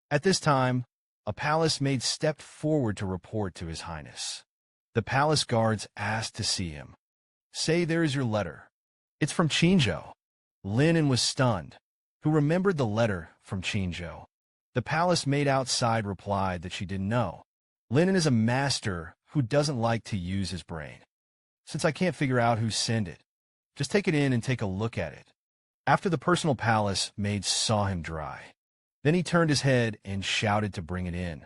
[SPEAKER 1] At this time, a palace maid stepped forward to report to His Highness. The palace guards asked to see him. Say there is your letter. It's from Qinzhou. Lin An was stunned. Who remembered the letter from Qinzhou? The palace maid outside replied that she didn't know. Lin An is a master who doesn't like to use his brain. Since I can't figure out who sent it, just take it in and take a look at it. After the personal palace maid saw him dry. Then he turned his head and shouted to bring it in.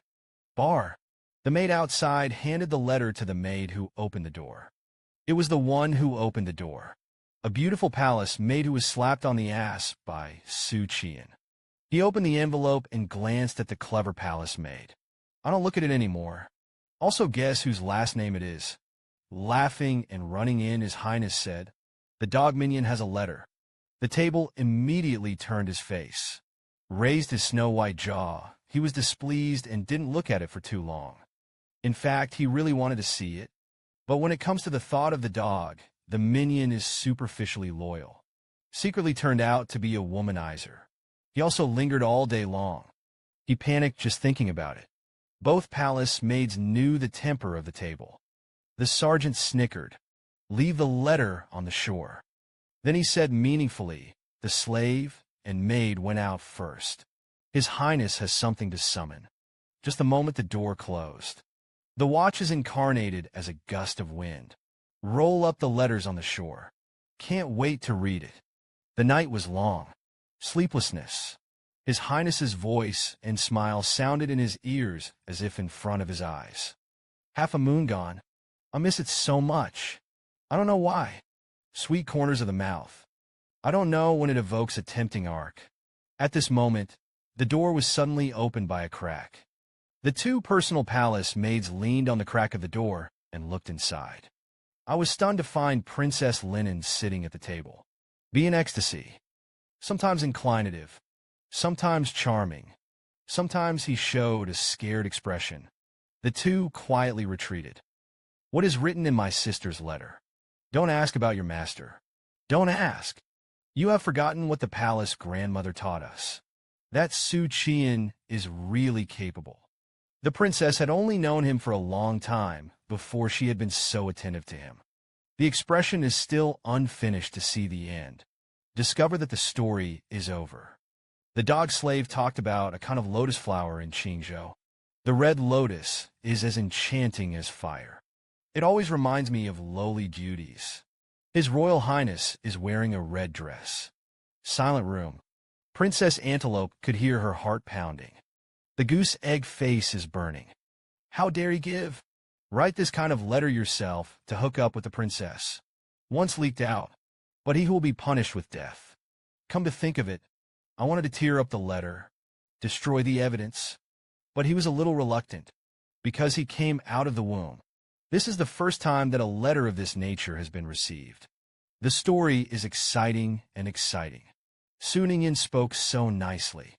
[SPEAKER 1] Bar. The maid outside handed the letter to the maid who opened the door. It was the one who opened the door. A beautiful palace maid who was slapped on the ass by Xu Qian'an. He opened the envelope and glanced at the clever palace maid. I don't look at it anymore. Also guess whose last name it is. Laughing and running in, His Highness said, the dog minion has a letter. The table immediately turned his face. Raised his snow-white jaw. He was displeased and didn't look at it for too long. In fact, he really wanted to see it. But when it comes to the thought of the dog, the minion is superficially loyal. Secretly turned out to be a womanizer. He also lingered all day long. He panicked just thinking about it. Both palace maids knew the temper of the table. The sergeant snickered. Leave the letter on the shore. Then he said meaningfully, the slave and maid went out first. His Highness has something to summon. Just the moment the door closed. The watch is incarnated as a gust of wind. Roll up the letters on the shore. Can't wait to read it. The night was long. Sleeplessness. His Highness's voice and smile sounded in his ears as if in front of his eyes. Half a moon gone. I miss it so much. I don't know why. Sweet corners of the mouth. I don't know when it evokes a tempting arc. At this moment, the door was suddenly opened by a crack. The two personal palace maids leaned on the crack of the door and looked inside. I was stunned to find Princess Linen sitting at the table. Be in ecstasy. Sometimes inclinative. Sometimes charming. Sometimes he showed a scared expression. The two quietly retreated. What is written in my sister's letter? Don't ask about your master. Don't ask. You have forgotten what the palace grandmother taught us. That Xu Qian'an is really capable. The princess had only known him for a long time before she had been so attentive to him. The expression is still unfinished to see the end. Discover that the story is over. The dog slave talked about a kind of lotus flower in Qingzhou. The red lotus is as enchanting as fire. It always reminds me of lowly beauties. His Royal Highness is wearing a red dress. Silent room. Princess Antelope could hear her heart pounding. The goose egg face is burning. How dare he give? Write this kind of letter yourself to hook up with the princess. Once leaked out, but he who will be punished with death. Come to think of it, I wanted to tear up the letter, destroy the evidence, but he was a little reluctant, because he came out of the womb. This is the first time that a letter of this nature has been received. The story is exciting and exciting. Su Ningyan spoke so nicely.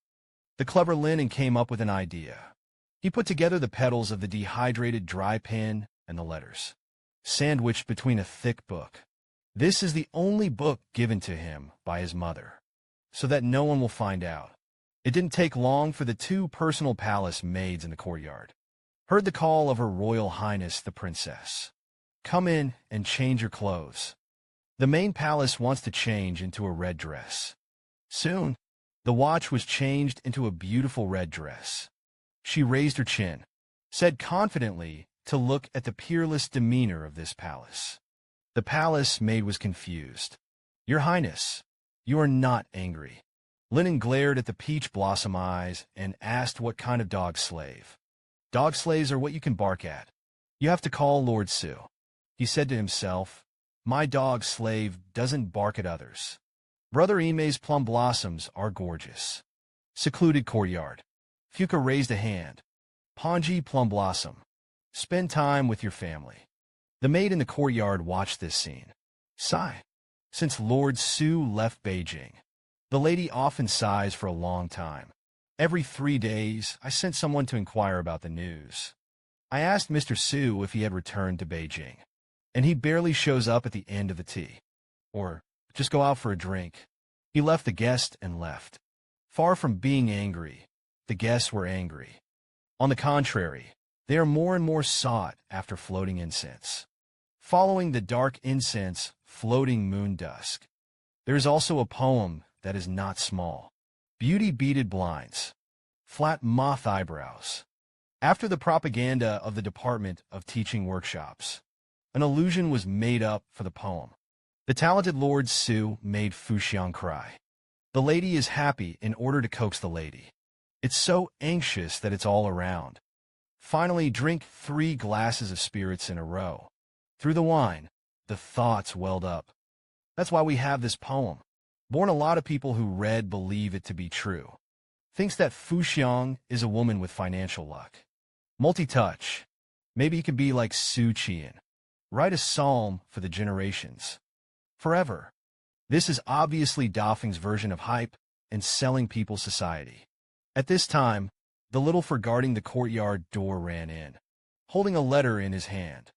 [SPEAKER 1] The clever Linen came up with an idea. He put together the petals of the dehydrated dry pen and the letters, sandwiched between a thick book. This is the only book given to him by his mother, so that no one will find out. It didn't take long for the two personal palace maids in the courtyard. Heard the call of Her Royal Highness the Princess. Come in and change your clothes. The main palace wants to change into a red dress. Soon, the watch was changed into a beautiful red dress. She raised her chin, said confidently to look at the peerless demeanor of this palace. The palace maid was confused. Your Highness, you are not angry. Linen glared at the peach blossom eyes and asked what kind of dog slave. Dog slaves are what you can bark at. You have to call Lord Su. He said to himself, my dog slave doesn't bark at others. Brother Ime's plum blossoms are gorgeous. Secluded courtyard. Fuka raised a hand. Ponji plum blossom. Spend time with your family. The maid in the courtyard watched this scene. Sigh. Since Lord Su left Beijing, the lady often sighs for a long time. Every 3 days, I sent someone to inquire about the news. I asked Mr. Su if he had returned to Beijing, and he barely shows up at the end of the tea. Or just go out for a drink. He left the guest and left. Far from being angry, the guests were angry. On the contrary, they are more and more sought after floating incense. Following the dark incense, floating moon dusk. There is also a poem that is not small. Beauty beaded blinds. Flat moth eyebrows. After the propaganda of the Department of Teaching workshops, an illusion was made up for the poem. The talented Lord Su made Fuxiang cry. The lady is happy in order to coax the lady. It's so anxious that it's all around. Finally, drink 3 glasses of spirits in a row. Through the wine, the thoughts welled up. That's why we have this poem. Born a lot of people who read believe it to be true. Thinks that Fuxiang is a woman with financial luck. Multi-touch. Maybe he can be like Xu Qian'an. Write a psalm for the generations. Forever. This is obviously Dafeng's version of hype and selling people's society. At this time, the little for guarding the courtyard door ran in, holding a letter in his hand.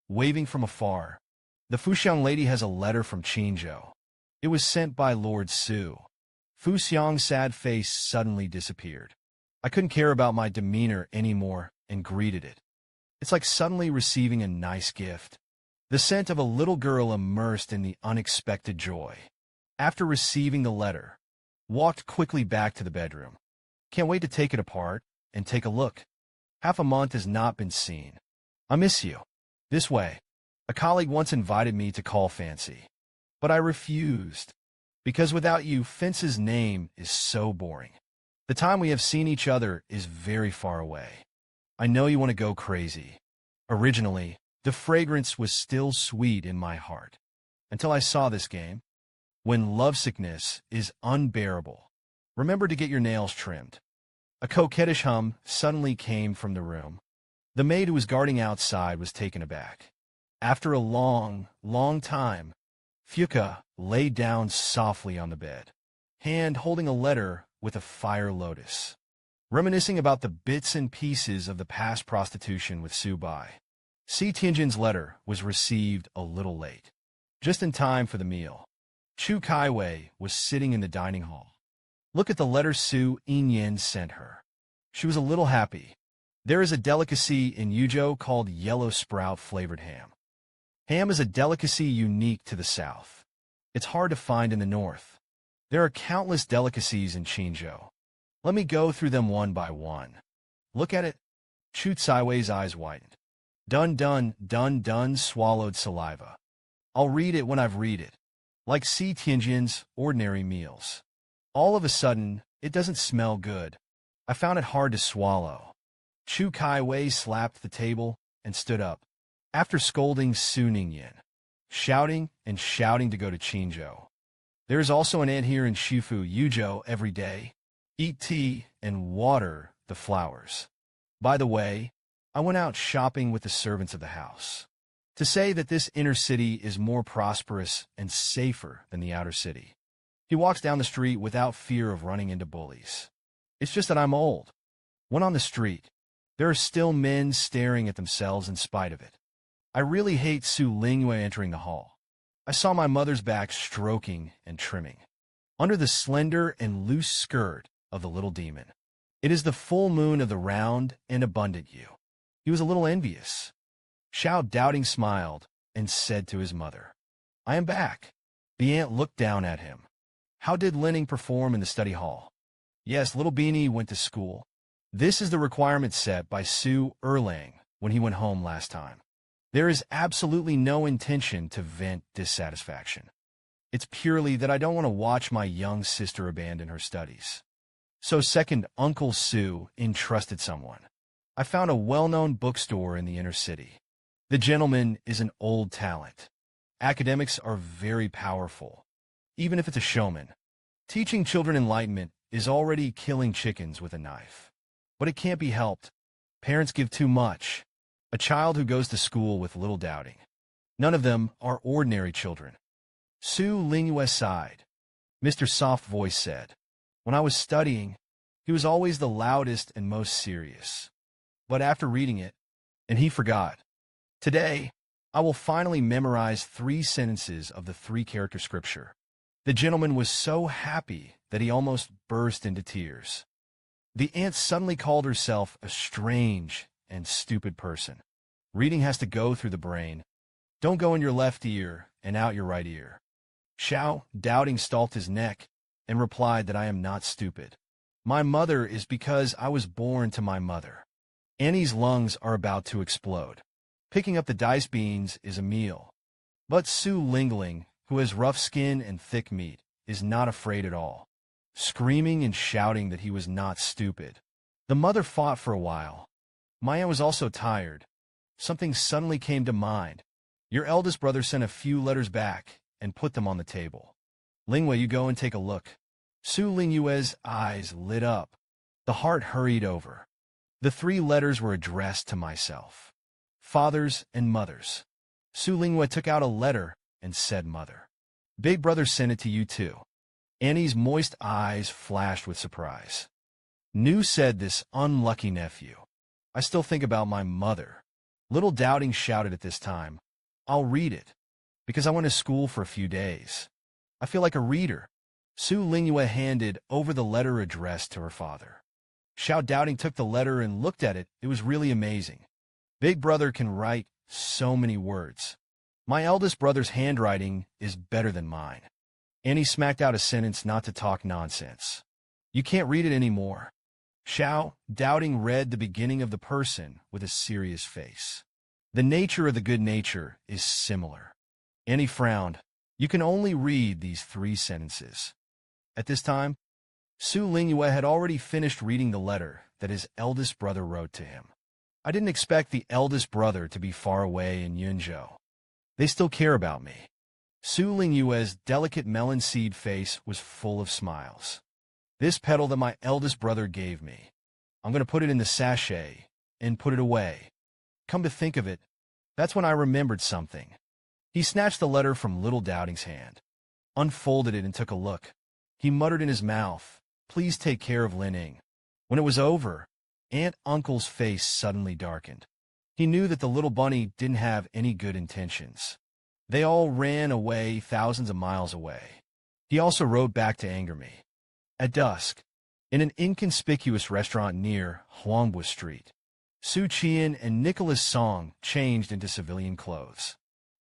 [SPEAKER 1] Waving from afar, the Fuxiang lady has a letter from Qingzhou. It was sent by Lord Su. Fuxiang's sad face suddenly disappeared. I couldn't care about my demeanor anymore and greeted it. It's like suddenly receiving a nice gift. The scent of a little girl immersed in the unexpected joy. After receiving the letter, walked quickly back to the bedroom. Can't wait to take it apart and take a look. Half a month has not been seen. I miss you. This way. A colleague once invited me to call fancy. But I refused, because without you, Fence's name is so boring. The time we have seen each other is very far away. I know you want to go crazy. Originally, the fragrance was still sweet in my heart. Until I saw this game. When lovesickness is unbearable, remember to get your nails trimmed. A coquettish hum suddenly came from the room. The maid who was guarding outside was taken aback. After a long, long time, Fuka lay down softly on the bed, hand holding a letter with a fire lotus, reminiscing about the bits and pieces of the past prostitution with Xu Bai. Xu Qian'an's letter was received a little late, just in time for the meal. Chu Kaiwei was sitting in the dining hall. Look at the letter Xu Qian'an sent her. She was a little happy. There is a delicacy in Yuzhou called yellow sprout-flavored ham. Ham is a delicacy unique to the south. It's hard to find in the north. There are countless delicacies in Qinzhou. Let me go through them one by one. Look at it. Chu Caiwei's eyes widened. Dun, swallowed saliva. I'll read it when I've read it. Like Xu Qian'an's ordinary meals. All of a sudden, it doesn't smell good. I found it hard to swallow. Chu Kaiwei slapped the table and stood up. After scolding Xu Ningyan, shouting to go to Qinzhou. There is also an ant here in Shifu Yuzhou every day. Eat tea and water the flowers. By the way, I went out shopping with the servants of the house. To say that this inner city is more prosperous and safer than the outer city. He walks down the street without fear of running into bullies. It's just that I'm old. When on the street, there are still men staring at themselves in spite of it. I really hate Su Lingyue entering the hall. I saw my mother's back stroking and trimming, under the slender and loose skirt of the little demon. It is the full moon of the round and abundant you. He was a little envious. Xiao doubting smiled and said to his mother, I am back. The aunt looked down at him. How did Linning perform in the study hall? Yes, little Beanie went to school. This is the requirement set by Su Erlang when he went home last time. There is absolutely no intention to vent dissatisfaction. It's purely that I don't want to watch my young sister abandon her studies. So second, Uncle Su entrusted someone. I found a well-known bookstore in the inner city. The gentleman is an old talent. Academics are very powerful, even if it's a showman. Teaching children enlightenment is already killing chickens with a knife. But it can't be helped. Parents give too much. A child who goes to school with little doubting. None of them are ordinary children. Su Lingyue sighed. Mr. Soft Voice said, when I was studying, he was always the loudest and most serious. But after reading it, and he forgot. Today, I will finally memorize 3 sentences of the 3-character scripture. The gentleman was so happy that he almost burst into tears. The aunt suddenly called herself a strange and stupid person. Reading has to go through the brain. Don't go in your left ear and out your right ear. Xiao, doubting, stalked his neck and replied that I am not stupid. My mother is because I was born to my mother. Annie's lungs are about to explode. Picking up the dice beans is a meal. But Su Lingling, who has rough skin and thick meat, is not afraid at all. Screaming and shouting that he was not stupid. The mother fought for a while. My aunt was also tired. Something suddenly came to mind. Your eldest brother sent a few letters back and put them on the table. Lingwei, you go and take a look. Su Lingyue's eyes lit up. The heart hurried over. The 3 letters were addressed to myself. Fathers and mothers. Su Lingyue took out a letter and said, Mother. Big brother sent it to you too. Annie's moist eyes flashed with surprise. Nu said, this unlucky nephew. I still think about my mother. Little doubting shouted at this time, I'll read it, because I went to school for a few days. I feel like a reader. Su Lingyue handed over the letter addressed to her father. Xiao doubting took the letter and looked at it. It was really amazing. Big brother can write so many words. My eldest brother's handwriting is better than mine. Annie smacked out a sentence not to talk nonsense. You can't read it anymore. Xiao, doubting, read the beginning of the person with a serious face. The nature of the good nature is similar. Annie frowned. You can only read these 3 sentences. At this time, Su Lingyue had already finished reading the letter that his eldest brother wrote to him. I didn't expect the eldest brother to be far away in Yunzhou. They still care about me. Su Lingyue's delicate melon seed face was full of smiles. This petal that my eldest brother gave me. I'm going to put it in the sachet and put it away. Come to think of it, that's when I remembered something. He snatched the letter from little Doubting's hand, unfolded it and took a look. He muttered in his mouth, "Please take care of Lin Ying." When it was over, Aunt Uncle's face suddenly darkened. He knew that the little bunny didn't have any good intentions. They all ran away thousands of miles away. He also rode back to anger me. At dusk, in an inconspicuous restaurant near Huangbua Street, Xu Qian'an and Nicholas Song changed into civilian clothes.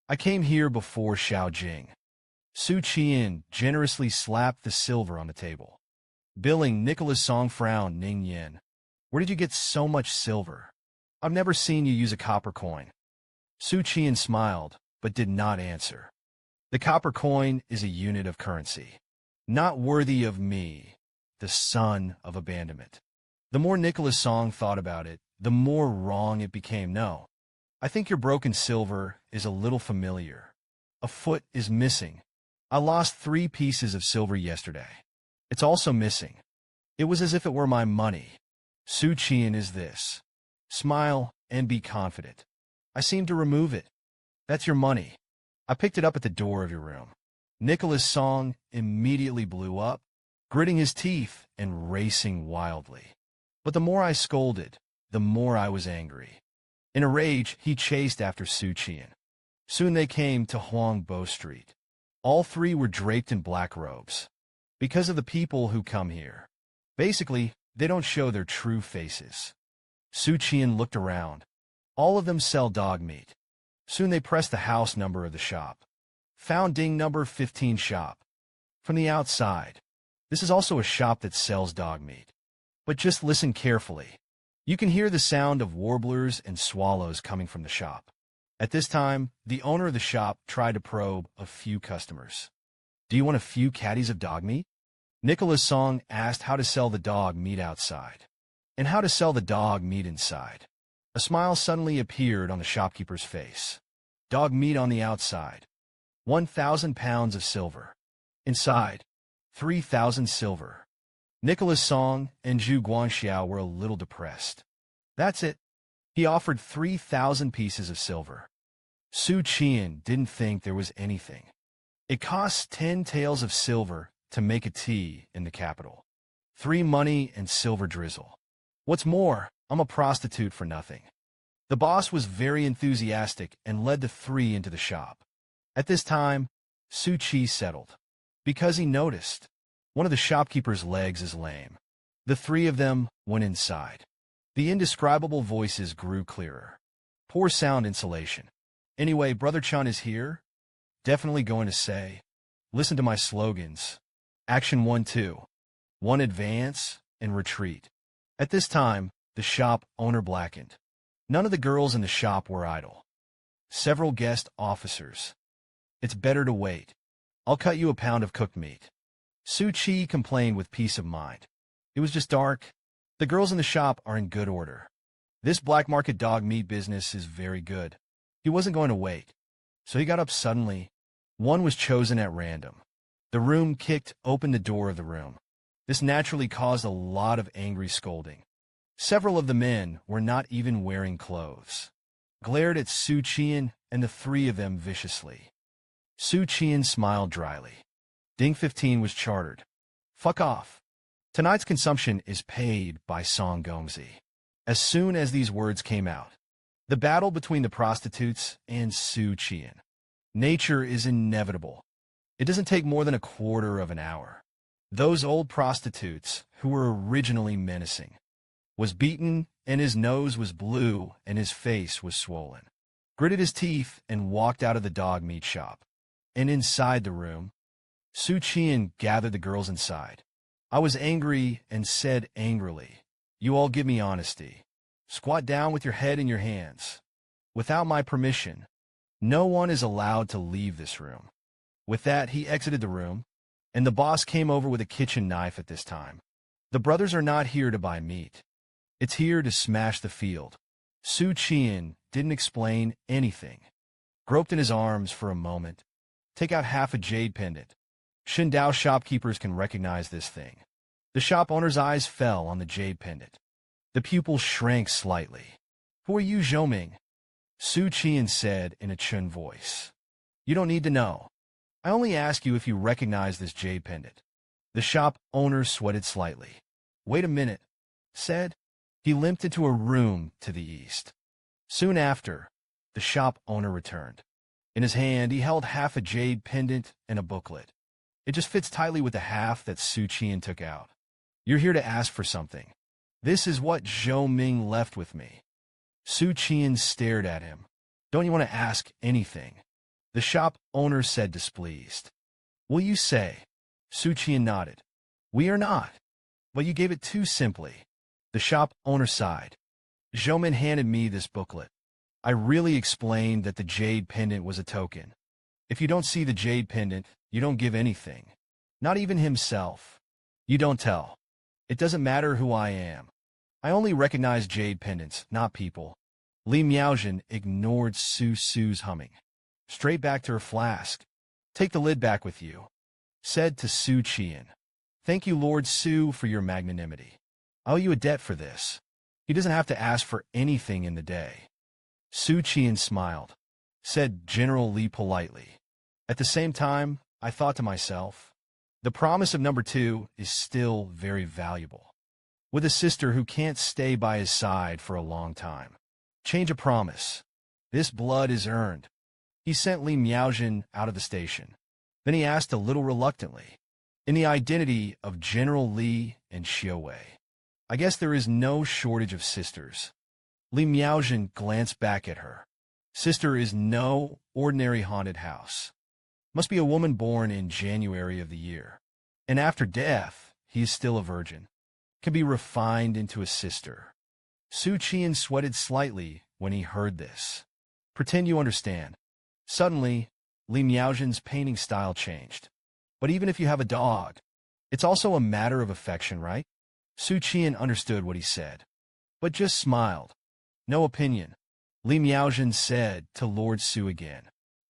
[SPEAKER 1] I came here before Xiaojing. Xu Qian'an generously slapped the silver on the table. Billing Nicholas Song frowned. "Ning Yin, where did you get so much silver? I've never seen you use a copper coin." Xu Qian'an smiled, but did not answer. "The copper coin is a unit of currency. Not worthy of me, the son of abandonment." The more Nicholas Song thought about it, the more wrong it became. "No, I think your broken silver is a little familiar. A foot is missing. I lost 3 pieces of silver yesterday. It's also missing. It was as if it were my money. Xu Qian is this. Smile and be confident. I seem to remove it. That's your money. I picked it up at the door of your room." Nicholas Song immediately blew up, gritting his teeth and racing wildly. But the more I scolded, the more I was angry. In a rage, he chased after Xu Qian. Soon they came to Huangbua Street. All 3 were draped in black robes. Because of the people who come here. Basically, they don't show their true faces. Xu Qian looked around. All of them sell dog meat. Soon they pressed the house number of the shop. Found ding number 15 shop. From the outside, this is also a shop that sells dog meat. But just listen carefully. You can hear the sound of warblers and swallows coming from the shop. At this time, the owner of the shop tried to probe a few customers. "Do you want a few caddies of dog meat?" Nicholas Song asked how to sell the dog meat outside, and how to sell the dog meat inside. A smile suddenly appeared on the shopkeeper's face. "Dog meat on the outside, 1,000 pounds of silver. Inside, 3,000 silver." Nicholas Song and Zhu Guanxiao were a little depressed. "That's it." He offered 3,000 pieces of silver. Xu Qian didn't think there was anything. It costs 10 taels of silver to make a tea in the capital. 3 money and silver drizzle. What's more, I'm a prostitute for nothing. The boss was very enthusiastic and led the 3 into the shop. At this time, Su Qi settled, because he noticed one of the shopkeeper's legs is lame. The 3 of them went inside. The indescribable voices grew clearer. Poor sound insulation. "Anyway, Brother Chan is here. Definitely going to say, listen to my slogans. Action 1-2. 1 advance and retreat." At this time, the shop owner blackened. None of the girls in the shop were idle. Several guest officers. "It's better to wait. I'll cut you a pound of cooked meat." Su Qi complained with peace of mind. "It was just dark. The girls in the shop are in good order. This black market dog meat business is very good." He wasn't going to wait, so he got up suddenly. One was chosen at random. The room kicked open the door of the room. This naturally caused a lot of angry scolding. Several of the men were not even wearing clothes. Glared at Su Qian and the 3 of them viciously. Su Qian smiled dryly. Ding 15 was chartered. Fuck off. Tonight's consumption is paid by Song Gongzi. As soon as these words came out, the battle between the prostitutes and Su Qian. Nature is inevitable. It doesn't take more than a quarter of an hour. Those old prostitutes, who were originally menacing, was beaten, and his nose was blue and his face was swollen. Gritted his teeth and walked out of the dog meat shop. And inside the room, Su Qian gathered the girls inside. I was angry and said angrily, "You all give me honesty. Squat down with your head in your hands. Without my permission, no one is allowed to leave this room." With that, he exited the room, and the boss came over with a kitchen knife at this time. The brothers are not here to buy meat. It's here to smash the field. Xu Qian'an didn't explain anything. Groped in his arms for a moment. Take out half a jade pendant. Shindao shopkeepers can recognize this thing. The shop owner's eyes fell on the jade pendant. The pupil shrank slightly. Who are you, Zhoming? Xu Qian'an said in a Chun voice. You don't need to know. I only ask you if you recognize this jade pendant. The shop owner sweated slightly. Wait a minute, said. He limped into a room to the east. Soon after, the shop owner returned. In his hand, he held half a jade pendant and a booklet. It just fits tightly with the half that Xu Qian'an took out. You're here to ask for something. This is what Zhou Ming left with me. Xu Qian'an stared at him. Don't you want to ask anything? The shop owner said, displeased. Will you say? Xu Qian'an nodded. We are not. But you gave it too simply. The shop owner sighed. Zhou Ming handed me this booklet. I really explained that the jade pendant was a token. If you don't see the jade pendant, you don't give anything. Not even himself. You don't tell. It doesn't matter who I am. I only recognize jade pendants, not people. Li Miaojin ignored Su's humming. Straight back to her flask. Take the lid back with you. Said to Xu Qian'an. Thank you, Lord Xu, for your magnanimity. I owe you a debt for this. He doesn't have to ask for anything in the day. Xu Qian'an smiled. Said General Li politely. At the same time, I thought to myself, the promise of number 2 is still very valuable. With a sister who can't stay by his side for a long time. Change a promise. This blood is earned. He sent Li Miaojin out of the station. Then he asked a little reluctantly, in the identity of General Li and Xiuwei. I guess there is no shortage of sisters. Li Miaojin glanced back at her. Sister is no ordinary haunted house. Must be a woman born in January of the year. And after death, he is still a virgin. Can be refined into a sister. Xu Qian'an sweated slightly when he heard this. Pretend you understand. Suddenly, Li Miaojin's painting style changed. But even if you have a dog, it's also a matter of affection, right? Xu Qian'an understood what he said, but just smiled. No opinion. Li Miaojin said to Lord Xu again.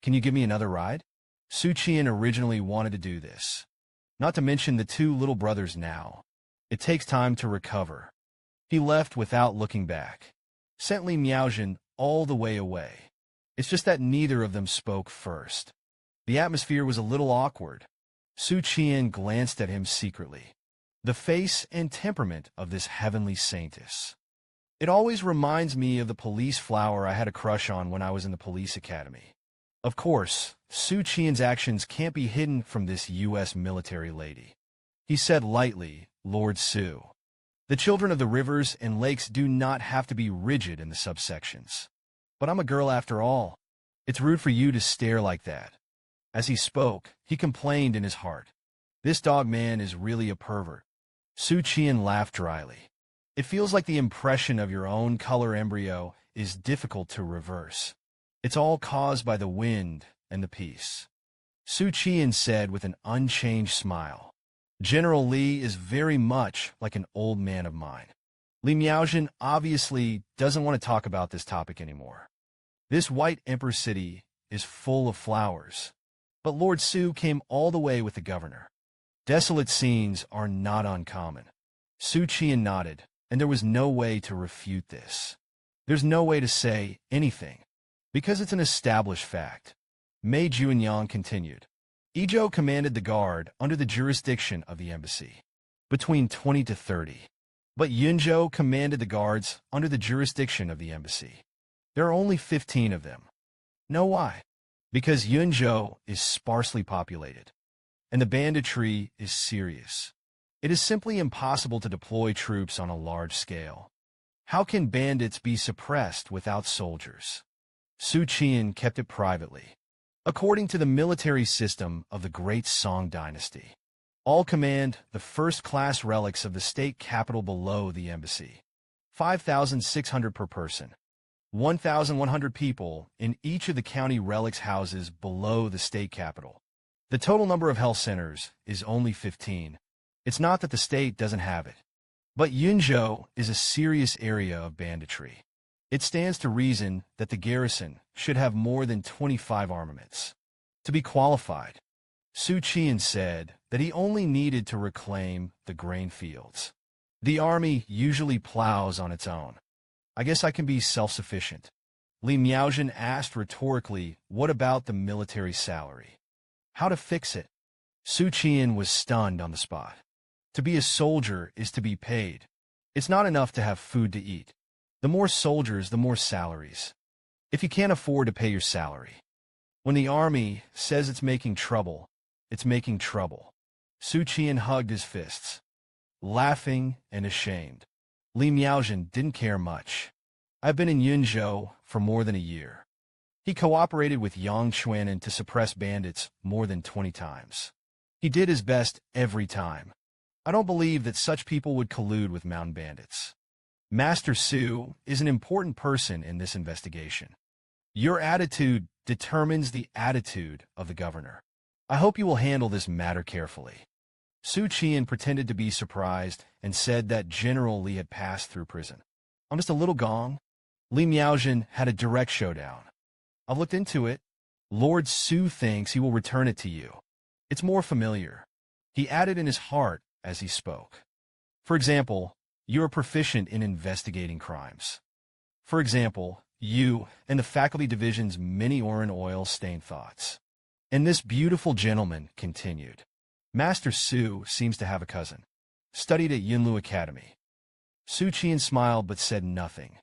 [SPEAKER 1] Can you give me another ride? Xu Qian'an originally wanted to do this. Not to mention the 2 little brothers now. It takes time to recover. He left without looking back. Sent Li Miaojin all the way away. It's just that neither of them spoke first. The atmosphere was a little awkward. Xu Qian'an glanced at him secretly. The face and temperament of this heavenly saintess. It always reminds me of the police flower I had a crush on when I was in the police academy. Of course, Xu Qian'an's actions can't be hidden from this U.S. military lady. He said lightly, Lord Xu. The children of the rivers and lakes do not have to be rigid in the subsections. But I'm a girl after all. It's rude for you to stare like that. As he spoke, he complained in his heart. This dog man is really a pervert. Xu Qian'an laughed dryly. It feels like the impression of your own color embryo is difficult to reverse. It's all caused by the wind and the peace. Xu Qian'an said with an unchanged smile. General Li is very much like an old man of mine. Li Miaojin obviously doesn't want to talk about this topic anymore. This white emperor city is full of flowers. But Lord Xu came all the way with the governor. Desolate scenes are not uncommon. Xu Qian'an nodded, and there was no way to refute this. There's no way to say anything, because it's an established fact. Mei Juanyang continued. Ezhou commanded the guard under the jurisdiction of the embassy, between 20 to 30. But Yunzhou commanded the guards under the jurisdiction of the embassy. There are only 15 of them. Know why? Because Yunzhou is sparsely populated, and the banditry is serious. It is simply impossible to deploy troops on a large scale. How can bandits be suppressed without soldiers? Xu Qian'an kept it privately. According to the military system of the Great Song Dynasty, all command the first-class relics of the state capital below the embassy. 5,600 per person. 1,100 people in each of the county relics houses below the state capital. The total number of health centers is only 15. It's not that the state doesn't have it. But Yunzhou is a serious area of banditry. It stands to reason that the garrison should have more than 25 armaments. To be qualified, Xu Qian'an said that he only needed to reclaim the grain fields. The army usually plows on its own. I guess I can be self-sufficient. Li Miaozhen asked rhetorically, what about the military salary? How to fix it? Xu Qian'an was stunned on the spot. To be a soldier is to be paid. It's not enough to have food to eat. The more soldiers, the more salaries. If you can't afford to pay your salary. When the army says it's making trouble, it's making trouble. Xu Qian'an hugged his fists, laughing and ashamed. Li Miaozhen didn't care much. I've been in Yunzhou for more than a year. He cooperated with Yangtze River to suppress bandits more than 20 times. He did his best every time. I don't believe that such people would collude with mountain bandits. Master Su is an important person in this investigation. Your attitude determines the attitude of the governor. I hope you will handle this matter carefully. Xu Qian'an pretended to be surprised and said that General Li had passed through prison. I'm just a little gong. Li Miaozhen had a direct showdown. I've looked into it. Lord Su thinks he will return it to you. It's more familiar. He added in his heart as he spoke. For example, you are proficient in investigating crimes. For example, you and the faculty division's many orange oil-stained thoughts. And this beautiful gentleman continued. Master Su seems to have a cousin. Studied at Yunlu Academy. Xu Qian'an smiled but said nothing.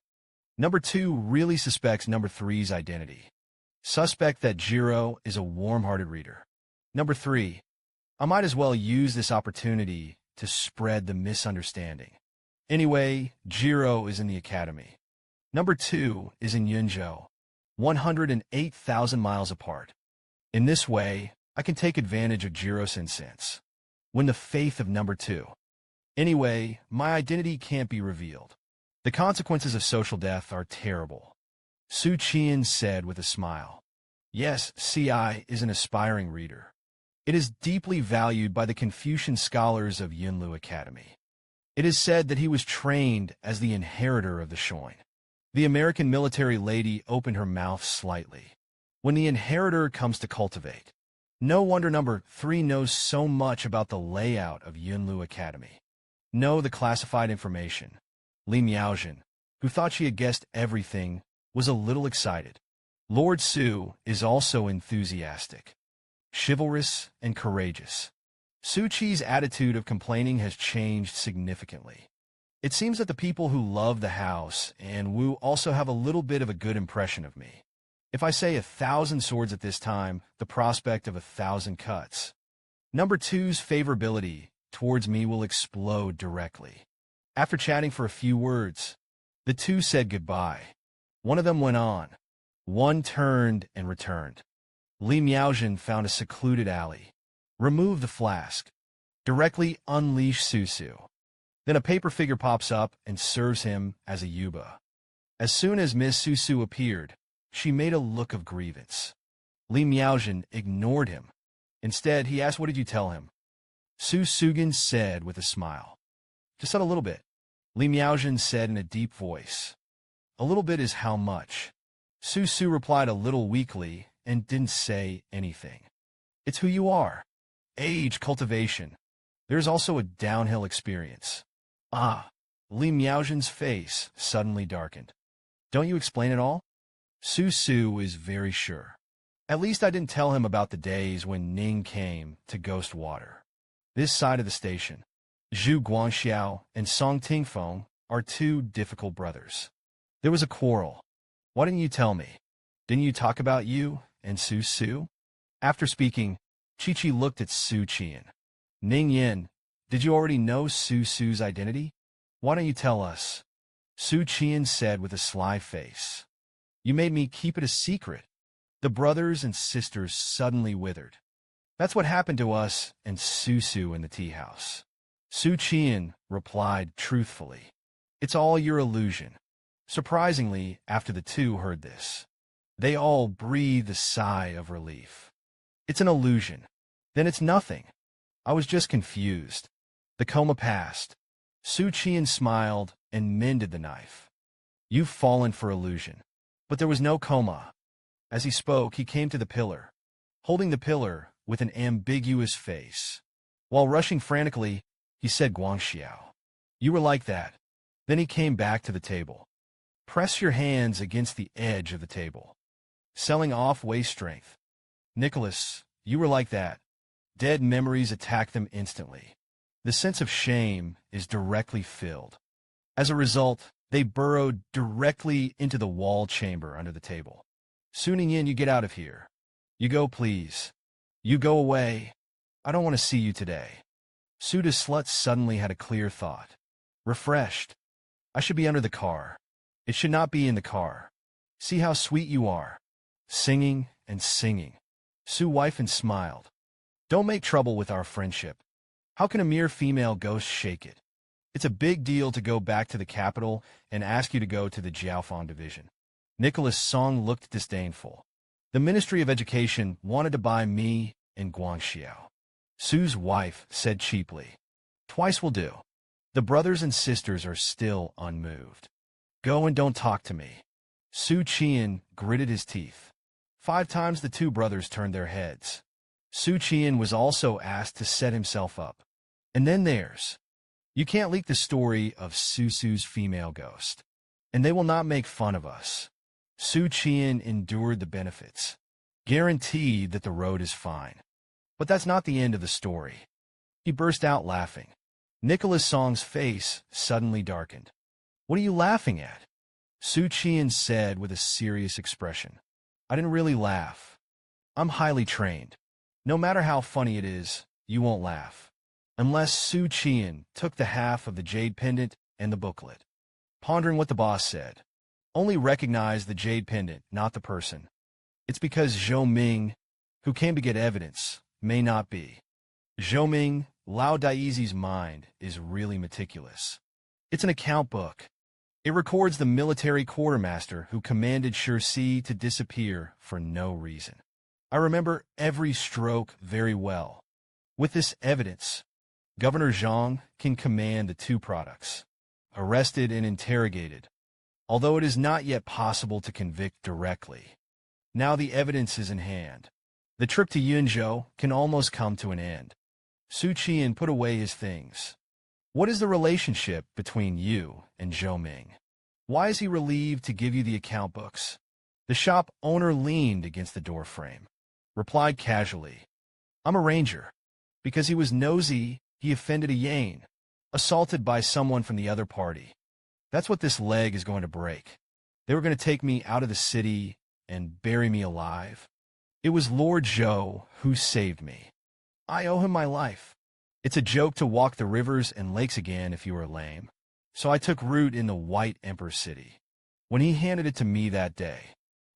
[SPEAKER 1] Number 2 really suspects number 3's identity. Suspect that Jiro is a warm-hearted reader. Number 3, I might as well use this opportunity to spread the misunderstanding. Anyway, Jiro is in the academy. Number 2 is in Yunzhou, 108,000 miles apart. In this way, I can take advantage of Jiro's incense. Win the faith of number 2. Anyway, my identity can't be revealed. The consequences of social death are terrible. Xu Qian'an said with a smile. Yes, CI is an aspiring reader. It is deeply valued by the Confucian scholars of Yunlu Academy. It is said that he was trained as the inheritor of the Shoin. The American military lady opened her mouth slightly. When the inheritor comes to cultivate. No wonder number 3 knows so much about the layout of Yunlu Academy. Know the classified information. Li Miaozhen, who thought she had guessed everything, was a little excited. Lord Su is also enthusiastic, chivalrous, and courageous. Su Qi's attitude of complaining has changed significantly. It seems that the people who love the house and Wu also have a little bit of a good impression of me. If I say 1,000 swords at this time, the prospect of 1,000 cuts. Number 2's favorability towards me will explode directly. After chatting for a few words, the two said goodbye. One of them went on. One turned and returned. Li Miaozhen found a secluded alley. Remove the flask. Directly unleash Susu. Then a paper figure pops up and serves him as a yuba. As soon as Miss Susu appeared, she made a look of grievance. Li Miaozhen ignored him. Instead, he asked, "What did you tell him?" Su Sugan said with a smile. "Just said a little bit." Li Miaozhen said in a deep voice. "A little bit is how much?" Su Su replied a little weakly and didn't say anything. "It's who you are. Age, cultivation. There's also a downhill experience." Ah, Li Miaozhen's face suddenly darkened. "Don't you explain it all?" Su Su is very sure. At least I didn't tell him about the days when Ning came to Ghost Water. This side of the station, Zhu Guangxiao and Song Tingfeng are two difficult brothers. There was a quarrel. Why didn't you tell me? Didn't you talk about you and Su Su? After speaking, Chi-Chi looked at Xu Qian'an. Ning Yin, did you already know Su Su's identity? Why don't you tell us? Xu Qian'an said with a sly face. You made me keep it a secret. The brothers and sisters suddenly withered. That's what happened to us and Su Su in the tea house. Xu Qian'an replied truthfully. It's all your illusion. Surprisingly, after the two heard this, they all breathed a sigh of relief. It's an illusion. Then it's nothing. I was just confused. The coma passed. Xu Qian smiled and mended the knife. You've fallen for illusion. But there was no coma. As he spoke, he came to the pillar, holding the pillar with an ambiguous face. While rushing frantically, he said, Guangxiao, you were like that. Then he came back to the table. Press your hands against the edge of the table. Selling off waist strength. Nicholas, you were like that. Dead memories attack them instantly. The sense of shame is directly filled. As a result, they burrowed directly into the wall chamber under the table. Suning in, you get out of here. You go, please. You go away. I don't want to see you today. Suda Slut suddenly had a clear thought. Refreshed. I should be under the car. It should not be in the car. See how sweet you are. Singing and singing. Su Waifen smiled. Don't make trouble with our friendship. How can a mere female ghost shake it? It's a big deal to go back to the capital and ask you to go to the Jiaofan division. Nicholas Song looked disdainful. The Ministry of Education wanted to buy me and Guangxiao. Su's wife said cheaply. Twice will do. The brothers and sisters are still unmoved. Go and don't talk to me. Xu Qian gritted his teeth. 5 times the 2 brothers turned their heads. Xu Qian was also asked to set himself up. And then there's. You can't leak the story of Susu's female ghost. And they will not make fun of us. Xu Qian endured the benefits. Guaranteed that the road is fine. But that's not the end of the story. He burst out laughing. Nicholas Song's face suddenly darkened. What are you laughing at? Xu Qian said with a serious expression. I didn't really laugh. I'm highly trained. No matter how funny it is, you won't laugh. Unless Xu Qian took the half of the jade pendant and the booklet. Pondering what the boss said. Only recognize the jade pendant, not the person. It's because Zhou Ming, who came to get evidence, may not be. Zhou Ming, Lao Daizi's mind is really meticulous. It's an account book. It records the military quartermaster who commanded Shirsi to disappear for no reason. I remember every stroke very well. With this evidence, Governor Zhang can command the 2 products, arrested and interrogated, although it is not yet possible to convict directly. Now the evidence is in hand. The trip to Yunzhou can almost come to an end. Xu Qian put away his things. What is the relationship between you and Zhou Ming? Why is he relieved to give you the account books? The shop owner leaned against the doorframe, replied casually, I'm a ranger. Because he was nosy, he offended a Yane, assaulted by someone from the other party. That's what this leg is going to break. They were going to take me out of the city and bury me alive. It was Lord Zhou who saved me. I owe him my life. It's a joke to walk the rivers and lakes again if you are lame. So I took root in the White Emperor City. When he handed it to me that day,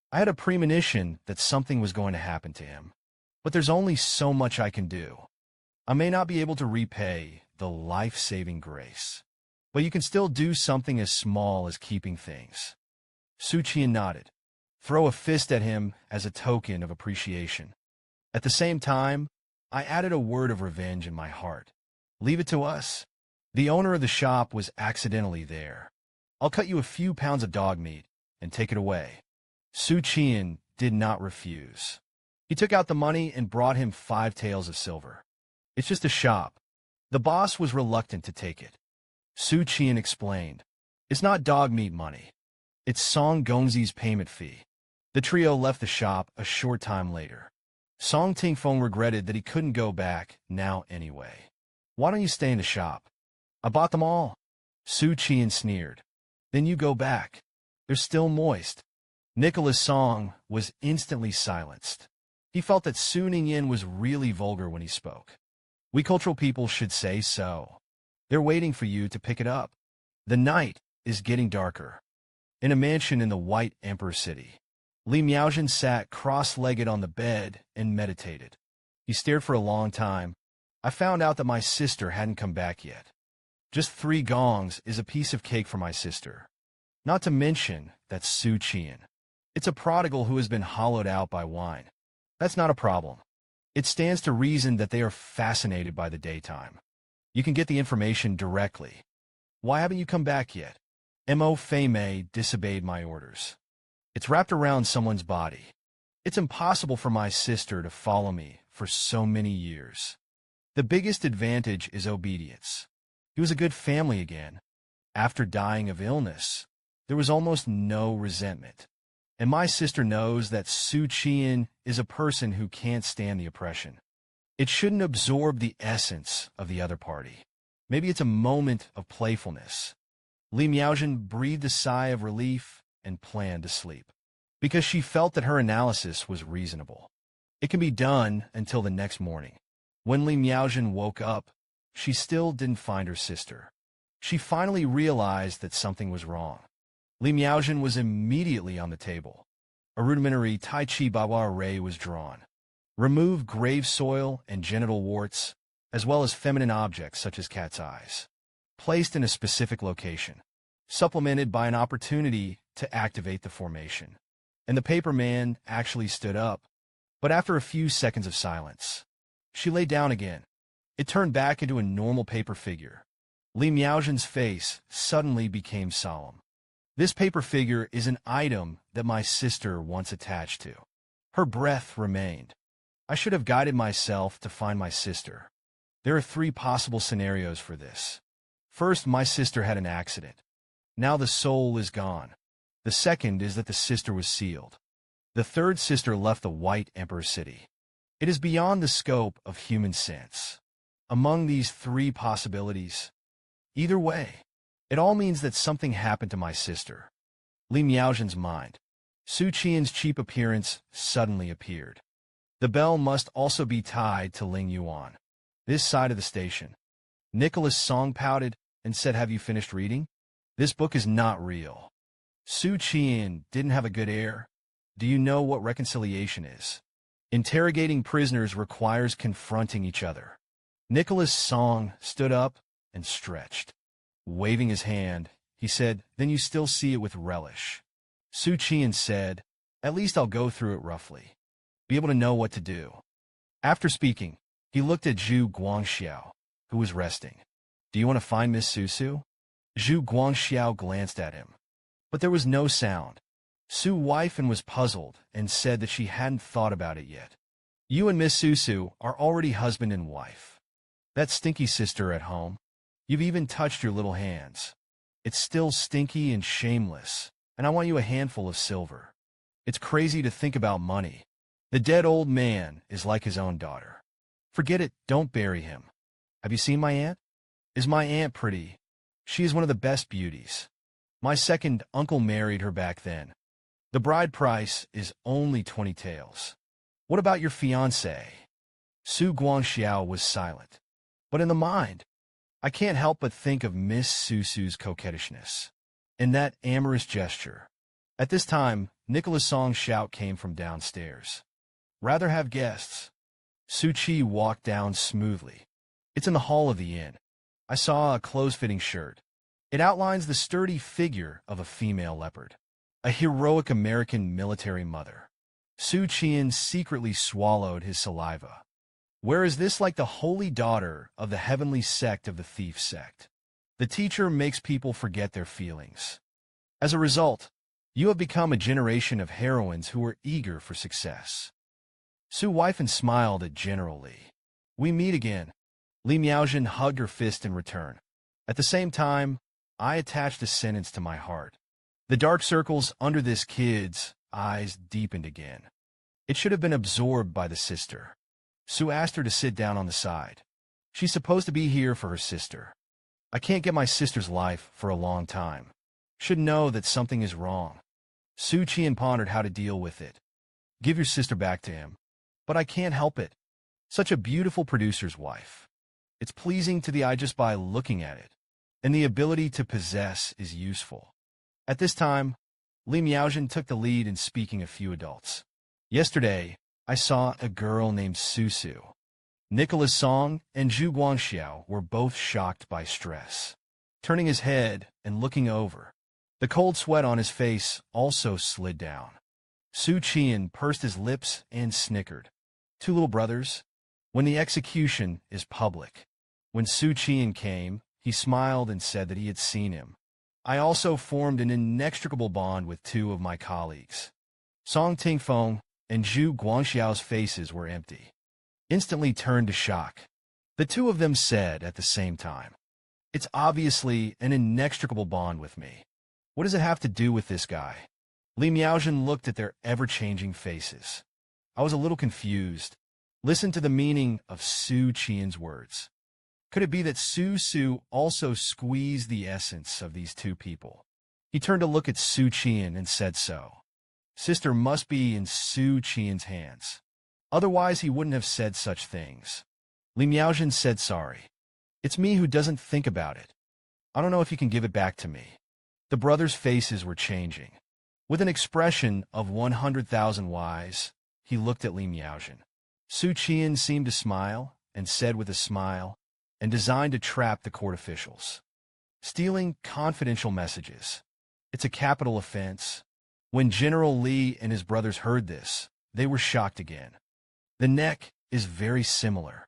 [SPEAKER 1] I had a premonition that something was going to happen to him. But there's only so much I can do. I may not be able to repay the life-saving grace, but you can still do something as small as keeping things. Xu Qian nodded. Throw a fist at him as a token of appreciation. At the same time, I added a word of revenge in my heart. Leave it to us. The owner of the shop was accidentally there. I'll cut you a few pounds of dog meat and take it away. Xu Qian did not refuse. He took out the money and brought him 5 taels of silver. It's just a shop. The boss was reluctant to take it. Xu Qian explained. It's not dog meat money. It's Song Gongzi's payment fee. The trio left the shop a short time later. Song Tingfeng regretted that he couldn't go back now anyway. Why don't you stay in the shop? I bought them all. Xu Qian sneered. Then you go back. They're still moist. Nicholas Song was instantly silenced. He felt that Su Ningyin was really vulgar when he spoke. We cultural people should say so. They're waiting for you to pick it up. The night is getting darker. In a mansion in the White Emperor City, Li Miaojin sat cross-legged on the bed and meditated. He stared for a long time. I found out that my sister hadn't come back yet. Just 3 gongs is a piece of cake for my sister. Not to mention that Xu Qian. It's a prodigal who has been hollowed out by wine. That's not a problem. It stands to reason that they are fascinated by the daytime. You can get the information directly. Why haven't you come back yet? Mo Fei disobeyed my orders. It's wrapped around someone's body. It's impossible for my sister to follow me for so many years. The biggest advantage is obedience. He was a good family again. After dying of illness, there was almost no resentment. And my sister knows that Xu Qian'an is a person who can't stand the oppression. It shouldn't absorb the essence of the other party. Maybe it's a moment of playfulness. Li Miaojin breathed a sigh of relief and planned to sleep, because she felt that her analysis was reasonable. It can be done until the next morning. When Li Miaojin woke up, she still didn't find her sister. She finally realized that something was wrong. Li Miaojin was immediately on the table. A rudimentary Tai Chi Bawa array was drawn. Remove grave soil and genital warts, as well as feminine objects such as cat's eyes, placed in a specific location, supplemented by an opportunity to activate the formation. And the paper man actually stood up, but after a few seconds of silence, she lay down again. It turned back into a normal paper figure. Li Miaojin's face suddenly became solemn. This paper figure is an item that my sister once attached to. Her breath remained. I should have guided myself to find my sister. There are 3 possible scenarios for this. First, my sister had an accident. Now the soul is gone. The second is that the sister was sealed. The third sister left the White Emperor City. It is beyond the scope of human sense. Among these 3 possibilities, either way, it all means that something happened to my sister. Li Miaojin's mind. Xu Qian's cheap appearance suddenly appeared. The bell must also be tied to Ling Yuan. This side of the station. Nicholas Song pouted and said, "Have you finished reading? This book is not real." Xu Qian didn't have a good air. Do you know what reconciliation is? Interrogating prisoners requires confronting each other. Nicholas Song stood up and stretched. Waving his hand, he said, "Then you still see it with relish." Xu Qian said, "At least I'll go through it roughly. Be able to know what to do." After speaking, he looked at Zhu Guangxiao, who was resting. "Do you want to find Miss Susu?" Zhu Guangxiao glanced at him, but there was no sound. Su Weifan was puzzled and said that she hadn't thought about it yet. "You and Miss Susu are already husband and wife. That stinky sister at home, you've even touched your little hands. It's still stinky and shameless, and I want you a handful of silver. It's crazy to think about money. The dead old man is like his own daughter. Forget it, don't bury him. Have you seen my aunt? Is my aunt pretty? She is one of the best beauties. My second uncle married her back then. The bride price is only 20 taels. What about your fiancé?" Su Guangxiao was silent. But in the mind, I can't help but think of Miss Susu's coquettishness in that amorous gesture. At this time, Nicholas Song's shout came from downstairs. "Rather have guests." Su Qi walked down smoothly. "It's in the hall of the inn. I saw a close-fitting shirt. It outlines the sturdy figure of a female leopard, a heroic American military mother." Xu Qian secretly swallowed his saliva. "Where is this like the holy daughter of the heavenly sect of the thief sect? The teacher makes people forget their feelings. As a result, you have become a generation of heroines who are eager for success." Su Weifan smiled at General Li. "We meet again." Li Miaojin hugged her fist in return. At the same time, I attached a sentence to my heart. The dark circles under this kid's eyes deepened again. It should have been absorbed by the sister. Su asked her to sit down on the side. She's supposed to be here for her sister. I can't get my sister's life for a long time. Should know that something is wrong. Su Qian pondered how to deal with it. "Give your sister back to him." "But I can't help it. Such a beautiful producer's wife. It's pleasing to the eye just by looking at it. And the ability to possess is useful." At this time, Li Miaojin took the lead in speaking a few adults. "Yesterday, I saw a girl named Susu." Nicholas Song and Zhu Guangxiao were both shocked by stress. Turning his head and looking over, the cold sweat on his face also slid down. Su Qian pursed his lips and snickered. Two little brothers? When the execution is public. When Xu Qian'an came, he smiled and said that he had seen him. I also formed an inextricable bond with two of my colleagues. Song Tingfeng and Zhu Guangxiao's faces were empty, instantly turned to shock. The two of them said at the same time, "It's obviously an inextricable bond with me. What does it have to do with this guy?" Li Miaozhen looked at their ever-changing faces. I was a little confused. Listen to the meaning of Xu Qian's words. Could it be that Su also squeezed the essence of these two people? He turned to look at Xu Qian and said so. Sister must be in Xu Qian's hands. Otherwise, he wouldn't have said such things. Li Miaozhen said sorry. It's me who doesn't think about it. I don't know if you can give it back to me. The brothers' faces were changing. With an expression of 100,000 whys, he looked at Li Miaozhen. Xu Qian seemed to smile and said with a smile, and designed to trap the court officials. Stealing confidential messages. It's a capital offense. When General Li and his brothers heard this, they were shocked again. The neck is very similar.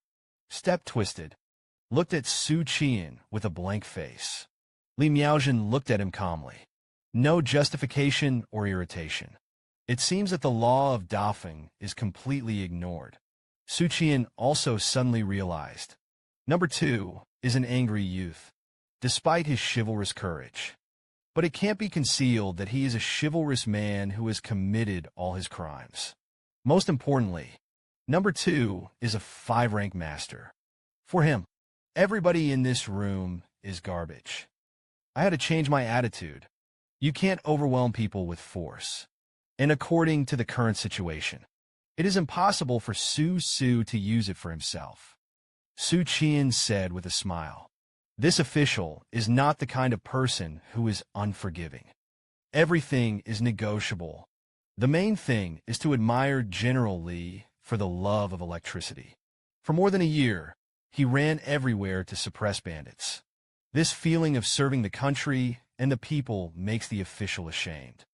[SPEAKER 1] Step twisted. Looked at Xu Qian with a blank face. Li Miaozhen looked at him calmly. No justification or irritation. It seems that the law of Dafeng is completely ignored. Xu Qian also suddenly realized. Number 2 is an angry youth, despite his chivalrous courage. But it can't be concealed that he is a chivalrous man who has committed all his crimes. Most importantly, Number 2 is a 5-rank master. For him, everybody in this room is garbage. I had to change my attitude. You can't overwhelm people with force. And according to the current situation, it is impossible for Su to use it for himself. Xu Qian said with a smile. This official is not the kind of person who is unforgiving. Everything is negotiable. The main thing is to admire General Li for the love of electricity. For more than a year, he ran everywhere to suppress bandits. This feeling of serving the country and the people makes the official ashamed.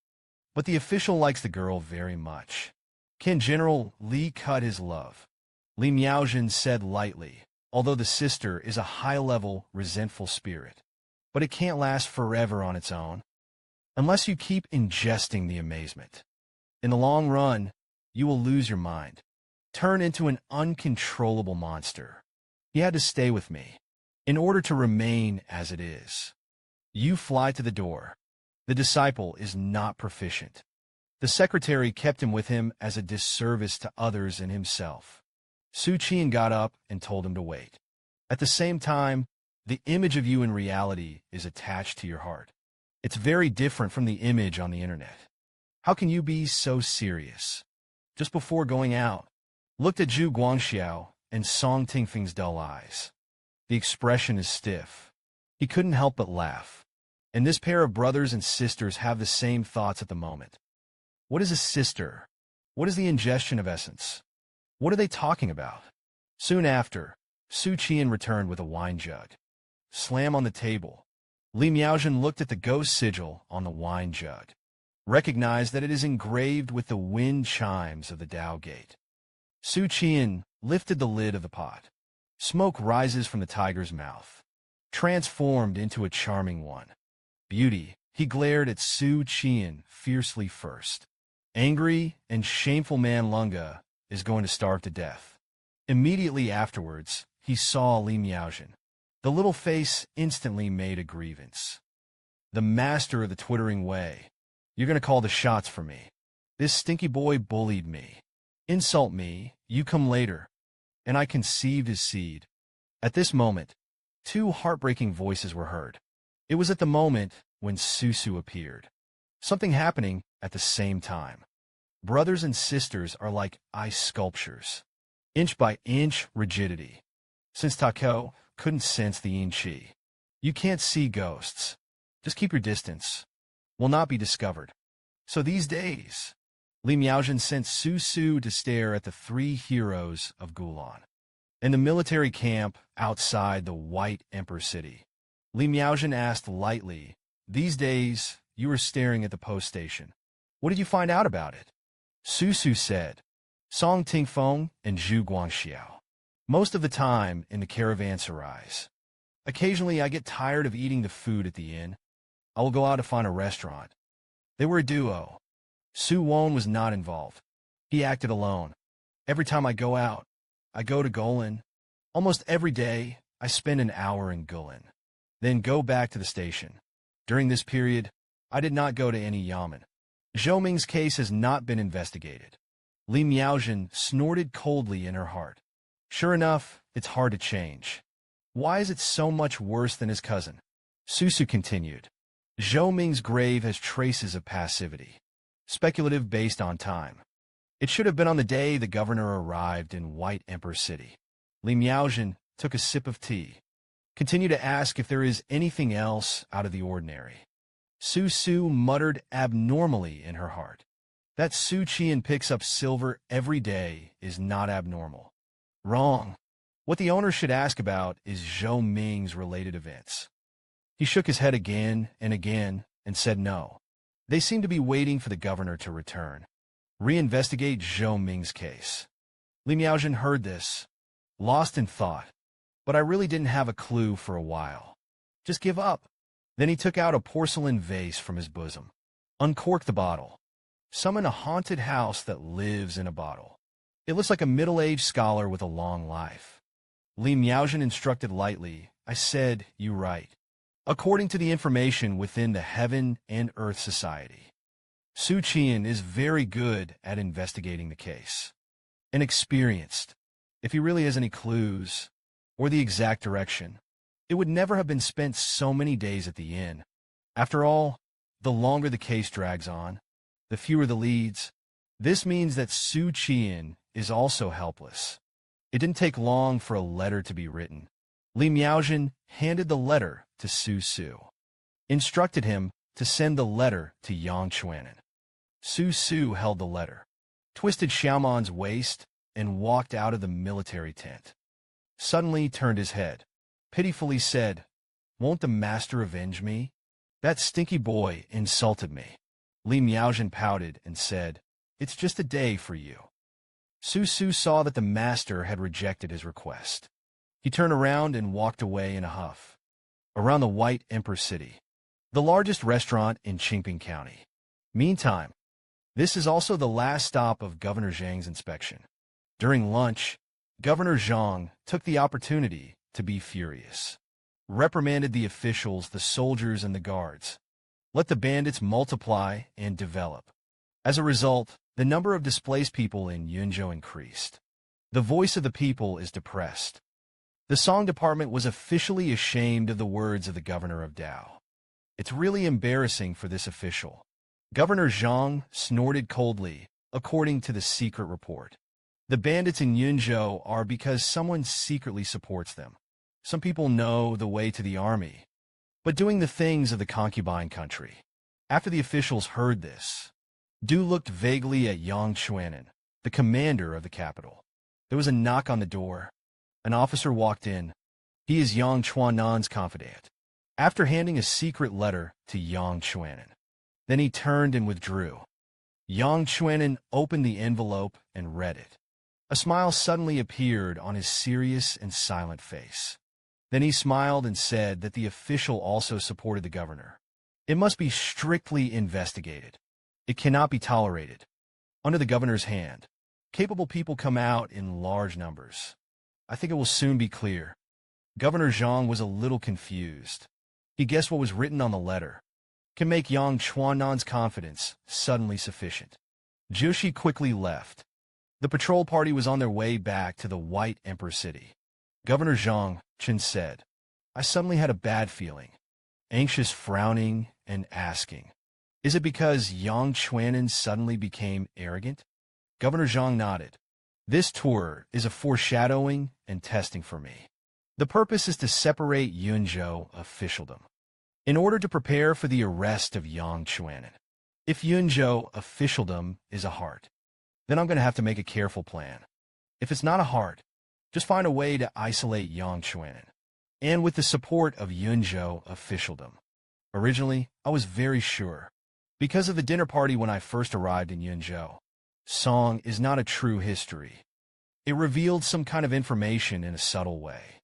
[SPEAKER 1] But the official likes the girl very much. Can General Li cut his love? Li Miaozhen said lightly, although the sister is a high-level, resentful spirit. But it can't last forever on its own, unless you keep ingesting the amazement. In the long run, you will lose your mind, turn into an uncontrollable monster. He had to stay with me, in order to remain as it is. You fly to the door. The disciple is not proficient. The secretary kept him with him as a disservice to others and himself. Xu Qian got up and told him to wait. At the same time, the image of you in reality is attached to your heart. It's very different from the image on the internet. How can you be so serious? Just before going out, looked at Zhu Guangxiao and Song Tingfeng's dull eyes. The expression is stiff. He couldn't help but laugh. And this pair of brothers and sisters have the same thoughts at the moment. What is a sister? What is the ingestion of essence? What are they talking about? Soon after, Xu Qian returned with a wine jug. Slam on the table. Li Miaozhen looked at the ghost sigil on the wine jug. Recognized that it is engraved with the wind chimes of the Tao Gate. Xu Qian lifted the lid of the pot. Smoke rises from the tiger's mouth. Transformed into a charming one. Beauty, he glared at Xu Qian fiercely first. Angry and shameful man Lunga is going to starve to death. Immediately afterwards, he saw Li Miaozhen. The little face instantly made a grievance. The master of the twittering way. You're going to call the shots for me. This stinky boy bullied me. Insult me, you come later. And I conceived his seed. At this moment, 2 heartbreaking voices were heard. It was at the moment when Susu appeared. Something happening at the same time. Brothers and sisters are like ice sculptures. Inch by inch rigidity. Since Tako couldn't sense the yin qi. You can't see ghosts. Just keep your distance. Will not be discovered. So these days, Li Miaozhen sent Susu to stare at the 3 heroes of Gulan. In the military camp outside the White Emperor City, Li Miaozhen asked lightly, "These days, you were staring at the post station. What did you find out about it?" Susu said, Song Tingfeng and Zhu Guangxiao. Most of the time in the caravanserais. Occasionally I get tired of eating the food at the inn. I will go out to find a restaurant. They were a duo. Su Wan was not involved. He acted alone. Every time I go out, I go to Guilin. Almost every day, I spend an hour in Guilin, then go back to the station. During this period, I did not go to any yamen. Zhou Ming's case has not been investigated. Li Miaojin snorted coldly in her heart. Sure enough, it's hard to change. Why is it so much worse than his cousin? Susu continued. Zhou Ming's grave has traces of passivity. Speculative based on time. It should have been on the day the governor arrived in White Emperor City. Li Miaojin took a sip of tea. Continue to ask if there is anything else out of the ordinary. Su muttered abnormally in her heart. That Xu Qian'an picks up silver every day is not abnormal. Wrong. What the owner should ask about is Zhou Ming's related events. He shook his head again and said no. They seem to be waiting for the governor to return. Reinvestigate Zhou Ming's case. Li Miaojin heard this, lost in thought. But I really didn't have a clue for a while. Just give up. Then he took out a porcelain vase from his bosom. Uncorked the bottle. Summon a haunted house that lives in a bottle. It looks like a middle-aged scholar with a long life. Li Miaojin instructed lightly. I said, you right. According to the information within the Heaven and Earth Society, Xu Qian'an is very good at investigating the case. And experienced. If he really has any clues, or the exact direction, it would never have been spent so many days at the inn. After all, the longer the case drags on, the fewer the leads. This means that Xu Qian'an is also helpless. It didn't take long for a letter to be written. Li Miaojin handed the letter to Su, instructed him to send the letter to Yangtze River. Su held the letter, twisted Xiaoman's waist, and walked out of the military tent. Suddenly turned his head, pitifully said, won't the master avenge me? That stinky boy insulted me. Li Miaojin pouted and said, it's just a day for you. Su saw that the master had rejected his request. He turned around and walked away in a huff. Around the White Emperor City, the largest restaurant in Qingping County. Meantime, this is also the last stop of Governor Zhang's inspection. During lunch, Governor Zhang took the opportunity to be furious. Reprimanded the officials, the soldiers, and the guards. Let the bandits multiply and develop. As a result, the number of displaced people in Yunzhou increased. The voice of the people is depressed. The song department was officially ashamed of the words of the governor of Dao. It's really embarrassing for this official. Governor Zhang snorted coldly, according to the secret report. The bandits in Yunzhou are because someone secretly supports them. Some people know the way to the army, but doing the things of the concubine country. After the officials heard this, Du looked vaguely at Yangtze River, the commander of the capital. There was a knock on the door. An officer walked in. He is Yangtze River's confidant. After handing a secret letter to Yangtze River, then he turned and withdrew. Yangtze River opened the envelope and read it. A smile suddenly appeared on his serious and silent face. Then he smiled and said that the official also supported the governor. It must be strictly investigated. It cannot be tolerated. Under the governor's hand, capable people come out in large numbers. I think it will soon be clear. Governor Zhang was a little confused. He guessed what was written on the letter can make Yangtze River's confidence suddenly sufficient. Jushi quickly left. The patrol party was on their way back to the White Emperor City. Governor Zhang, Chen said, I suddenly had a bad feeling. Anxious frowning and asking, is it because Yangtze River suddenly became arrogant? Governor Zhang nodded. This tour is a foreshadowing and testing for me. The purpose is to separate Yunzhou officialdom, in order to prepare for the arrest of Yangtze River. If Yunzhou officialdom is a heart, then I'm going to have to make a careful plan. If it's not a heart, just find a way to isolate Yangtze River, and with the support of Yunzhou officialdom. Originally, I was very sure, because of the dinner party when I first arrived in Yunzhou. Song is not a true history. It revealed some kind of information in a subtle way.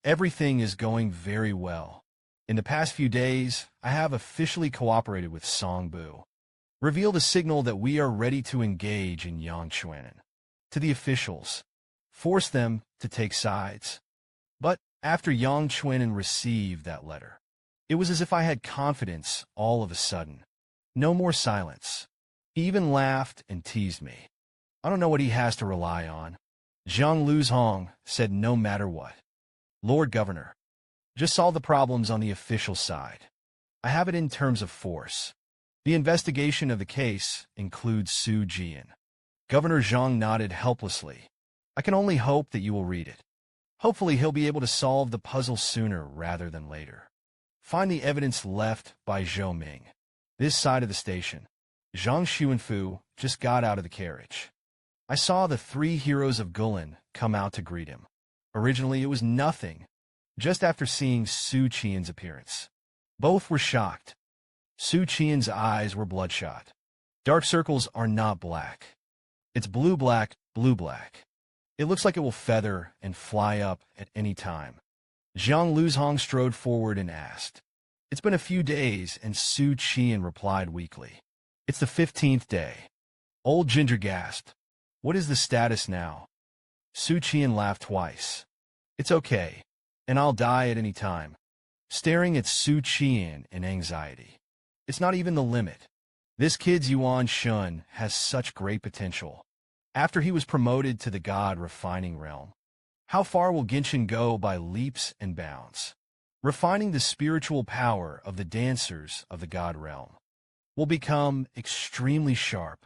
[SPEAKER 1] Everything is going very well. In the past few days, I have officially cooperated with Songbu. Revealed a signal that we are ready to engage in Yangtze River. To the officials, force them to take sides. But after Yangtze River received that letter, it was as if I had confidence all of a sudden. No more silence. He even laughed and teased me. I don't know what he has to rely on. Zhang Luzhong said no matter what. Lord Governor, just solve the problems on the official side. I have it in terms of force. The investigation of the case includes Xu Qian'an. Governor Zhang nodded helplessly. I can only hope that you will read it. Hopefully he'll be able to solve the puzzle sooner rather than later. Find the evidence left by Zhou Ming. This side of the station. Zhang Xuanfu just got out of the carriage. I saw the 3 heroes of Guilin come out to greet him. Originally, it was nothing. Just after seeing Xu Qian's appearance, both were shocked. Xu Qian's eyes were bloodshot. Dark circles are not black. It's blue-black, blue-black. It looks like it will feather and fly up at any time. Zhang Luzhong strode forward and asked. It's been a few days, and Xu Qian replied weakly. It's the 15th day. Old Ginger gasped. What is the status now? Xu Qian laughed twice. It's okay, and I'll die at any time. Staring at Xu Qian in anxiety. It's not even the limit. This kid's Yuan Shun has such great potential. After he was promoted to the God refining realm, how far will Genshin go by leaps and bounds? Refining the spiritual power of the dancers of the God realm will become extremely sharp.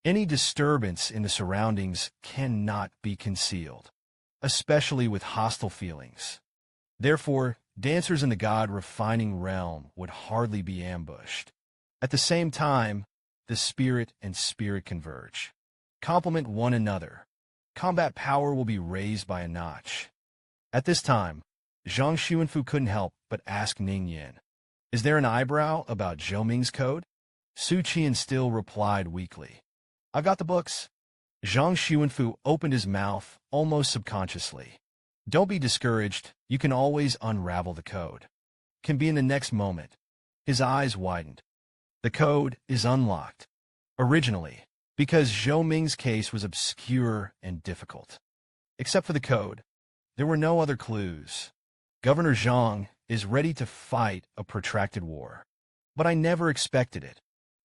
[SPEAKER 1] Any disturbance in the surroundings cannot be concealed, especially with hostile feelings. Therefore, dancers in the God refining realm would hardly be ambushed. At the same time, the spirit and spirit converge. Complement one another. Combat power will be raised by a notch. At this time, Zhang Xuanfu couldn't help but ask Ning Yin, is there an eyebrow about Zhou Ming's code? Xu Qian still replied weakly. I've got the books. Zhang Xuanfu opened his mouth almost subconsciously. Don't be discouraged. You can always unravel the code. Can be in the next moment. His eyes widened. The code is unlocked. Originally, because Zhou Ming's case was obscure and difficult. Except for the code, there were no other clues. Governor Zhang is ready to fight a protracted war. But I never expected it.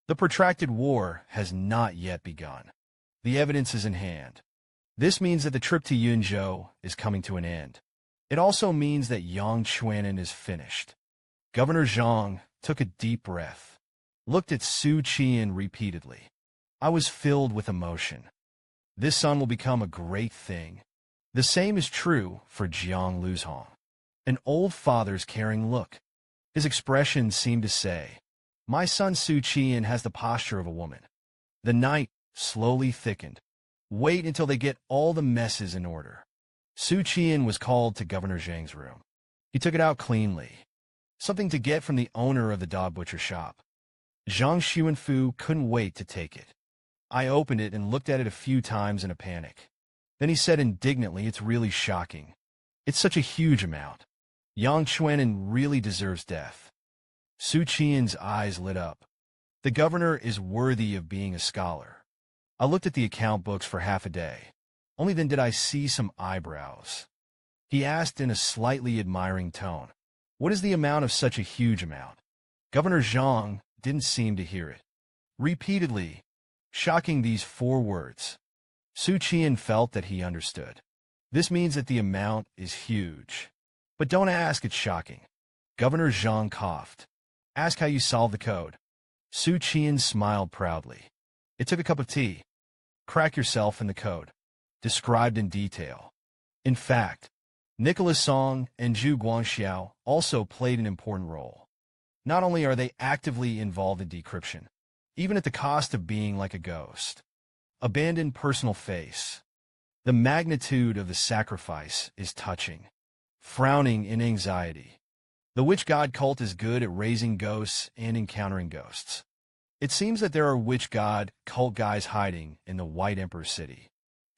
[SPEAKER 1] The protracted war has not yet begun. The evidence is in hand. This means that the trip to Yunzhou is coming to an end. It also means that Yangtze River is finished. Governor Zhang took a deep breath, looked at Xu Qian repeatedly. I was filled with emotion. This son will become a great thing. The same is true for Zhang Luzhong. An old father's caring look. His expression seemed to say, my son Xu Qian has the posture of a woman. The night slowly thickened. Wait until they get all the messes in order. Xu Qian was called to Governor Zhang's room. He took it out cleanly. Something to get from the owner of the dog butcher shop. Zhang Xuanfu couldn't wait to take it. I opened it and looked at it a few times in a panic. Then he said indignantly, it's really shocking. It's such a huge amount. Yangtze River really deserves death. Xu Qian's eyes lit up. The governor is worthy of being a scholar. I looked at the account books for half a day. Only then did I see some eyebrows. He asked in a slightly admiring tone, what is the amount of such a huge amount? Governor Zhang didn't seem to hear it. Repeatedly, shocking these 4 words. Xu Qian felt that he understood. This means that the amount is huge. But don't ask, it's shocking. Governor Zhang coughed. Ask how you solve the code. Xu Qian smiled proudly. It took a cup of tea. Crack yourself in the code. Described in detail. In fact, Nicholas Song and Zhu Guangxiao also played an important role. Not only are they actively involved in decryption, even at the cost of being like a ghost. Abandoned personal face. The magnitude of the sacrifice is touching. Frowning in anxiety. The witch god cult is good at raising ghosts and encountering ghosts. It seems that there are witch god cult guys hiding in the White Emperor city.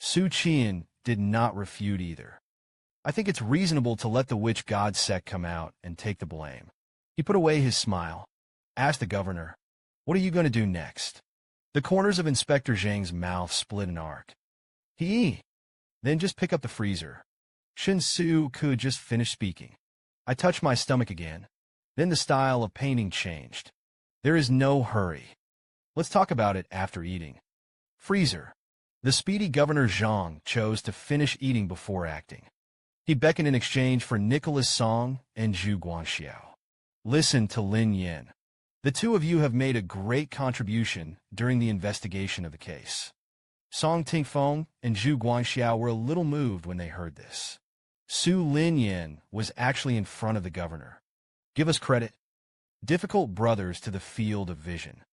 [SPEAKER 1] Xu Qian'an did not refute either. I think it's reasonable to let the witch god sect come out and take the blame. He put away his smile, asked the governor, "What are you going to do next?" The corners of Inspector Zhang's mouth split an arc. Then just pick up the freezer. Shin Su could just finish speaking. I touched my stomach again. Then the style of painting changed. There is no hurry. Let's talk about it after eating. Freezer. The speedy Governor Zhang chose to finish eating before acting. He beckoned in exchange for Nicholas Song and Zhu Guangxiao. Listen to Lin Yin. The two of you have made a great contribution during the investigation of the case. Song Tingfeng and Zhu Guangxiao were a little moved when they heard this. Su Linyin was actually in front of the governor. Give us credit. Difficult brothers to the field of vision.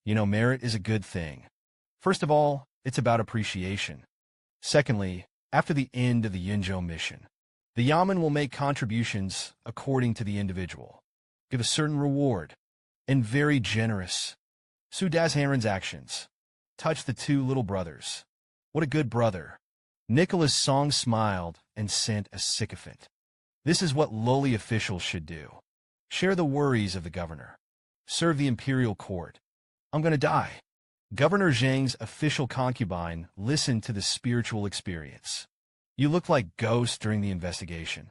[SPEAKER 1] Merit is a good thing. First of all, it's about appreciation. Secondly, after the end of the Yinzhou mission, the Yamen will make contributions according to the individual. Give a certain reward. And very generous. Su Dazharan's actions touched the two little brothers. What a good brother. Nicholas Song smiled and sent a sycophant. This is what lowly officials should do. Share the worries of the governor. Serve the imperial court. I'm going to die. Governor Zhang's official concubine listened to the spiritual experience. You look like ghosts during the investigation.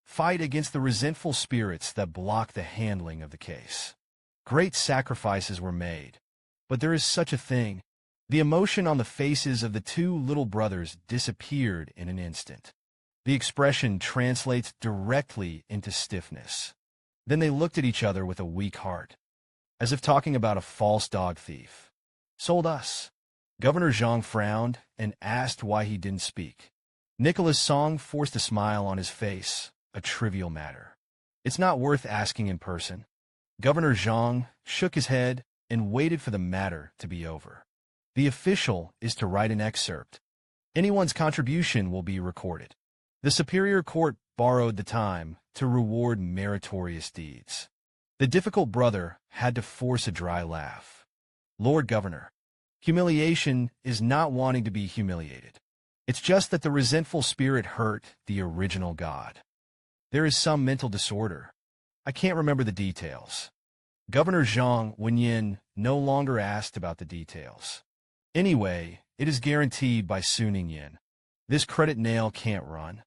[SPEAKER 1] Fight against the resentful spirits that block the handling of the case. Great sacrifices were made, but there is such a thing. The emotion on the faces of the two little brothers disappeared in an instant. The expression translates directly into stiffness. Then they looked at each other with a weak heart, as if talking about a false dog thief. Sold us. Governor Zhang frowned and asked why he didn't speak. Nicholas Song forced a smile on his face, a trivial matter. It's not worth asking in person. Governor Zhang shook his head and waited for the matter to be over. The official is to write an excerpt. Anyone's contribution will be recorded. The Superior Court borrowed the time to reward meritorious deeds. The difficult brother had to force a dry laugh. Lord Governor, humiliation is not wanting to be humiliated. It's just that the resentful spirit hurt the original god. There is some mental disorder. I can't remember the details. Governor Zhang Wenyin no longer asked about the details. Anyway, it is guaranteed by Su Ningyin. This credit nail can't run.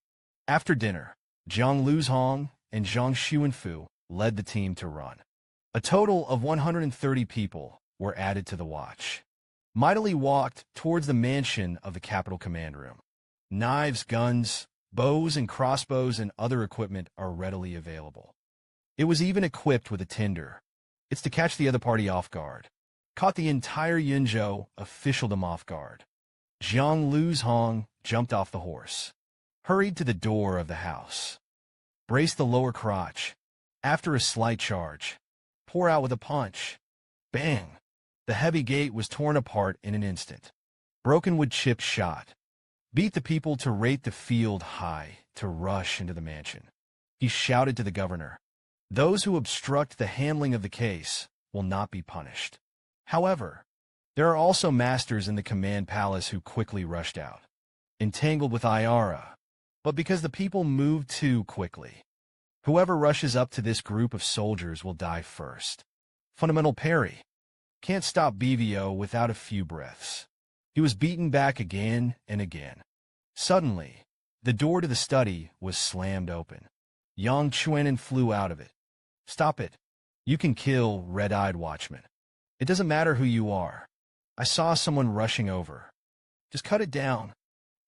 [SPEAKER 1] After dinner, Zhang Luzhong and Zhang Xuanfu led the team to run. A total of 130 people were added to the watch. Mightily walked towards the mansion of the capital command room. Knives, guns, bows and crossbows and other equipment are readily available. It was even equipped with a tinder. It's to catch the other party off guard. Caught the entire Yinzhou officialdom off guard. Zhang Luzhong jumped off the horse. Hurried to the door of the house. Braced the lower crotch. After a slight charge. Pour out with a punch. Bang! The heavy gate was torn apart in an instant. Broken wood chips shot. Beat the people to rate the field high to rush into the mansion. He shouted to the governor. Those who obstruct the handling of the case will not be punished. However, there are also masters in the command palace who quickly rushed out, entangled with Iara, but because the people moved too quickly. Whoever rushes up to this group of soldiers will die first. Fundamental parry. Can't stop BVO without a few breaths. He was beaten back again and again. Suddenly, the door to the study was slammed open. Yangtze River flew out of it. Stop it. You can kill red-eyed watchmen. It doesn't matter who you are. I saw someone rushing over. Just cut it down.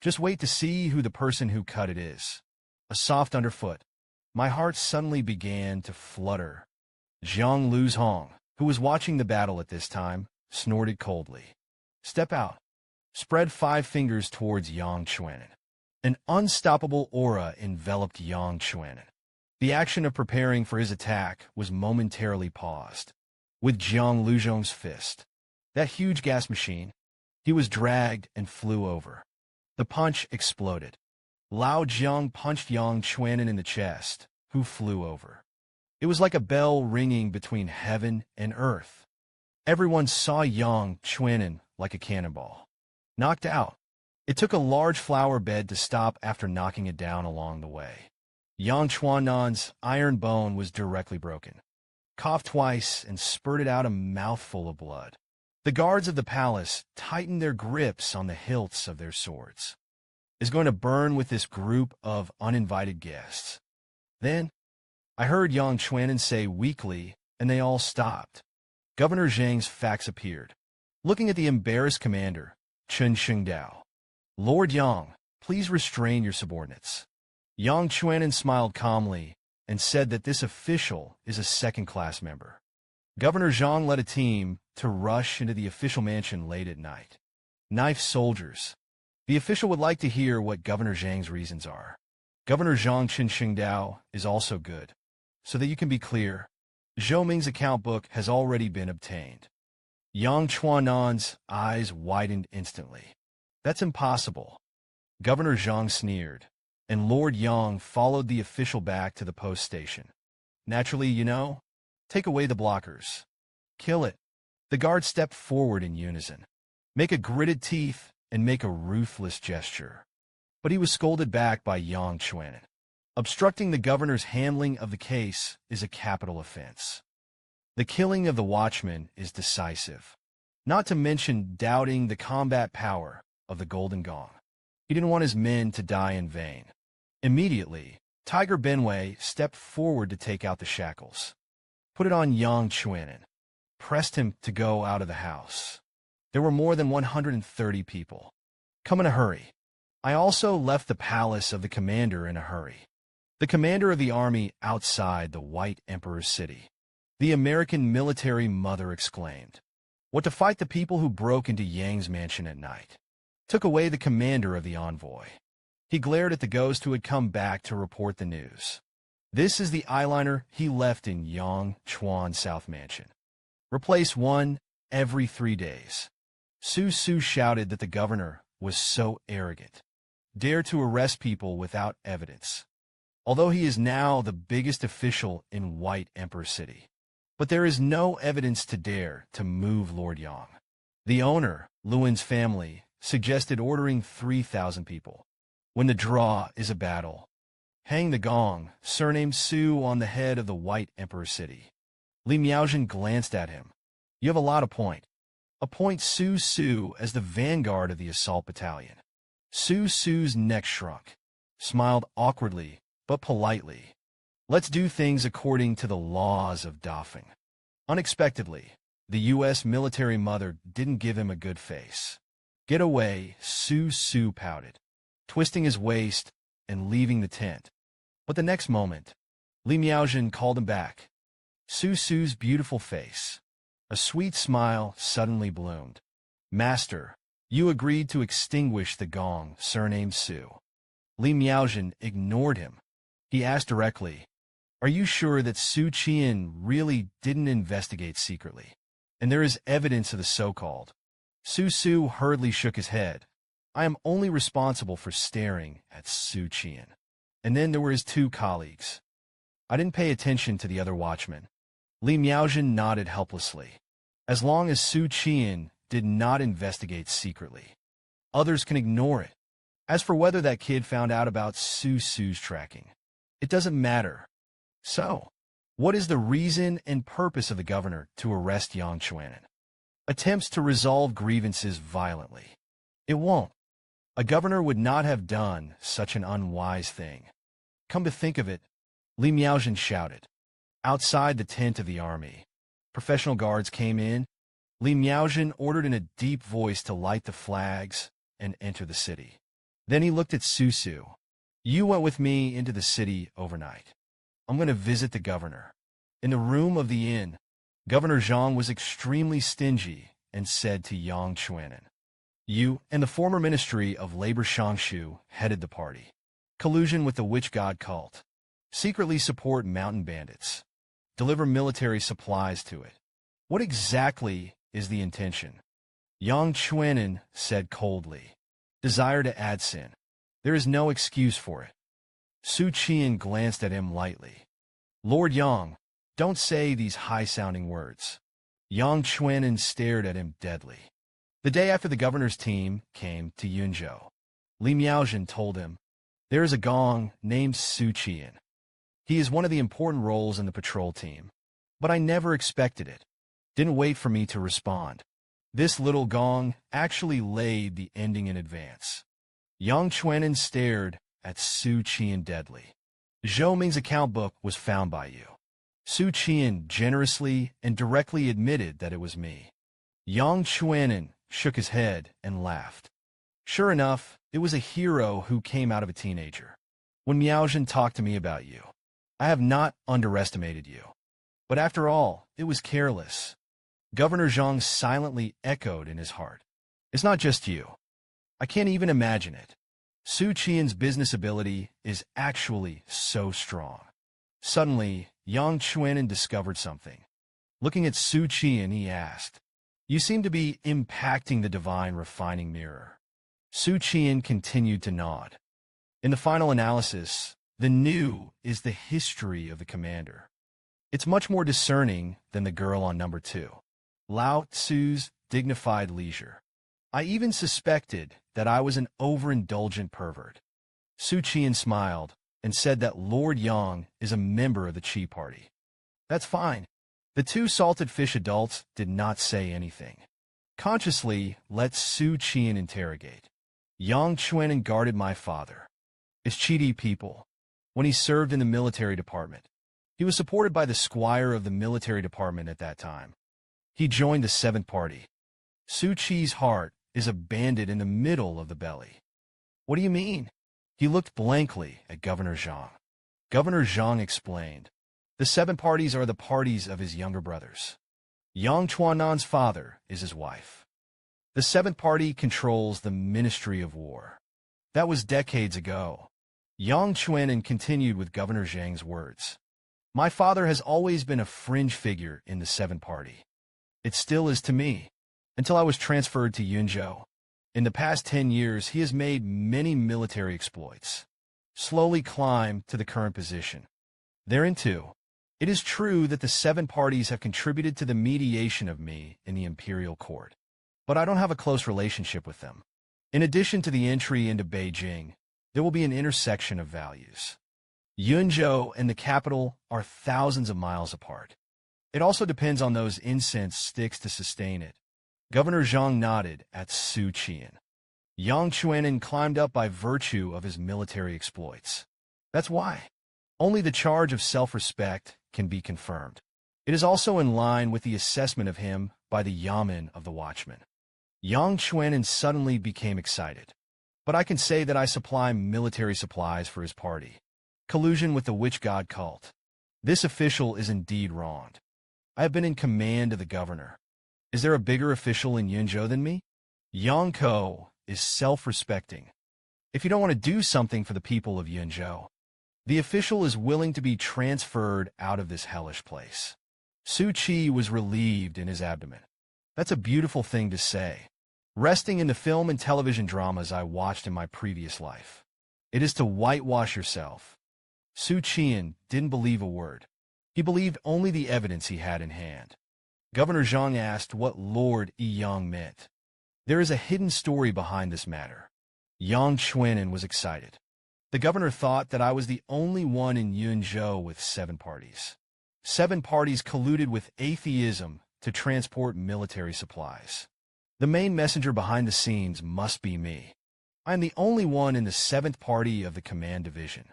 [SPEAKER 1] Just wait to see who the person who cut it is. A soft underfoot. My heart suddenly began to flutter. Zhang Luzhong, who was watching the battle at this time, snorted coldly. Step out. Spread 5 fingers towards Yangtze River. An unstoppable aura enveloped Yangtze River. The action of preparing for his attack was momentarily paused. With Zhang Luzhong's fist, that huge gas machine, he was dragged and flew over. The punch exploded. Lao Jiang punched Yangtze River in the chest, who flew over. It was like a bell ringing between heaven and earth. Everyone saw Yang Qian'an like a cannonball. Knocked out. It took a large flower bed to stop after knocking it down along the way. Yang Qian'an's iron bone was directly broken. Coughed twice and spurted out a mouthful of blood. The guards of the palace tightened their grips on the hilts of their swords. Is going to burn with this group of uninvited guests. Then, I heard Yang Qian'an say weakly, and they all stopped. Governor Zhang's fax appeared. Looking at the embarrassed commander, Chen Xingdao. Lord Yang, please restrain your subordinates. Yang Qian'an smiled calmly and said that this official is a second-class member. Governor Zhang led a team to rush into the official mansion late at night. Knife soldiers. The official would like to hear what Governor Zhang's reasons are. Governor Zhang Chen Xingdao is also good. So that you can be clear, Zhou Ming's account book has already been obtained. Yang Qian'an's eyes widened instantly. That's impossible. Governor Zhang sneered, and Lord Yang followed the official back to the post station. Naturally, take away the blockers. Kill it. The guard stepped forward in unison. Make a gritted teeth and make a ruthless gesture. But he was scolded back by Yang Qian'an. Obstructing the governor's handling of the case is a capital offense. The killing of the watchman is decisive, not to mention doubting the combat power of the Golden Gong. He didn't want his men to die in vain. Immediately, Tiger Benwei stepped forward to take out the shackles. Put it on Yang Qian'an. Pressed him to go out of the house. There were more than 130 people. Come in a hurry. I also left the palace of the commander in a hurry. The commander of the army outside the White Emperor's city. The American military mother exclaimed. What to fight the people who broke into Yang's mansion at night? Took away the commander of the envoy. He glared at the ghost who had come back to report the news. This is the eyeliner he left in Yang Chuan South Mansion. Replace one every 3 days. Su shouted that the governor was so arrogant. Dare to arrest people without evidence. Although he is now the biggest official in White Emperor City. But there is no evidence to dare to move Lord Yang. The owner, Luan's family, suggested ordering 3,000 people. When the draw is a battle, hang the gong, surnamed Su, on the head of the White Emperor City. Li Miaozhen glanced at him. You have a lot of point. Appoint Su as the vanguard of the assault battalion. Su's neck shrunk. Smiled awkwardly, but politely. Let's do things according to the laws of Dafeng. Unexpectedly, the U.S. military mother didn't give him a good face. Get away, Su pouted, twisting his waist and leaving the tent. But the next moment, Li Miaozhen called him back. Su's beautiful face. A sweet smile suddenly bloomed. Master, you agreed to extinguish the gong, surnamed Su. Li Miaozhen ignored him. He asked directly, are you sure that Xu Qian'an really didn't investigate secretly? And there is evidence of the so-called. Su hurriedly shook his head. I am only responsible for staring at Xu Qian'an. And then there were his 2 colleagues. I didn't pay attention to the other watchmen. Li Miaozhen nodded helplessly. As long as Xu Qian'an did not investigate secretly, others can ignore it. As for whether that kid found out about Su's tracking, it doesn't matter. So, what is the reason and purpose of the governor to arrest Yang Qian'an? Attempts to resolve grievances violently. It won't. A governor would not have done such an unwise thing. Come to think of it, Li Miaozhen shouted. Outside the tent of the army, professional guards came in. Li Miaozhen ordered in a deep voice to light the flags and enter the city. Then he looked at Su. You went with me into the city overnight. I'm going to visit the governor. In the room of the inn, Governor Zhang was extremely stingy and said to Yang Qian'an, you and the former Ministry of Labor Shangshu headed the party. Collusion with the witch god cult. Secretly support mountain bandits. Deliver military supplies to it. What exactly is the intention? Yang Qian'an said coldly. Desire to add sin. There is no excuse for it. Xu Qian glanced at him lightly. Lord Yang, don't say these high-sounding words. Yangtze River stared at him deadly. The day after the governor's team came to Yunzhou, Li Miaozhen told him, "There is a gong named Xu Qian'an. He is one of the important roles in the patrol team, but I never expected it. Didn't wait for me to respond. This little gong actually laid the ending in advance." Yangtze River stared at Xu Qian'an deadly. "Zhou Ming's account book was found by you." Xu Qian'an generously and directly admitted that it was me. Yangtze River shook his head and laughed. "Sure enough, it was a hero who came out of a teenager. When Miaozhen talked to me about you, I have not underestimated you. But after all, it was careless." Governor Zhang silently echoed in his heart. "It's not just you. I can't even imagine it. Xu Qian's business ability is actually so strong." Suddenly, Yangtze River discovered something. Looking at Xu Qian'an, he asked, "You seem to be impacting the divine refining mirror." Xu Qian'an continued to nod. "In the final analysis, the new is the history of the commander. It's much more discerning than the girl on number 2. Lao Tzu's dignified leisure. I even suspected that I was an overindulgent pervert." Xu Qian'an smiled and said that Lord Yang is a member of the Qi party. "That's fine." The 2 salted fish adults did not say anything. Consciously, let Xu Qian'an interrogate. "Yangtze River guarded my father. It's Qi people. When he served in the military department, he was supported by the squire of the military department at that time. He joined the 7th party. Xu Qi's heart is a bandit in the middle of the belly." "What do you mean?" He looked blankly at Governor Zhang. Governor Zhang explained, "The 7 parties are the parties of his younger brothers. Yang Chuan'an's father is his wife. The 7th party controls the Ministry of War." That was decades ago. Yangtze River continued with Governor Zhang's words. "My father has always been a fringe figure in the 7th party. It still is to me, until I was transferred to Yunzhou. In the past 10 years, he has made many military exploits, slowly climbed to the current position. Therein too, it is true that the 7 parties have contributed to the mediation of me in the imperial court, but I don't have a close relationship with them. In addition to the entry into Beijing, there will be an intersection of values. Yunzhou and the capital are thousands of miles apart. It also depends on those incense sticks to sustain it." Governor Zhang nodded at Xu Qian'an. "Yangtze River climbed up by virtue of his military exploits. That's why. Only the charge of self-respect can be confirmed. It is also in line with the assessment of him by the Yamen of the Watchman." Yangtze River suddenly became excited. "But I can say that I supply military supplies for his party. Collusion with the witch god cult. This official is indeed wronged. I have been in command of the governor. Is there a bigger official in Yunzhou than me? Yangko is self-respecting. If you don't want to do something for the people of Yunzhou, the official is willing to be transferred out of this hellish place." Xu Qi was relieved in his abdomen. "That's a beautiful thing to say. Resting in the film and television dramas I watched in my previous life. It is to whitewash yourself." Xu Qian'an didn't believe a word. He believed only the evidence he had in hand. Governor Zhang asked what Lord Yang meant. "There is a hidden story behind this matter." Yangtze River was excited. "The governor thought that I was the only one in Yunzhou with 7 parties. 7 parties colluded with atheism to transport military supplies. The main messenger behind the scenes must be me. I am the only one in the 7th party of the command division."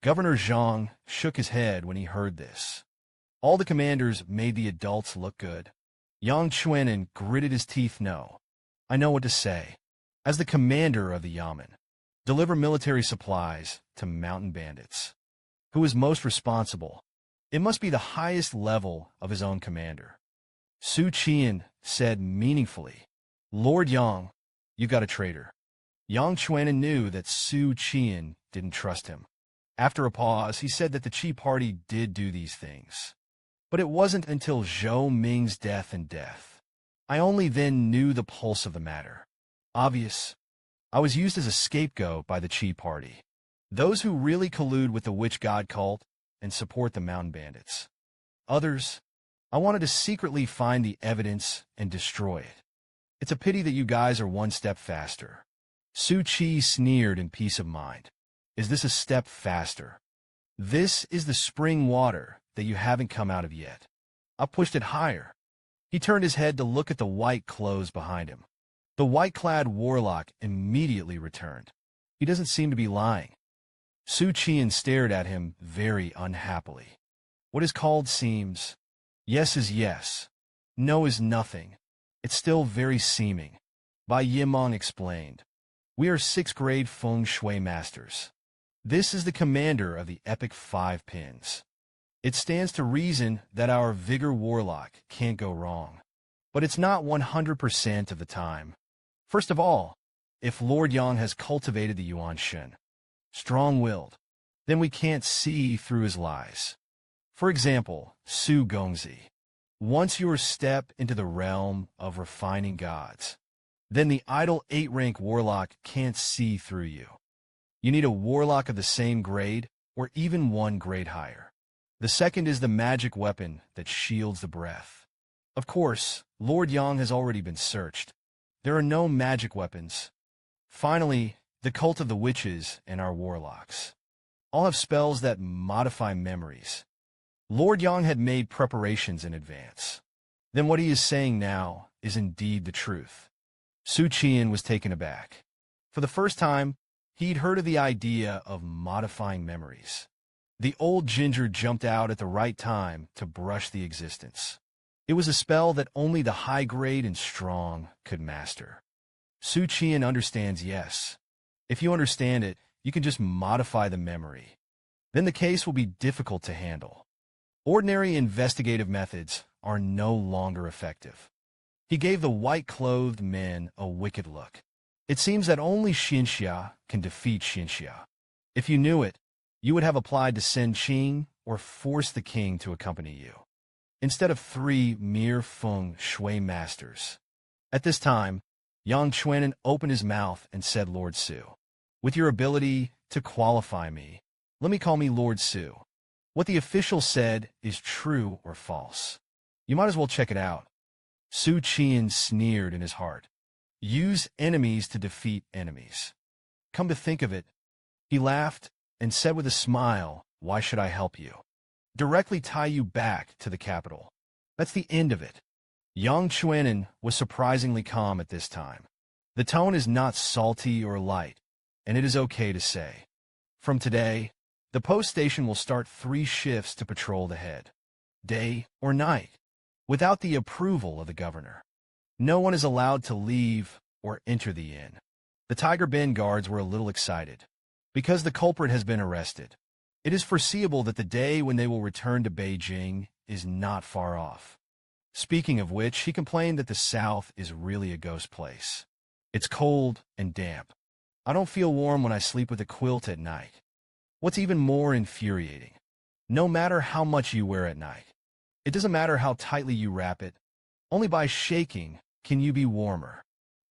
[SPEAKER 1] Governor Zhang shook his head when he heard this. All the commanders made the adults look good. Yangtze River gritted his teeth. "No. I know what to say. As the commander of the Yamen, deliver military supplies to mountain bandits. Who is most responsible? It must be the highest level of his own commander." Xu Qian'an said meaningfully, "Lord Yang, you got a traitor." Yangtze River knew that Xu Qian'an didn't trust him. After a pause, he said that the Qi party did do these things. But it wasn't until Zhou Ming's death. I only then knew the pulse of the matter. Obvious. I was used as a scapegoat by the Qi party. Those who really collude with the witch god cult and support the mountain bandits. Others, I wanted to secretly find the evidence and destroy it. It's a pity that you guys are one step faster. Xu Qi sneered in peace of mind. Is this a step faster? This is the spring water that you haven't come out of yet. I pushed it higher. He turned his head to look at the white clothes behind him. The white-clad warlock immediately returned. He doesn't seem to be lying. Xu Qian stared at him very unhappily. What is called seems. Yes is yes. No is nothing. It's still very seeming. Bai Yimong explained. We are 6th grade feng shui masters. This is the commander of the epic 5 pins. It stands to reason that our vigor warlock can't go wrong. But it's not 100% of the time. First of all, if Lord Yang has cultivated the Yuan Shen, strong-willed, then we can't see through his lies. For example, Su Gongzi. Once you step into the realm of refining gods, then the idle 8-rank warlock can't see through you. You need a warlock of the same grade, or even 1 grade higher. The second is the magic weapon that shields the breath. Of course, Lord Yang has already been searched. There are no magic weapons. Finally, the cult of the witches and our warlocks. All have spells that modify memories. Lord Yang had made preparations in advance. Then what he is saying now is indeed the truth. Xu Qian was taken aback. For the first time, he'd heard of the idea of modifying memories. The old ginger jumped out at the right time to brush the existence. It was a spell that only the high grade and strong could master. Xu Qian understands, yes. If you understand it, you can just modify the memory. Then the case will be difficult to handle. Ordinary investigative methods are no longer effective. He gave the white-clothed men a wicked look. It seems that only Xinxia can defeat Xinxia. If you knew it, you would have applied to send Qing or force the king to accompany you, instead of 3 mere feng shui masters. At this time, Yangtze River opened his mouth and said, Lord Su, with your ability to qualify me, let me call me Lord Su. What the official said is true or false. You might as well check it out. Xu Qian sneered in his heart. Use enemies to defeat enemies. Come to think of it, he laughed and said with a smile, why should I help you? Directly tie you back to the capital. That's the end of it. Yangtze River was surprisingly calm at this time. The tone is not salty or light, and it is okay to say. From today, the post station will start 3 shifts to patrol the head, day or night, without the approval of the governor. No one is allowed to leave or enter the inn. The Tiger Bend guards were a little excited, because the culprit has been arrested. It is foreseeable that the day when they will return to Beijing is not far off. Speaking of which, he complained that the South is really a ghost place. It's cold and damp. I don't feel warm when I sleep with a quilt at night. What's even more infuriating, no matter how much you wear at night, it doesn't matter how tightly you wrap it, only by shaking can you be warmer.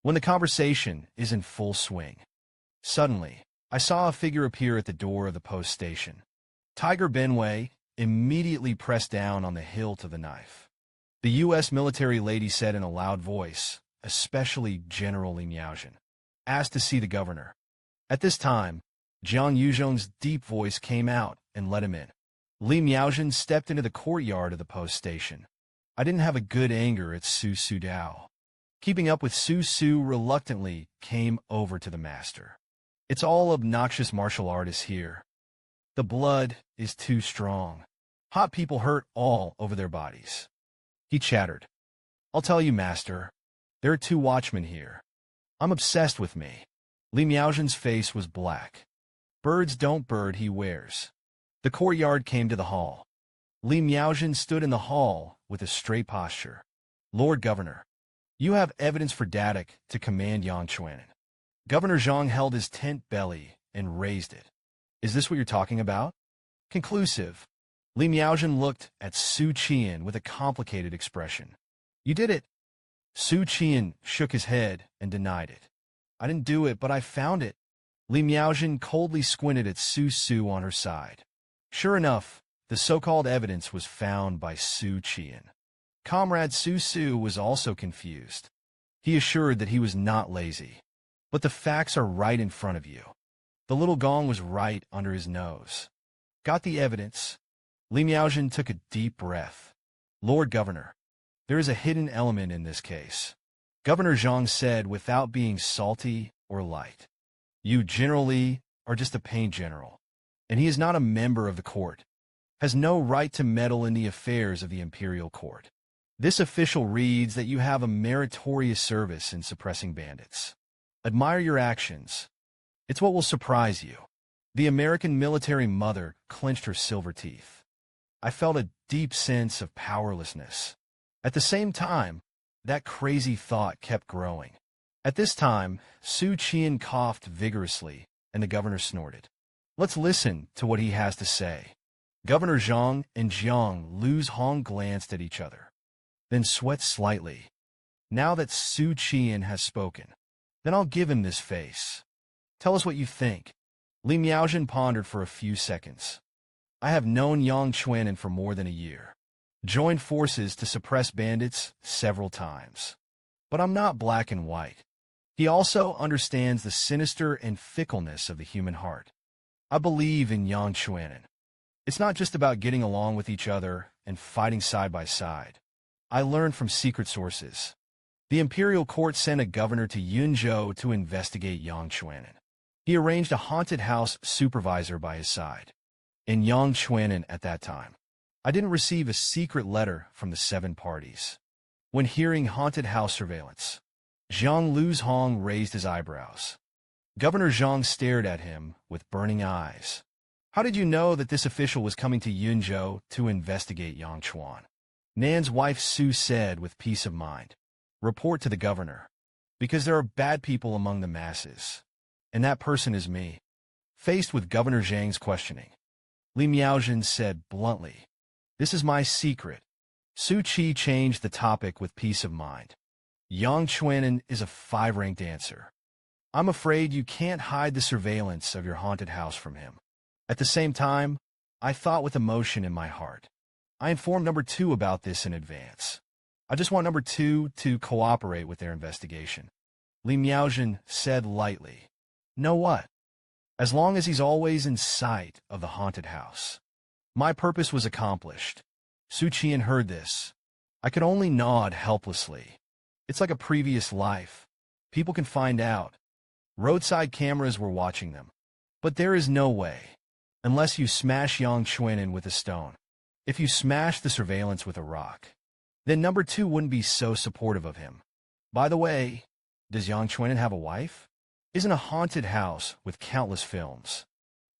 [SPEAKER 1] When the conversation is in full swing. Suddenly, I saw a figure appear at the door of the post station. Tiger Benway immediately pressed down on the hilt of the knife. The U.S. military lady said in a loud voice, especially General Li Miaozhen, asked to see the governor. At this time, Jiang Yuzhong's deep voice came out and let him in. Li Miaozhen stepped into the courtyard of the post station. I didn't have a good anger at Su Su Dao. Keeping up with Su Su reluctantly came over to the master. It's all obnoxious martial artists here. The blood is too strong. Hot people hurt all over their bodies. He chattered. I'll tell you, master. There are 2 watchmen here. I'm obsessed with me. Li Miaozhen's face was black. Birds don't bird he wears. The courtyard came to the hall. Li Miaozhen stood in the hall with a straight posture. Lord Governor, you have evidence for Daoists to command Yangtze River. Governor Zhang held his tent belly and raised it. Is this what you're talking about? Conclusive. Li Miaozhen looked at Xu Qian with a complicated expression. You did it. Xu Qian shook his head and denied it. I didn't do it, but I found it. Li Miaozhen coldly squinted at Su Su on her side. Sure enough, the so-called evidence was found by Xu Qian. Comrade Su was also confused. He assured that he was not lazy. But the facts are right in front of you. The little gong was right under his nose. Got the evidence? Li Miaojin took a deep breath. Lord Governor, there is a hidden element in this case. Governor Zhang said without being salty or light. You generally are just a paint general, and he is not a member of the court, has no right to meddle in the affairs of the imperial court. This official reads that you have a meritorious service in suppressing bandits. Admire your actions. It's what will surprise you. The American military mother clenched her silver teeth. I felt a deep sense of powerlessness. At the same time, that crazy thought kept growing. At this time, Xu Qian'an coughed vigorously, and the governor snorted. Let's listen to what he has to say. Governor Zhang and Jiang Luzhong glanced at each other, then sweat slightly. Now that Xu Qian'an has spoken, then I'll give him this face. Tell us what you think. Li Miaojin pondered for a few seconds. I have known Yangtze River for more than a year. Joined forces to suppress bandits several times. But I'm not black and white. He also understands the sinister and fickleness of the human heart. I believe in Yangtze River. It's not just about getting along with each other and fighting side by side. I learned from secret sources. The imperial court sent a governor to Yunzhou to investigate Yangtze River. He arranged a haunted house supervisor by his side. In Yangtze River at that time, I didn't receive a secret letter from the 7 parties. When hearing haunted house surveillance, Zhang Luzhong raised his eyebrows. Governor Zhang stared at him with burning eyes. How did you know that this official was coming to Yunzhou to investigate Yangtze River? Nan's wife Su said with peace of mind. Report to the governor. Because there are bad people among the masses. And that person is me. Faced with Governor Zhang's questioning, Li Miaojin said bluntly, this is my secret. Su Qi changed the topic with peace of mind. Yangtze River is a 5-ranked answer. I'm afraid you can't hide the surveillance of your haunted house from him. At the same time, I thought with emotion in my heart. I informed number 2 about this in advance. I just want number 2 to cooperate with their investigation. Li Miaojin said lightly. Know what? As long as he's always in sight of the haunted house. My purpose was accomplished. Xu Qian'an heard this. I could only nod helplessly. It's like a previous life. People can find out. Roadside cameras were watching them. But there is no way. Unless you smash Yangtze River with a stone. If you smash the surveillance with a rock. Then number 2 wouldn't be so supportive of him. By the way, does Yangtze River have a wife? Isn't a haunted house with countless films.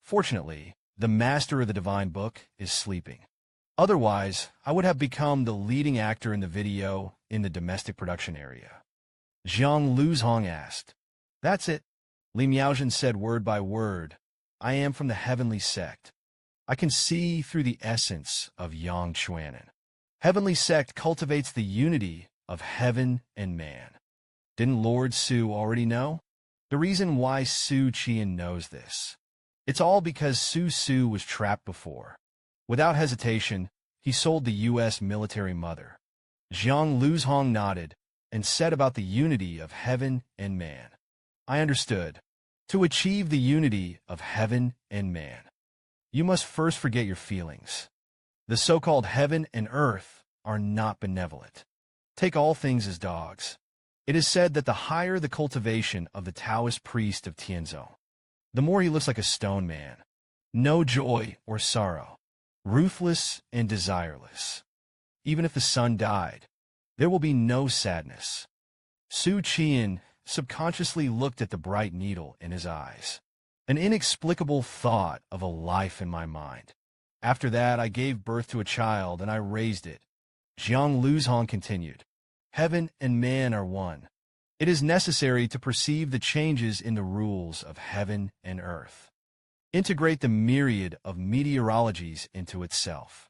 [SPEAKER 1] Fortunately, the master of the divine book is sleeping. Otherwise, I would have become the leading actor in the video in the domestic production area. Zhang Luzhong asked. That's it. Li Miaojin said word by word. I am from the heavenly sect. I can see through the essence of Yangtze River. Heavenly sect cultivates the unity of heaven and man. Didn't Lord Su already know? The reason why Xu Qian'an knows this. It's all because Su was trapped before. Without hesitation, he sold the U.S. military mother. Zhang Luzhong nodded and said about the unity of heaven and man. I understood. To achieve the unity of heaven and man, you must first forget your feelings. The so-called heaven and earth are not benevolent. Take all things as dogs. It is said that the higher the cultivation of the Taoist priest of Tianzhou, the more he looks like a stone man. No joy or sorrow. Ruthless and desireless. Even if the sun died, there will be no sadness. Xu Qian'an subconsciously looked at the bright needle in his eyes. An inexplicable thought of a life in my mind. After that, I gave birth to a child and I raised it. Zhang Luzhong continued. Heaven and man are one. It is necessary to perceive the changes in the rules of heaven and earth. Integrate the myriad of meteorologies into itself.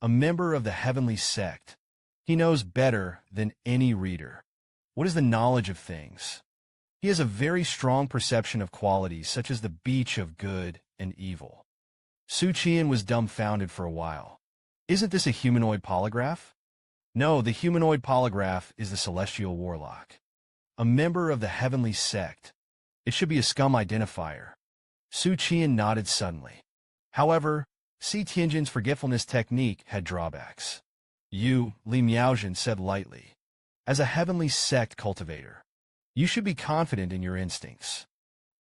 [SPEAKER 1] A member of the heavenly sect, he knows better than any reader. What is the knowledge of things? He has a very strong perception of qualities such as the beach of good and evil. Xu Qian'an was dumbfounded for a while. Isn't this a humanoid polygraph? No, the humanoid polygraph is the celestial warlock, a member of the heavenly sect. It should be a scum identifier. Xu Qian nodded suddenly. However, Xi Tianjin's forgetfulness technique had drawbacks. You, Li Miaojin said lightly, as a heavenly sect cultivator, you should be confident in your instincts.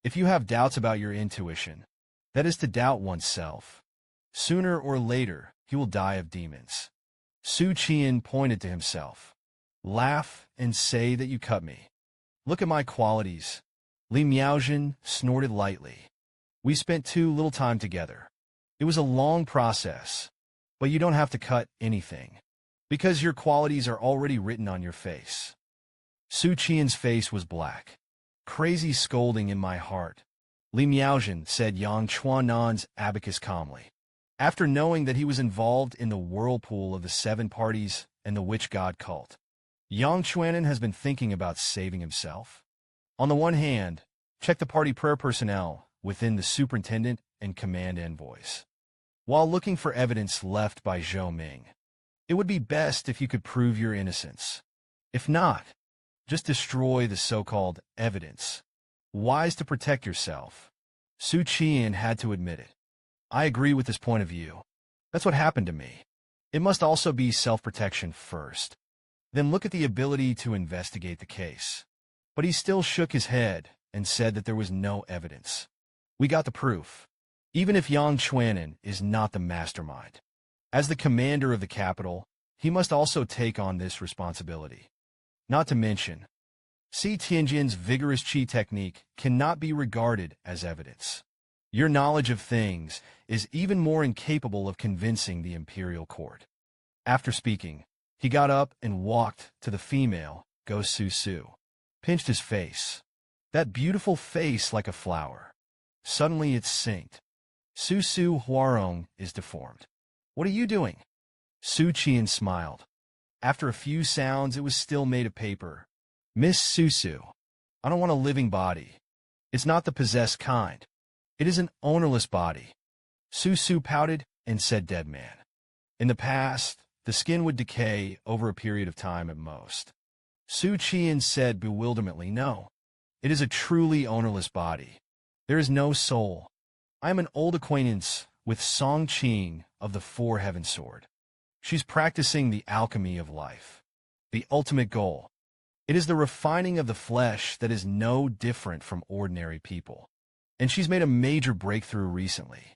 [SPEAKER 1] If you have doubts about your intuition, that is to doubt oneself. Sooner or later, he will die of demons. Xu Qian pointed to himself. Laugh and say that you cut me. Look at my qualities. Li Miaojin snorted lightly. We spent too little time together. It was a long process, but you don't have to cut anything, because your qualities are already written on your face. Xu Qian's face was black. Crazy scolding in my heart. Li Miaojin said Yangtze River's abacus calmly. After knowing that he was involved in the whirlpool of the seven parties and the witch god cult, Yangtze River has been thinking about saving himself. On the one hand, check the party prayer personnel within the superintendent and command envoys, while looking for evidence left by Zhou Ming. It would be best if you could prove your innocence. If not, just destroy the so-called evidence. Wise to protect yourself. Xu Qian had to admit it. I agree with this point of view. That's what happened to me. It must also be self-protection first. Then look at the ability to investigate the case. But he still shook his head and said that there was no evidence. We got the proof. Even if Yangtze River is not the mastermind. As the commander of the capital, he must also take on this responsibility. Not to mention, Xi Tianjin's vigorous qi technique cannot be regarded as evidence. Your knowledge of things is even more incapable of convincing the imperial court. After speaking, he got up and walked to the female, Go Su Su, pinched his face. That beautiful face like a flower. Suddenly it synced. Su Su Huarong is deformed. What are you doing? Xu Qian smiled. After a few sounds, it was still made of paper. Miss Su Su, I don't want a living body. It's not the possessed kind. It is an ownerless body. Su Su pouted and said dead man. In the past, the skin would decay over a period of time at most. Xu Qian said bewilderedly, no. It is a truly ownerless body. There is no soul. I am an old acquaintance with Song Qing of the Four Heaven Sword. She's practicing the alchemy of life. The ultimate goal. It is the refining of the flesh that is no different from ordinary people. And she's made a major breakthrough recently.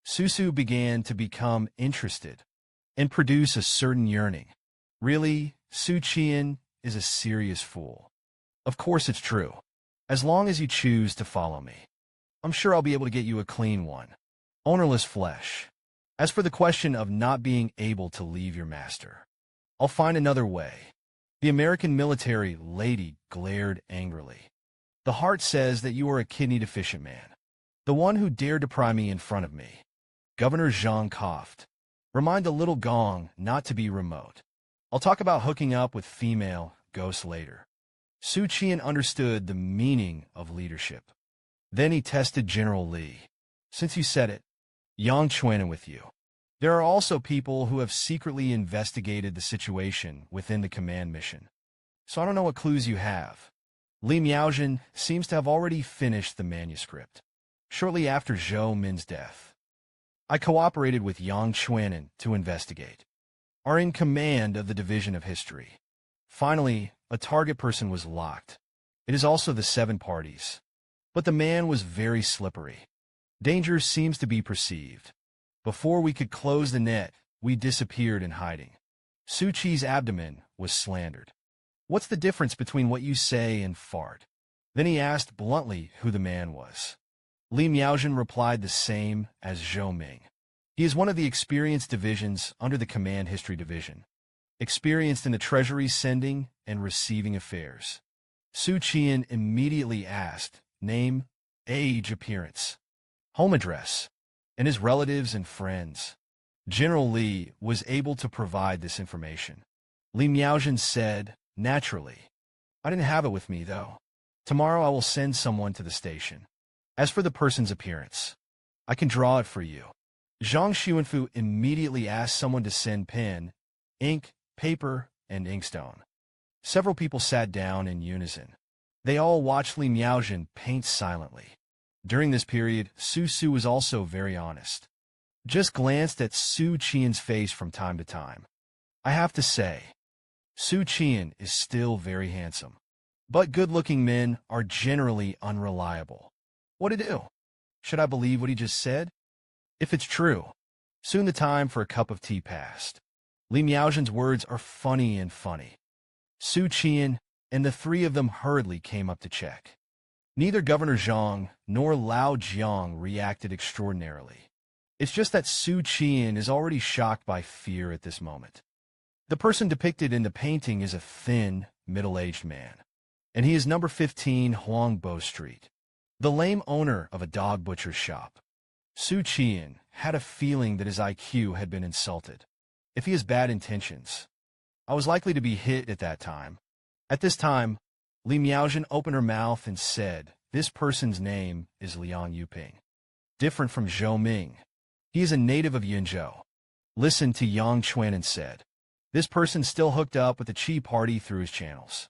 [SPEAKER 1] Su Su began to become interested and produce a certain yearning. Really, Xu Qian is a serious fool. Of course it's true. As long as you choose to follow me, I'm sure I'll be able to get you a clean one. Ownerless flesh. As for the question of not being able to leave your master, I'll find another way. The American military lady glared angrily. The heart says that you are a kidney-deficient man. The one who dared to pry me in front of me. Governor Zhang coughed. Remind the little gong not to be remote. I'll talk about hooking up with female ghosts later. Xu Qian understood the meaning of leadership. Then he tested General Li. Since you said it, Yangtze River with you. There are also people who have secretly investigated the situation within the command mission. So I don't know what clues you have. Li Miaojin seems to have already finished the manuscript. Shortly after Zhou Min's death, I cooperated with Yangtze River to investigate. Are in command of the Division of History. Finally, a target person was locked. It is also the seven parties. But the man was very slippery. Danger seems to be perceived. Before we could close the net, we disappeared in hiding. Su Qi's abdomen was slandered. What's the difference between what you say and fart? Then he asked bluntly who the man was. Li Miaojin replied the same as Zhou Ming. He is one of the experienced divisions under the Command History Division, experienced in the Treasury sending and receiving affairs. Xu Qian immediately asked name, age, appearance, home address, and his relatives and friends. General Li was able to provide this information. Li Miaojin said, naturally. I didn't have it with me, though. Tomorrow I will send someone to the station. As for the person's appearance, I can draw it for you. Zhang Xuanfu immediately asked someone to send pen, ink, paper, and inkstone. Several people sat down in unison. They all watched Li Miaozhen paint silently. During this period, Su was also very honest. Just glanced at Xu Qian's face from time to time. I have to say, Xu Qian is still very handsome. But good-looking men are generally unreliable. What to do? Should I believe what he just said? If it's true, soon the time for a cup of tea passed. Li Miaozhen's words are funny. Xu Qian and the three of them hurriedly came up to check. Neither Governor Zhang nor Lao Jiang reacted extraordinarily. It's just that Xu Qian is already shocked by fear at this moment. The person depicted in the painting is a thin, middle-aged man, and he is number 15 Huangbo Street, the lame owner of a dog butcher's shop. Xu Qian had a feeling that his IQ had been insulted. If he has bad intentions, I was likely to be hit at that time. At this time, Li Miaozhen opened her mouth and said, "This person's name is Liang Yuping. Different from Zhou Ming. He is a native of Yunzhou." Listened to Yang Qian'an said, "This person still hooked up with the Qi party through his channels."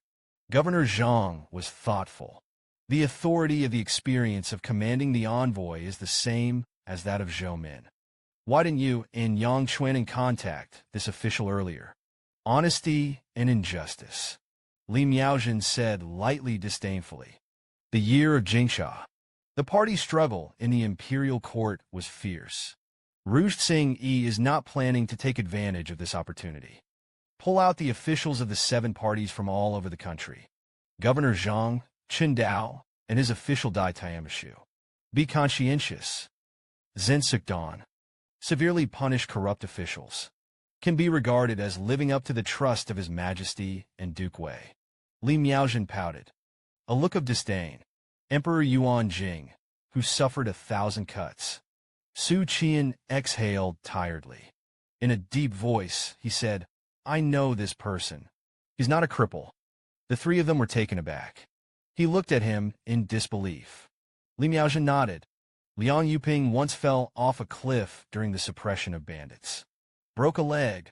[SPEAKER 1] Governor Zhang was thoughtful. The authority of the experience of commanding the envoy is the same as that of Zhou Min. Why didn't you and Yang Qian'an contact this official earlier? Honesty and injustice, Li Miaozhen said lightly disdainfully. The year of Jingsha. The party struggle in the imperial court was fierce. Rouge Singh is not planning to take advantage of this opportunity. Pull out the officials of the 7 parties from all over the country. Governor Zhang, Qindao, and his official Dai Tiamashu. Be conscientious. Zensukdan. Severely punish corrupt officials. Can be regarded as living up to the trust of His Majesty and Duke Wei. Li Miaozhen pouted. A look of disdain. Emperor Yuan Jing, who suffered 1,000 cuts. Xu Qian exhaled tiredly. In a deep voice, he said, "I know this person. He's not a cripple." The 3 of them were taken aback. He looked at him in disbelief. Li Miaozhen nodded. Liang Yuping once fell off a cliff during the suppression of bandits. Broke a leg.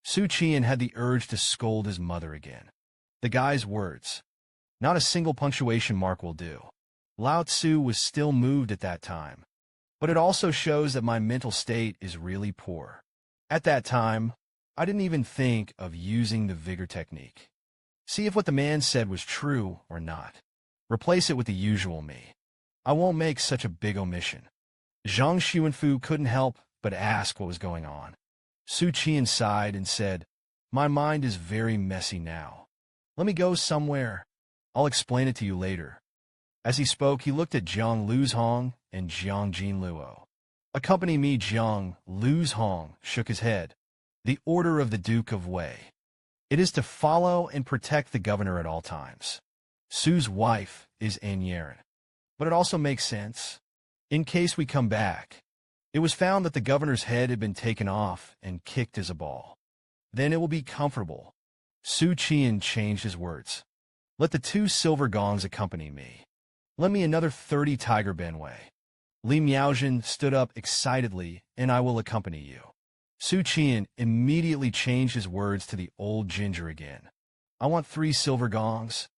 [SPEAKER 1] Xu Qian had the urge to scold his mother again. The guy's words. Not a single punctuation mark will do. Lao Tzu was still moved at that time. But it also shows that my mental state is really poor. At that time, I didn't even think of using the vigor technique. See if what the man said was true or not. Replace it with the usual me. I won't make such a big omission. Zhang Xuanfu couldn't help but ask what was going on. Xu Qian sighed and said, "My mind is very messy now. Let me go somewhere. I'll explain it to you later." As he spoke, he looked at Jiang Luzhong and Jiang Jinluo. "Accompany me." Jiang Luzhong shook his head. The order of the Duke of Wei. It is to follow and protect the governor at all times. Su's wife is Anyeren. But it also makes sense. In case we come back, it was found that the governor's head had been taken off and kicked as a ball. Then it will be comfortable. Xu Qian changed his words. "Let the 2 silver gongs accompany me. Lend me another 30 tiger benwei." Li Miaozhen stood up excitedly, "And I will accompany you." Xu Qian immediately changed his words to the old ginger again. "I want 3 silver gongs."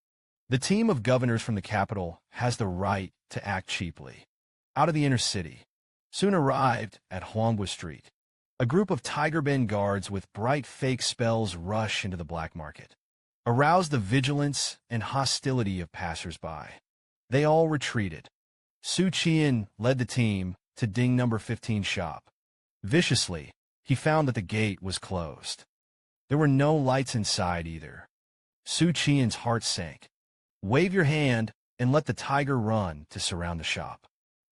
[SPEAKER 1] The team of governors from the capital has the right to act cheaply. Out of the inner city, soon arrived at Huangbo Street. A group of Tiger Ben guards with bright fake spells rush into the black market. Arouse the vigilance and hostility of passers-by. They all retreated. Xu Qian led the team to Ding number 15 shop. Viciously, he found that the gate was closed. There were no lights inside either. Xu Qian's heart sank. "Wave your hand and let the tiger run to surround the shop."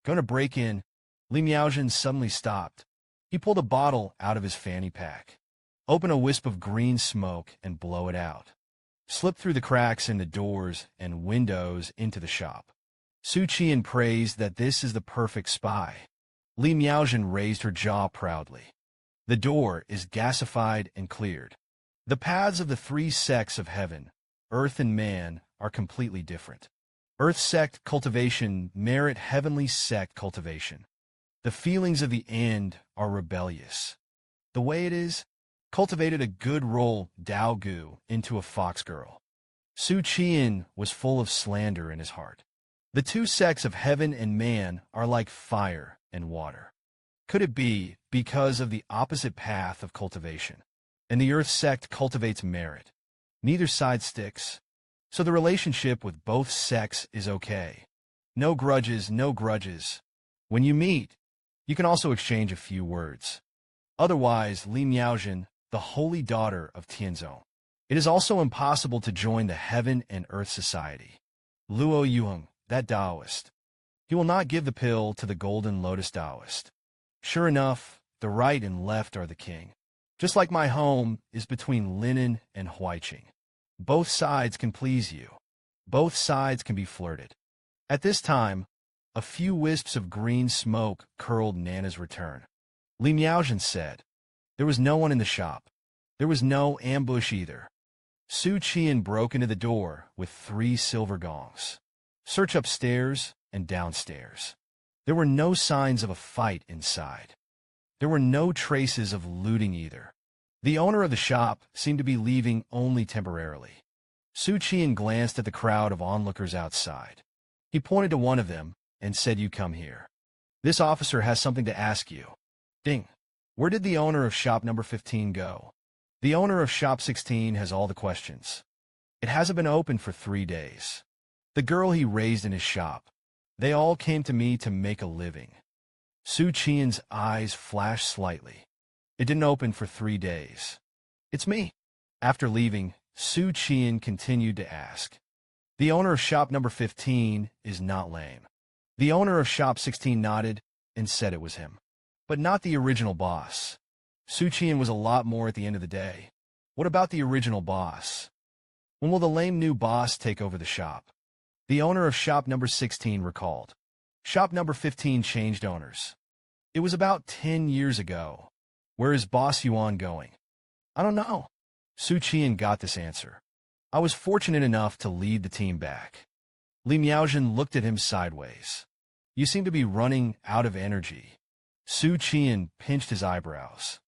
[SPEAKER 1] "Gonna break in." Li Miaozhen suddenly stopped. He pulled a bottle out of his fanny pack. "Open a wisp of green smoke and blow it out. Slip through the cracks in the doors and windows into the shop." Xu Qian praised that this is the perfect spy. Li Miaozhen raised her jaw proudly. The door is gasified and cleared. The paths of the 3 sects of heaven, earth and man, are completely different. Earth sect cultivation merit heavenly sect cultivation. The feelings of the end are rebellious. The way it is, cultivated a good role Dao Gu into a fox girl. Xu Qian'an was full of slander in his heart. The two sects of heaven and man are like fire and water. Could it be because of the opposite path of cultivation? And the earth sect cultivates merit. Neither side sticks. So the relationship with both sects is okay. No grudges, no grudges. When you meet, you can also exchange a few words. Otherwise, Li Miaojin, the holy daughter of Tianzong. It is also impossible to join the Heaven and Earth Society. Luo Yuheng, that Daoist. He will not give the pill to the Golden Lotus Daoist. Sure enough, the right and left are the king. Just like my home is between Linen and Huaiqing. Both sides can please you. Both sides can be flirted. At this time, a few wisps of green smoke curled Nana's return. Li Miaojin said, "There was no one in the shop. There was no ambush either." Xu Qian broke into the door with 3 silver gongs. Search upstairs and downstairs. There were no signs of a fight inside. There were no traces of looting either. The owner of the shop seemed to be leaving only temporarily. Xu Qian glanced at the crowd of onlookers outside. He pointed to one of them and said, "You come here. This officer has something to ask you." Ding. Where did the owner of shop number 15 go? The owner of shop 16 has all the questions. It hasn't been open for 3 days. The girl he raised in his shop. They all came to me to make a living. Xu Qian's eyes flashed slightly. It didn't open for 3 days. It's me. After leaving, Xu Qian continued to ask. The owner of shop number 15 is not lame. The owner of shop 16 nodded and said it was him. But not the original boss. Xu Qian was a lot more at the end of the day. What about the original boss? When will the lame new boss take over the shop? The owner of shop number 16 recalled. Shop number 15 changed owners. It was about 10 years ago. Where is Boss Yuan going? I don't know. Xu Qian got this answer. I was fortunate enough to lead the team back. Li Miaojin looked at him sideways. You seem to be running out of energy. Xu Qian pinched his eyebrows.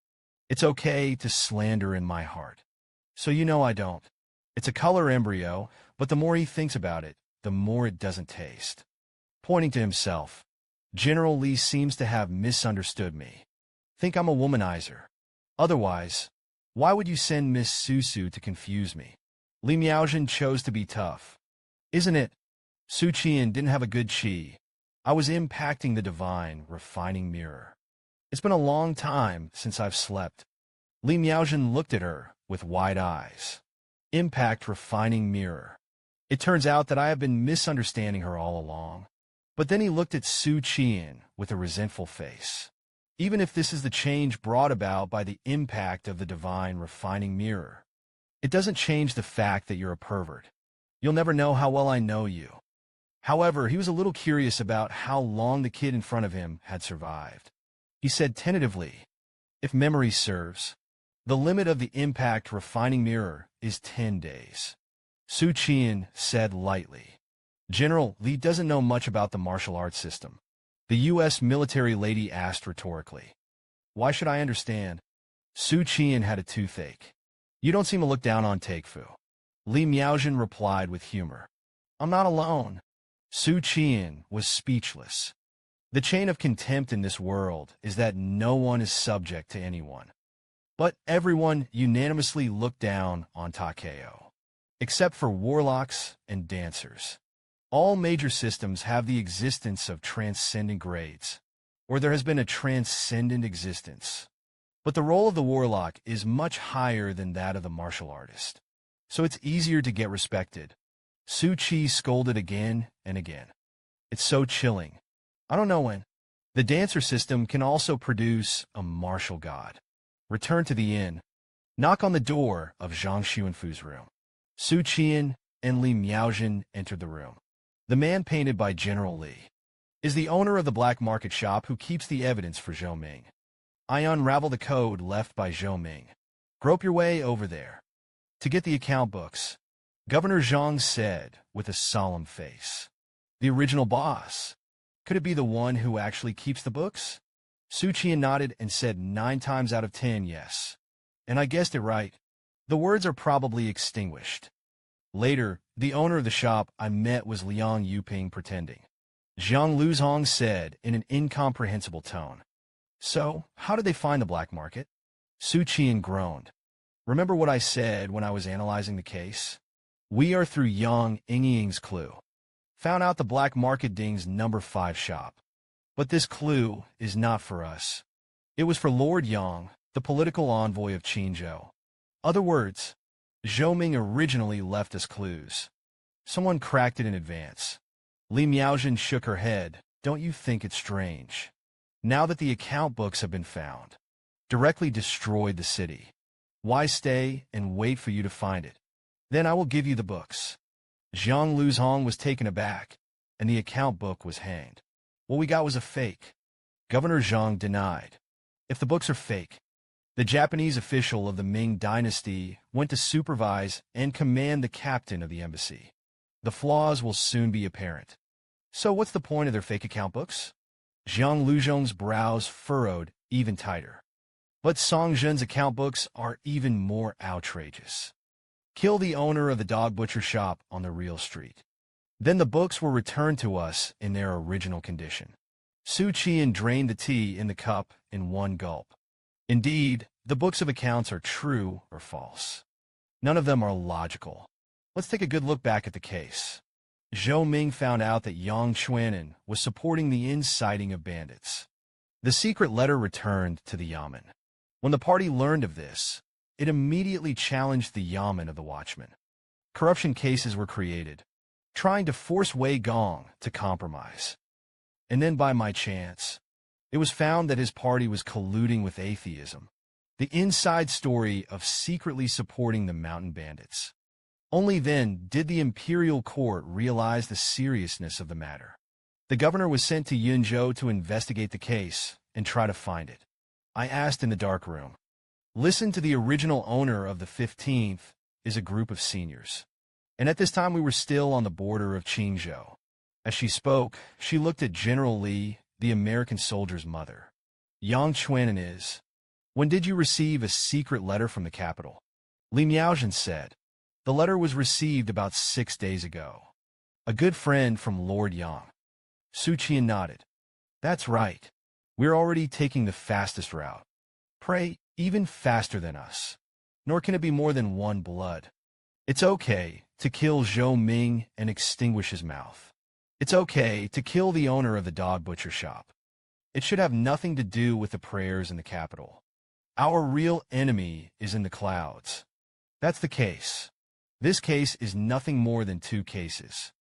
[SPEAKER 1] It's okay to slander in my heart. So you know I don't. It's a color embryo, but the more he thinks about it, the more it doesn't taste. Pointing to himself, General Li seems to have misunderstood me. Think I'm a womanizer. Otherwise, why would you send Miss Susu to confuse me? Li Miaojin chose to be tough. Isn't it? Xu Qian didn't have a good chi. I was impacting the divine, refining mirror. It's been a long time since I've slept. Li Miaojin looked at her with wide eyes. Impact refining mirror. It turns out that I have been misunderstanding her all along. But then he looked at Xu Qian with a resentful face. Even if this is the change brought about by the impact of the divine refining mirror, it doesn't change the fact that you're a pervert. You'll never know how well I know you. However, he was a little curious about how long the kid in front of him had survived. He said tentatively, if memory serves, the limit of the impact refining mirror is 10 days. Xu Qian said lightly. General, Li doesn't know much about the martial arts system. The U.S. military lady asked rhetorically. Why should I understand? Xu Qian had a toothache. You don't seem to look down on Takefu. Li Miaojin replied with humor. I'm not alone. Xu Qian was speechless. The chain of contempt in this world is that no one is subject to anyone. But everyone unanimously looked down on Takeo. Except for warlocks and dancers. All major systems have the existence of transcendent grades, or there has been a transcendent existence. But the role of the warlock is much higher than that of the martial artist. So it's easier to get respected. Xu Qi scolded again and again. It's so chilling. I don't know when. The dancer system can also produce a martial god. Return to the inn. Knock on the door of Zhang Xuanfu's room. Xu Qian and Li Miaojin entered the room. The man painted by General Li is the owner of the black market shop who keeps the evidence for Zhou Ming. I unravel the code left by Zhou Ming. Grope your way over there. To get the account books, Governor Zhang said with a solemn face. The original boss. Could it be the one who actually keeps the books? Xu Qian nodded and said 9 times out of 10 yes. And I guessed it right. The words are probably extinguished. Later, the owner of the shop I met was Liang Yuping pretending. Zhang Luzhong said in an incomprehensible tone. So, how did they find the black market? Xu Qian'an groaned. Remember what I said when I was analyzing the case? We are through Yang Ying's clue. Found out the black market ding's number 5 shop. But this clue is not for us. It was for Lord Yang, the political envoy of Qinzhou. Other words, Zhou Ming originally left us clues. Someone cracked it in advance. Li Miaojin shook her head. Don't you think it's strange? Now that the account books have been found, directly destroyed the city. Why stay and wait for you to find it? Then I will give you the books. Zhang Luzhong was taken aback, and the account book was hanged. What we got was a fake. Governor Zhang denied. If the books are fake, the Japanese official of the Ming dynasty went to supervise and command the captain of the embassy. The flaws will soon be apparent. So what's the point of their fake account books? Zhang Luzhong's brows furrowed even tighter. But Song Zhen's account books are even more outrageous. Kill the owner of the dog butcher shop on the real street. Then the books were returned to us in their original condition. Xu Qian'an drained the tea in the cup in one gulp. Indeed, the books of accounts are true or false. None of them are logical. Let's take a good look back at the case. Zhou Ming found out that Yang Qian'an was supporting the inciting of bandits. The secret letter returned to the Yamen. When the party learned of this, it immediately challenged the Yamen of the Watchmen. Corruption cases were created, trying to force Wei Gong to compromise. And then by my chance, it was found that his party was colluding with atheism, the inside story of secretly supporting the mountain bandits. Only then did the imperial court realize the seriousness of the matter. The governor was sent to Yunzhou to investigate the case and try to find it. I asked in the dark room. Listen to the original owner of the 15th is a group of seniors. And at this time we were still on the border of Qinzhou. As she spoke, she looked at General Li, the American soldier's mother. Yang Qian'an is. When did you receive a secret letter from the capital? Li Miaojin said. The letter was received about 6 days ago. A good friend from Lord Yang. Xu Qian'an nodded. That's right. We're already taking the fastest route. Pray, even faster than us. Nor can it be more than one blood. It's okay to kill Zhou Ming and extinguish his mouth. It's okay to kill the owner of the dog butcher shop. It should have nothing to do with the prayers in the capital. Our real enemy is in the clouds. That's the case. This case is nothing more than 2 cases.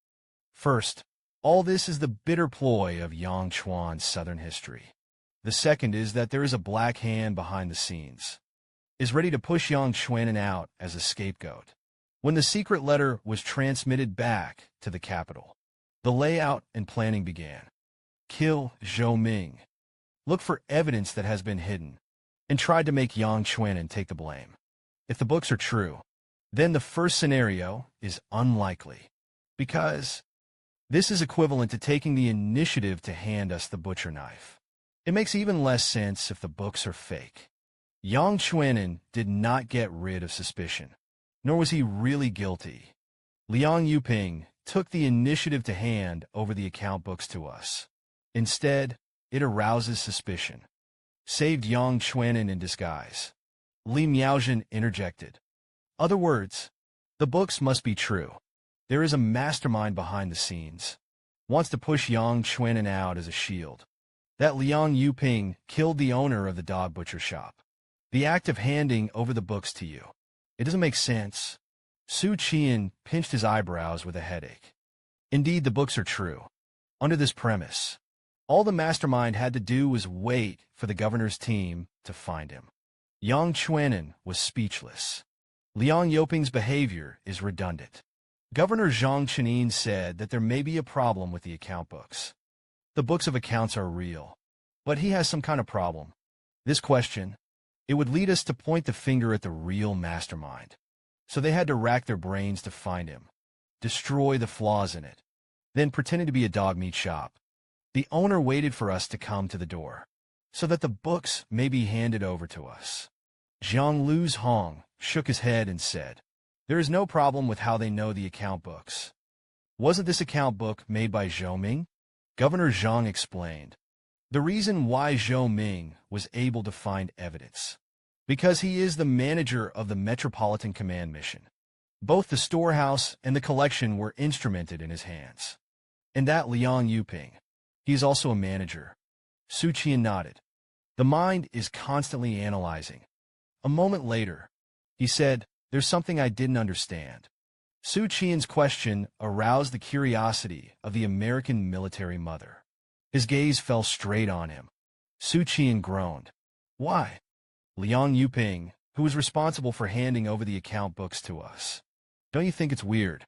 [SPEAKER 1] First, all this is the bitter ploy of Yang Chuan's southern history. The second is that there is a black hand behind the scenes, is ready to push Yang Qian'an out as a scapegoat. When the secret letter was transmitted back to the capital, the layout and planning began. Kill Zhou Ming. Look for evidence that has been hidden, and tried to make Yang Qian'an take the blame. If the books are true, then the first scenario is unlikely, because this is equivalent to taking the initiative to hand us the butcher knife. It makes even less sense if the books are fake. Yang Qian'an did not get rid of suspicion, nor was he really guilty. Liang Yuping took the initiative to hand over the account books to us. Instead, it arouses suspicion. Saved Yang Qian'an in disguise. Li Miaojin interjected. Other words, the books must be true. There is a mastermind behind the scenes. Wants to push Yang Qian'an out as a shield. That Liang Yuping killed the owner of the dog butcher shop. The act of handing over the books to you. It doesn't make sense. Xu Qian'an pinched his eyebrows with a headache. Indeed, the books are true. Under this premise, all the mastermind had to do was wait for the governor's team to find him. Yang Qian'an was speechless. Liang Yuping's behavior is redundant. Governor Zhang Qian'an said that there may be a problem with the account books. The books of accounts are real, but he has some kind of problem. This question, it would lead us to point the finger at the real mastermind. So they had to rack their brains to find him, destroy the flaws in it, then pretending to be a dog meat shop. The owner waited for us to come to the door, so that the books may be handed over to us. Jiang Lu's Hong shook his head and said, "There is no problem with how they know the account books. Wasn't this account book made by Zhou Ming?" Governor Zhang explained. The reason why Zhou Ming was able to find evidence. Because he is the manager of the Metropolitan Command Mission. Both the storehouse and the collection were instrumented in his hands. And that Liang Yuping. He is also a manager. Xu Qian'an nodded. The mind is constantly analyzing. A moment later, he said, "There's something I didn't understand." Xu Qian's question aroused the curiosity of the American military mother. His gaze fell straight on him. Xu Qian groaned. "Why?" "Liang Yuping, who was responsible for handing over the account books to us. Don't you think it's weird?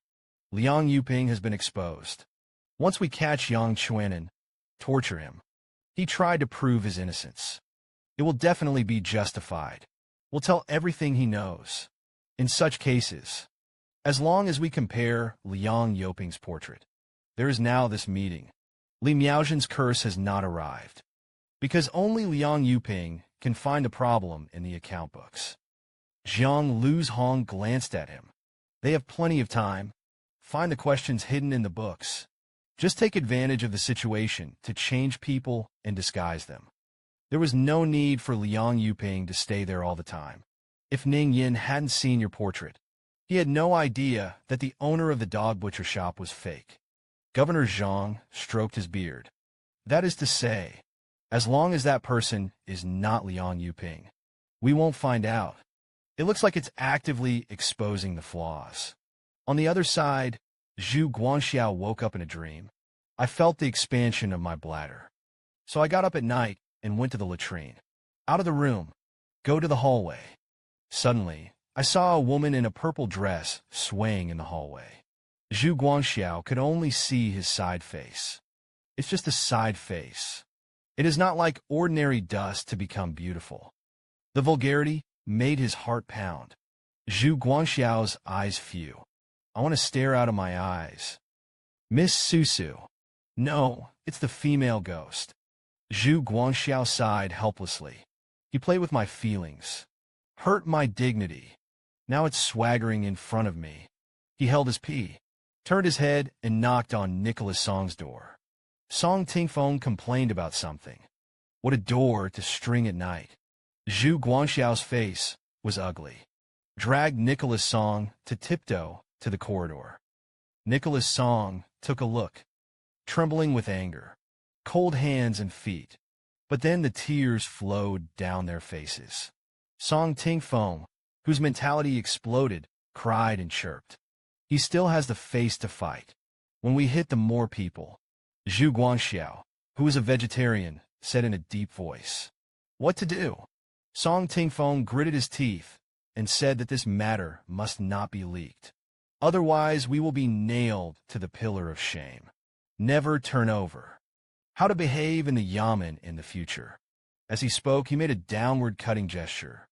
[SPEAKER 1] Liang Yuping has been exposed. Once we catch Yangtze River, torture him. He tried to prove his innocence. It will definitely be justified. We'll tell everything he knows. In such cases, as long as we compare Liang Yuping's portrait, there is now this meeting. Li Miaozhen's curse has not arrived. Because only Liang Yuping can find a problem in the account books." Jiang Lu's Hong glanced at him. "They have plenty of time. Find the questions hidden in the books. Just take advantage of the situation to change people and disguise them." There was no need for Liang Yuping to stay there all the time. If Ning Yin hadn't seen your portrait, he had no idea that the owner of the dog butcher shop was fake. Governor Zhang stroked his beard. "That is to say, as long as that person is not Liang Yuping, we won't find out. It looks like it's actively exposing the flaws." On the other side, Zhu Guangxiao woke up in a dream. "I felt the expansion of my bladder. So I got up at night and went to the latrine. Out of the room. Go to the hallway. Suddenly, I saw a woman in a purple dress swaying in the hallway. Zhu Guangxiao could only see his side face. It's just a side face. It is not like ordinary dust to become beautiful." The vulgarity made his heart pound. Zhu Guangxiao's eyes few. "I want to stare out of my eyes." "Miss Susu." "No, it's the female ghost." Zhu Guangxiao sighed helplessly. "He played with my feelings. Hurt my dignity. Now it's swaggering in front of me." He held his pee, turned his head, and knocked on Nicholas Song's door. Song Tingfeng complained about something. What a door to string at night. Zhu Guangxiao's face was ugly. Dragged Nicholas Song to tiptoe to the corridor. Nicholas Song took a look, trembling with anger. Cold hands and feet. But then the tears flowed down their faces. Song Tingfeng, whose mentality exploded, cried and chirped. "He still has the face to fight. When we hit the more people." Zhu Guangxiao, who was a vegetarian, said in a deep voice. "What to do?" Song Tingfeng gritted his teeth and said that this matter must not be leaked. "Otherwise we will be nailed to the pillar of shame. Never turn over. How to behave in the yamen in the future." As he spoke, he made a downward cutting gesture.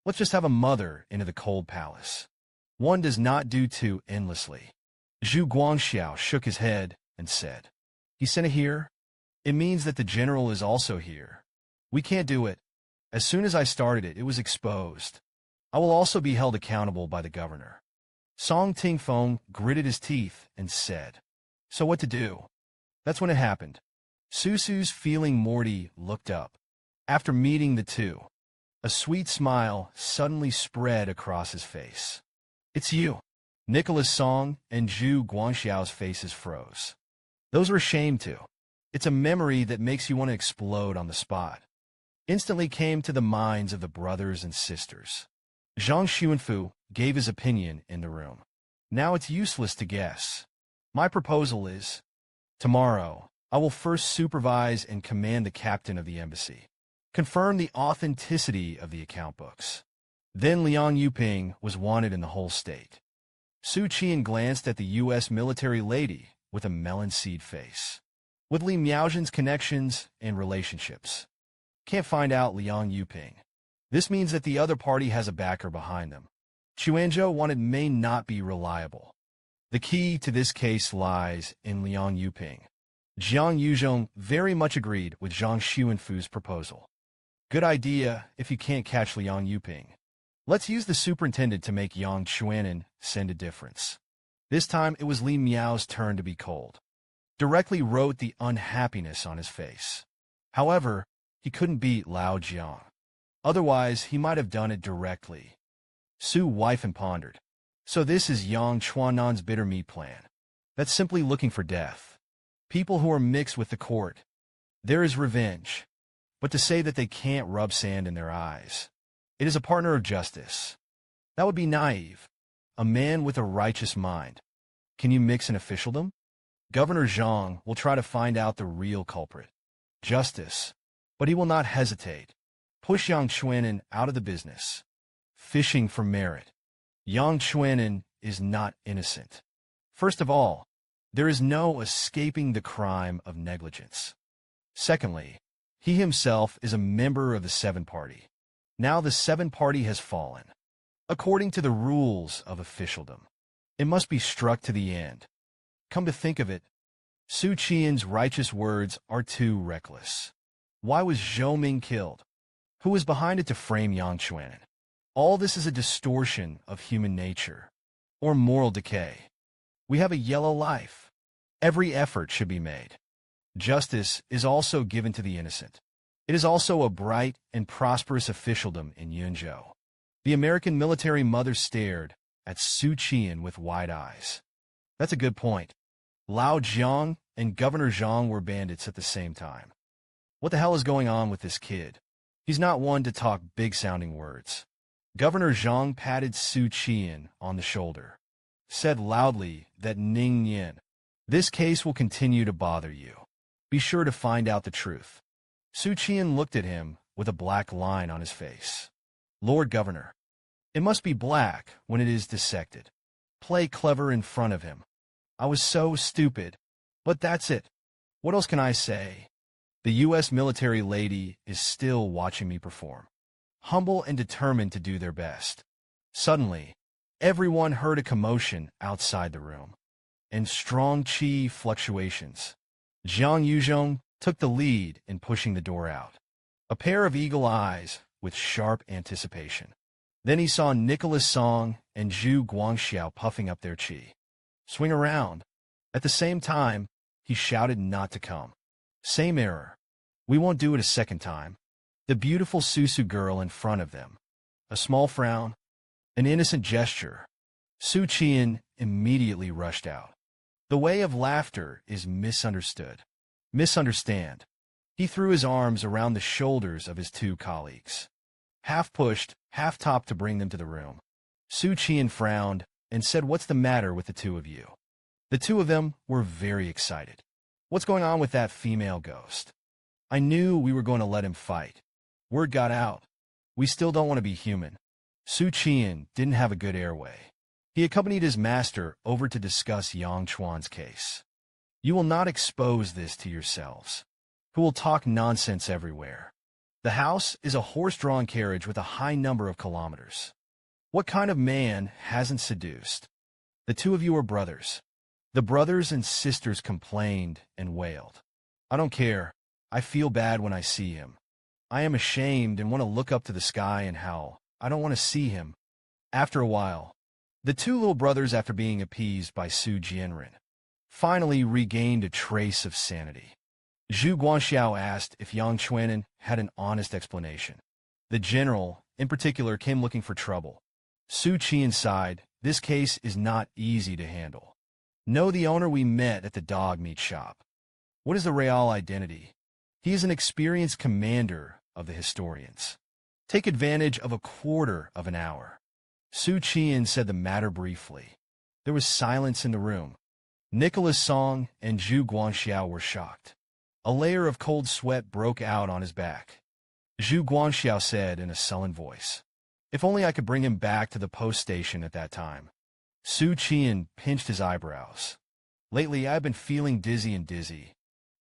[SPEAKER 1] "Let's just have a mother into the cold palace. One does not do two endlessly." Zhu Guangxiao shook his head and said, "He sent it here? It means that the general is also here. We can't do it. As soon as I started it, it was exposed. I will also be held accountable by the governor." Song Tingfeng gritted his teeth and said, "So what to do?" That's when it happened. Susu's feeling Morty looked up. After meeting the two, a sweet smile suddenly spread across his face. "It's you." Nicholas Song and Zhu Guangxiao's faces froze. Those were ashamed too. It's a memory that makes you want to explode on the spot. Instantly came to the minds of the brothers and sisters. Zhang Xuanfu gave his opinion in the room. "Now it's useless to guess. My proposal is, tomorrow, I will first supervise and command the captain of the embassy. Confirm the authenticity of the account books. Then Liang Yuping was wanted in the whole state." Xu Qian glanced at the U.S. military lady with a melon seed face. "With Li Miaozhen's connections and relationships, can't find out Liang Yuping. This means that the other party has a backer behind them. Chuanzhou wanted may not be reliable. The key to this case lies in Liang Yuping." Jiang Yuzhong very much agreed with Zhang Xuanfu's proposal. "Good idea if you can't catch Liang Yuping. Let's use the superintendent to make Yang Qian'an send a difference. This time, it was Li Miao's turn to be cold. Directly wrote the unhappiness on his face. However, he couldn't beat Lao Jiang. Otherwise, he might have done it directly. Su wife and pondered. So this is Yang Qian'an's bitter meat plan. That's simply looking for death. People who are mixed with the court. There is revenge. But to say that they can't rub sand in their eyes. It is a partner of justice. That would be naive. A man with a righteous mind. Can you mix an officialdom? Governor Zhang will try to find out the real culprit. Justice. But he will not hesitate. Push Yang Qian'an out of the business. Fishing for merit. Yang Qian'an is not innocent. First of all, there is no escaping the crime of negligence. Secondly, he himself is a member of the Seven Party. Now the Seven Party has fallen. According to the rules of officialdom, it must be struck to the end. Come to think of it, Xu Qian's righteous words are too reckless. Why was Zhou Ming killed? Who was behind it to frame Yang Qian'an? All this is a distortion of human nature, or moral decay. We have a yellow life. Every effort should be made. Justice is also given to the innocent. It is also a bright and prosperous officialdom in Yunzhou. The American military mother stared at Xu Qian with wide eyes. That's a good point. Lao Jiang and Governor Zhang were bandits at the same time. What the hell is going on with this kid? He's not one to talk big-sounding words. Governor Zhang patted Xu Qian on the shoulder, said loudly that Ning Yin, this case will continue to bother you. Be sure to find out the truth. Xu Qian looked at him with a black line on his face. Lord Governor, it must be black when it is dissected. Play clever in front of him. I was so stupid. But that's it. What else can I say? The U.S. military lady is still watching me perform. Humble and determined to do their best. Suddenly, everyone heard a commotion outside the room, and strong qi fluctuations. Jiang Yuzhong took the lead in pushing the door out. A pair of eagle eyes with sharp anticipation. Then he saw Nicholas Song and Zhu Guangxiao puffing up their qi. Swing around. At the same time, he shouted not to come. Same error. We won't do it a second time. The beautiful Susu girl in front of them. A small frown. An innocent gesture. Xu Qian immediately rushed out. The way of laughter is misunderstood. Misunderstand. He threw his arms around the shoulders of his two colleagues. Half pushed, half topped to bring them to the room. Xu Qian frowned and said, "What's the matter with the two of you?" The two of them were very excited. What's going on with that female ghost? I knew we were going to let him fight. Word got out. We still don't want to be human. Xu Qian didn't have a good airway. He accompanied his master over to discuss Yang Chuan's case. You will not expose this to yourselves, who will talk nonsense everywhere. The house is a horse-drawn carriage with a high number of kilometers. What kind of man hasn't seduced? The two of you are brothers. The brothers and sisters complained and wailed. I don't care. I feel bad when I see him. I am ashamed and want to look up to the sky and howl. I don't want to see him. After a while, the two little brothers, after being appeased by Su Jianren, finally regained a trace of sanity. Zhu Guangxiao asked if Yang Qian'an had an honest explanation. The general, in particular, came looking for trouble. Xu Qian sighed, this case is not easy to handle. Know the owner we met at the dog meat shop. What is the real identity? He is an experienced commander of the historians. Take advantage of a quarter of an hour. Xu Qian said the matter briefly. There was silence in the room. Nicholas Song and Zhu Guangxiao were shocked. A layer of cold sweat broke out on his back. Zhu Guangxiao said in a sullen voice, if only I could bring him back to the post station at that time. Xu Qian pinched his eyebrows. Lately, I've been feeling dizzy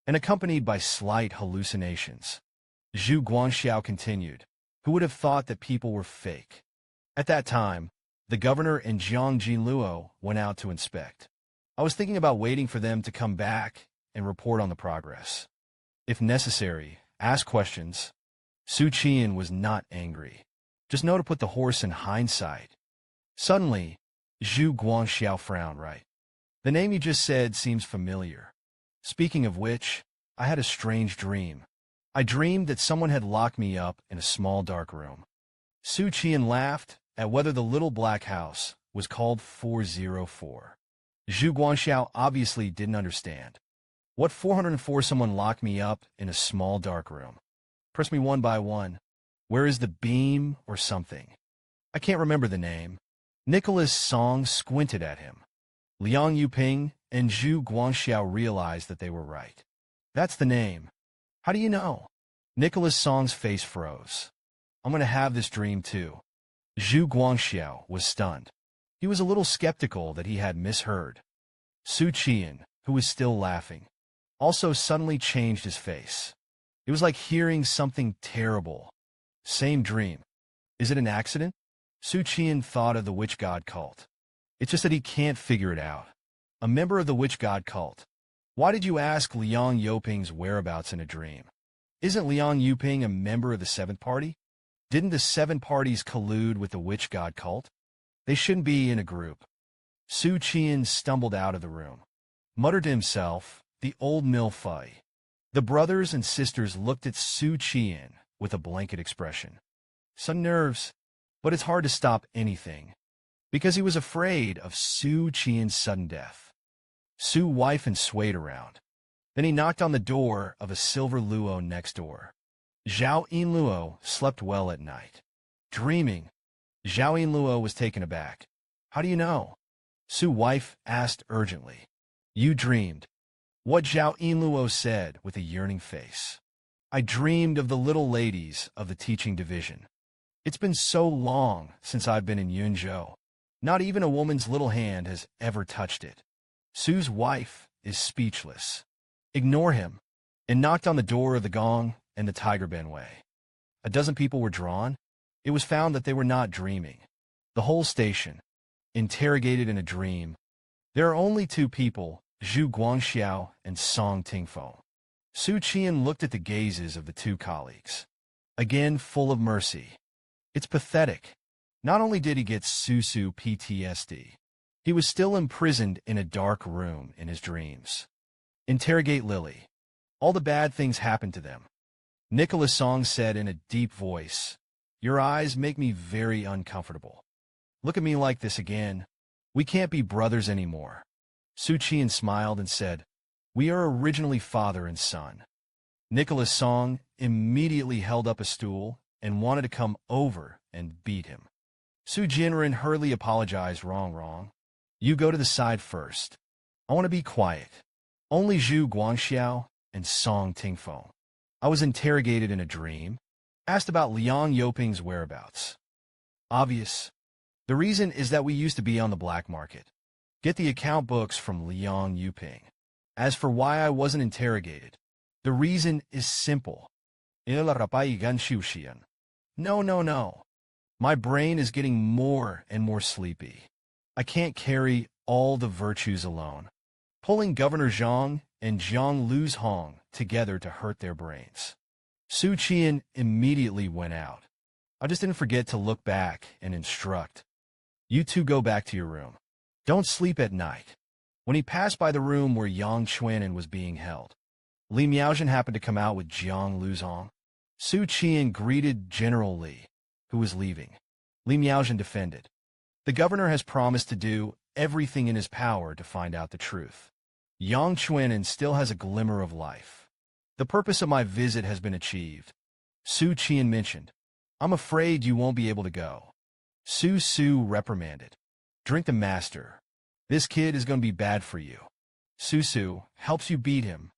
[SPEAKER 1] and accompanied by slight hallucinations. Zhu Guangxiao continued. Who would have thought that people were fake? At that time, the governor and Jiang Jinluo went out to inspect. I was thinking about waiting for them to come back and report on the progress. If necessary, ask questions. Xu Qian was not angry. Just know to put the horse in hindsight. Suddenly, Xu Guangxiao frowned. Right. The name you just said seems familiar. Speaking of which, I had a strange dream. I dreamed that someone had locked me up in a small dark room. Xu Qian'an laughed at whether the little black house was called 404. Xu Guangxiao obviously didn't understand. What 404? Someone locked me up in a small dark room. Press me one by one. Where is the beam or something? I can't remember the name. Nicholas Song squinted at him. Liang Yuping and Xu Guangxiao realized that they were right. That's the name. How do you know? Nicholas Song's face froze. I'm going to have this dream too. Xu Guangxiao was stunned. He was a little skeptical that he had misheard. Xu Qian'an, who was still laughing, also suddenly changed his face. It was like hearing something terrible. Same dream. Is it an accident? Xu Qian'an thought of the witch god cult. It's just that he can't figure it out. A member of the witch god cult. Why did you ask Liang Yuping's whereabouts in a dream? Isn't Liang Yuping a member of the Seventh Party? Didn't the Seven Parties collude with the witch god cult? They shouldn't be in a group. Xu Qian'an stumbled out of the room, muttered to himself, the old milfai. The brothers and sisters looked at Xu Qian'an with a blanket expression. Some nerves, but it's hard to stop anything, because he was afraid of Xu Qian'an's sudden death. Xu wife and swayed around. Then he knocked on the door of a silver luo next door. Zhao Yinluo slept well at night. Dreaming, Zhao Yinluo was taken aback. How do you know? Xu wife asked urgently. You dreamed. What? Zhao Yinluo said with a yearning face. I dreamed of the little ladies of the teaching division. It's been so long since I've been in Yunzhou. Not even a woman's little hand has ever touched it. Xu's wife is speechless. Ignore him. And knocked on the door of the gong and the Tiger Benway. A dozen people were drawn. It was found that they were not dreaming. The whole station, interrogated in a dream. There are only two people, Xu Guangxiao and Song Tingfeng. Xu Qian'an looked at the gazes of the two colleagues. Again full of mercy. It's pathetic. Not only did he get Su PTSD, he was still imprisoned in a dark room in his dreams. Interrogate Lily. All the bad things happened to them. Nicholas Song said in a deep voice, Your eyes make me very uncomfortable. Look at me like this again. We can't be brothers anymore. Xu Qian'an smiled and said, We are originally father and son. Nicholas Song immediately held up a stool and wanted to come over and beat him. Xu Jianren hurriedly apologized. Wrong. You go to the side first. I want to be quiet. Only Xu Guangxiao and Song Tingfeng. I was interrogated in a dream, asked about Liang Yuping's whereabouts. Obvious. The reason is that we used to be on the black market. Get the account books from Liang Yuping. As for why I wasn't interrogated, the reason is simple. No. My brain is getting more and more sleepy. I can't carry all the virtues alone. Pulling Governor Zhang and Zhang Lu's Hong together to hurt their brains. Xu Qian'an immediately went out. I just didn't forget to look back and instruct. You two go back to your room. Don't sleep at night. When he passed by the room where Yang Chuanan was being held, Li Miaozhen happened to come out with Zhang Lu's Hong. Xu Qian'an greeted General Li, who was leaving. Li Miaozhen defended. The governor has promised to do everything in his power to find out the truth. Yang Chuanan still has a glimmer of life. The purpose of my visit has been achieved. Xu Qian'an mentioned. I'm afraid you won't be able to go. Su reprimanded. Drink the master. This kid is going to be bad for you. Su helps you beat him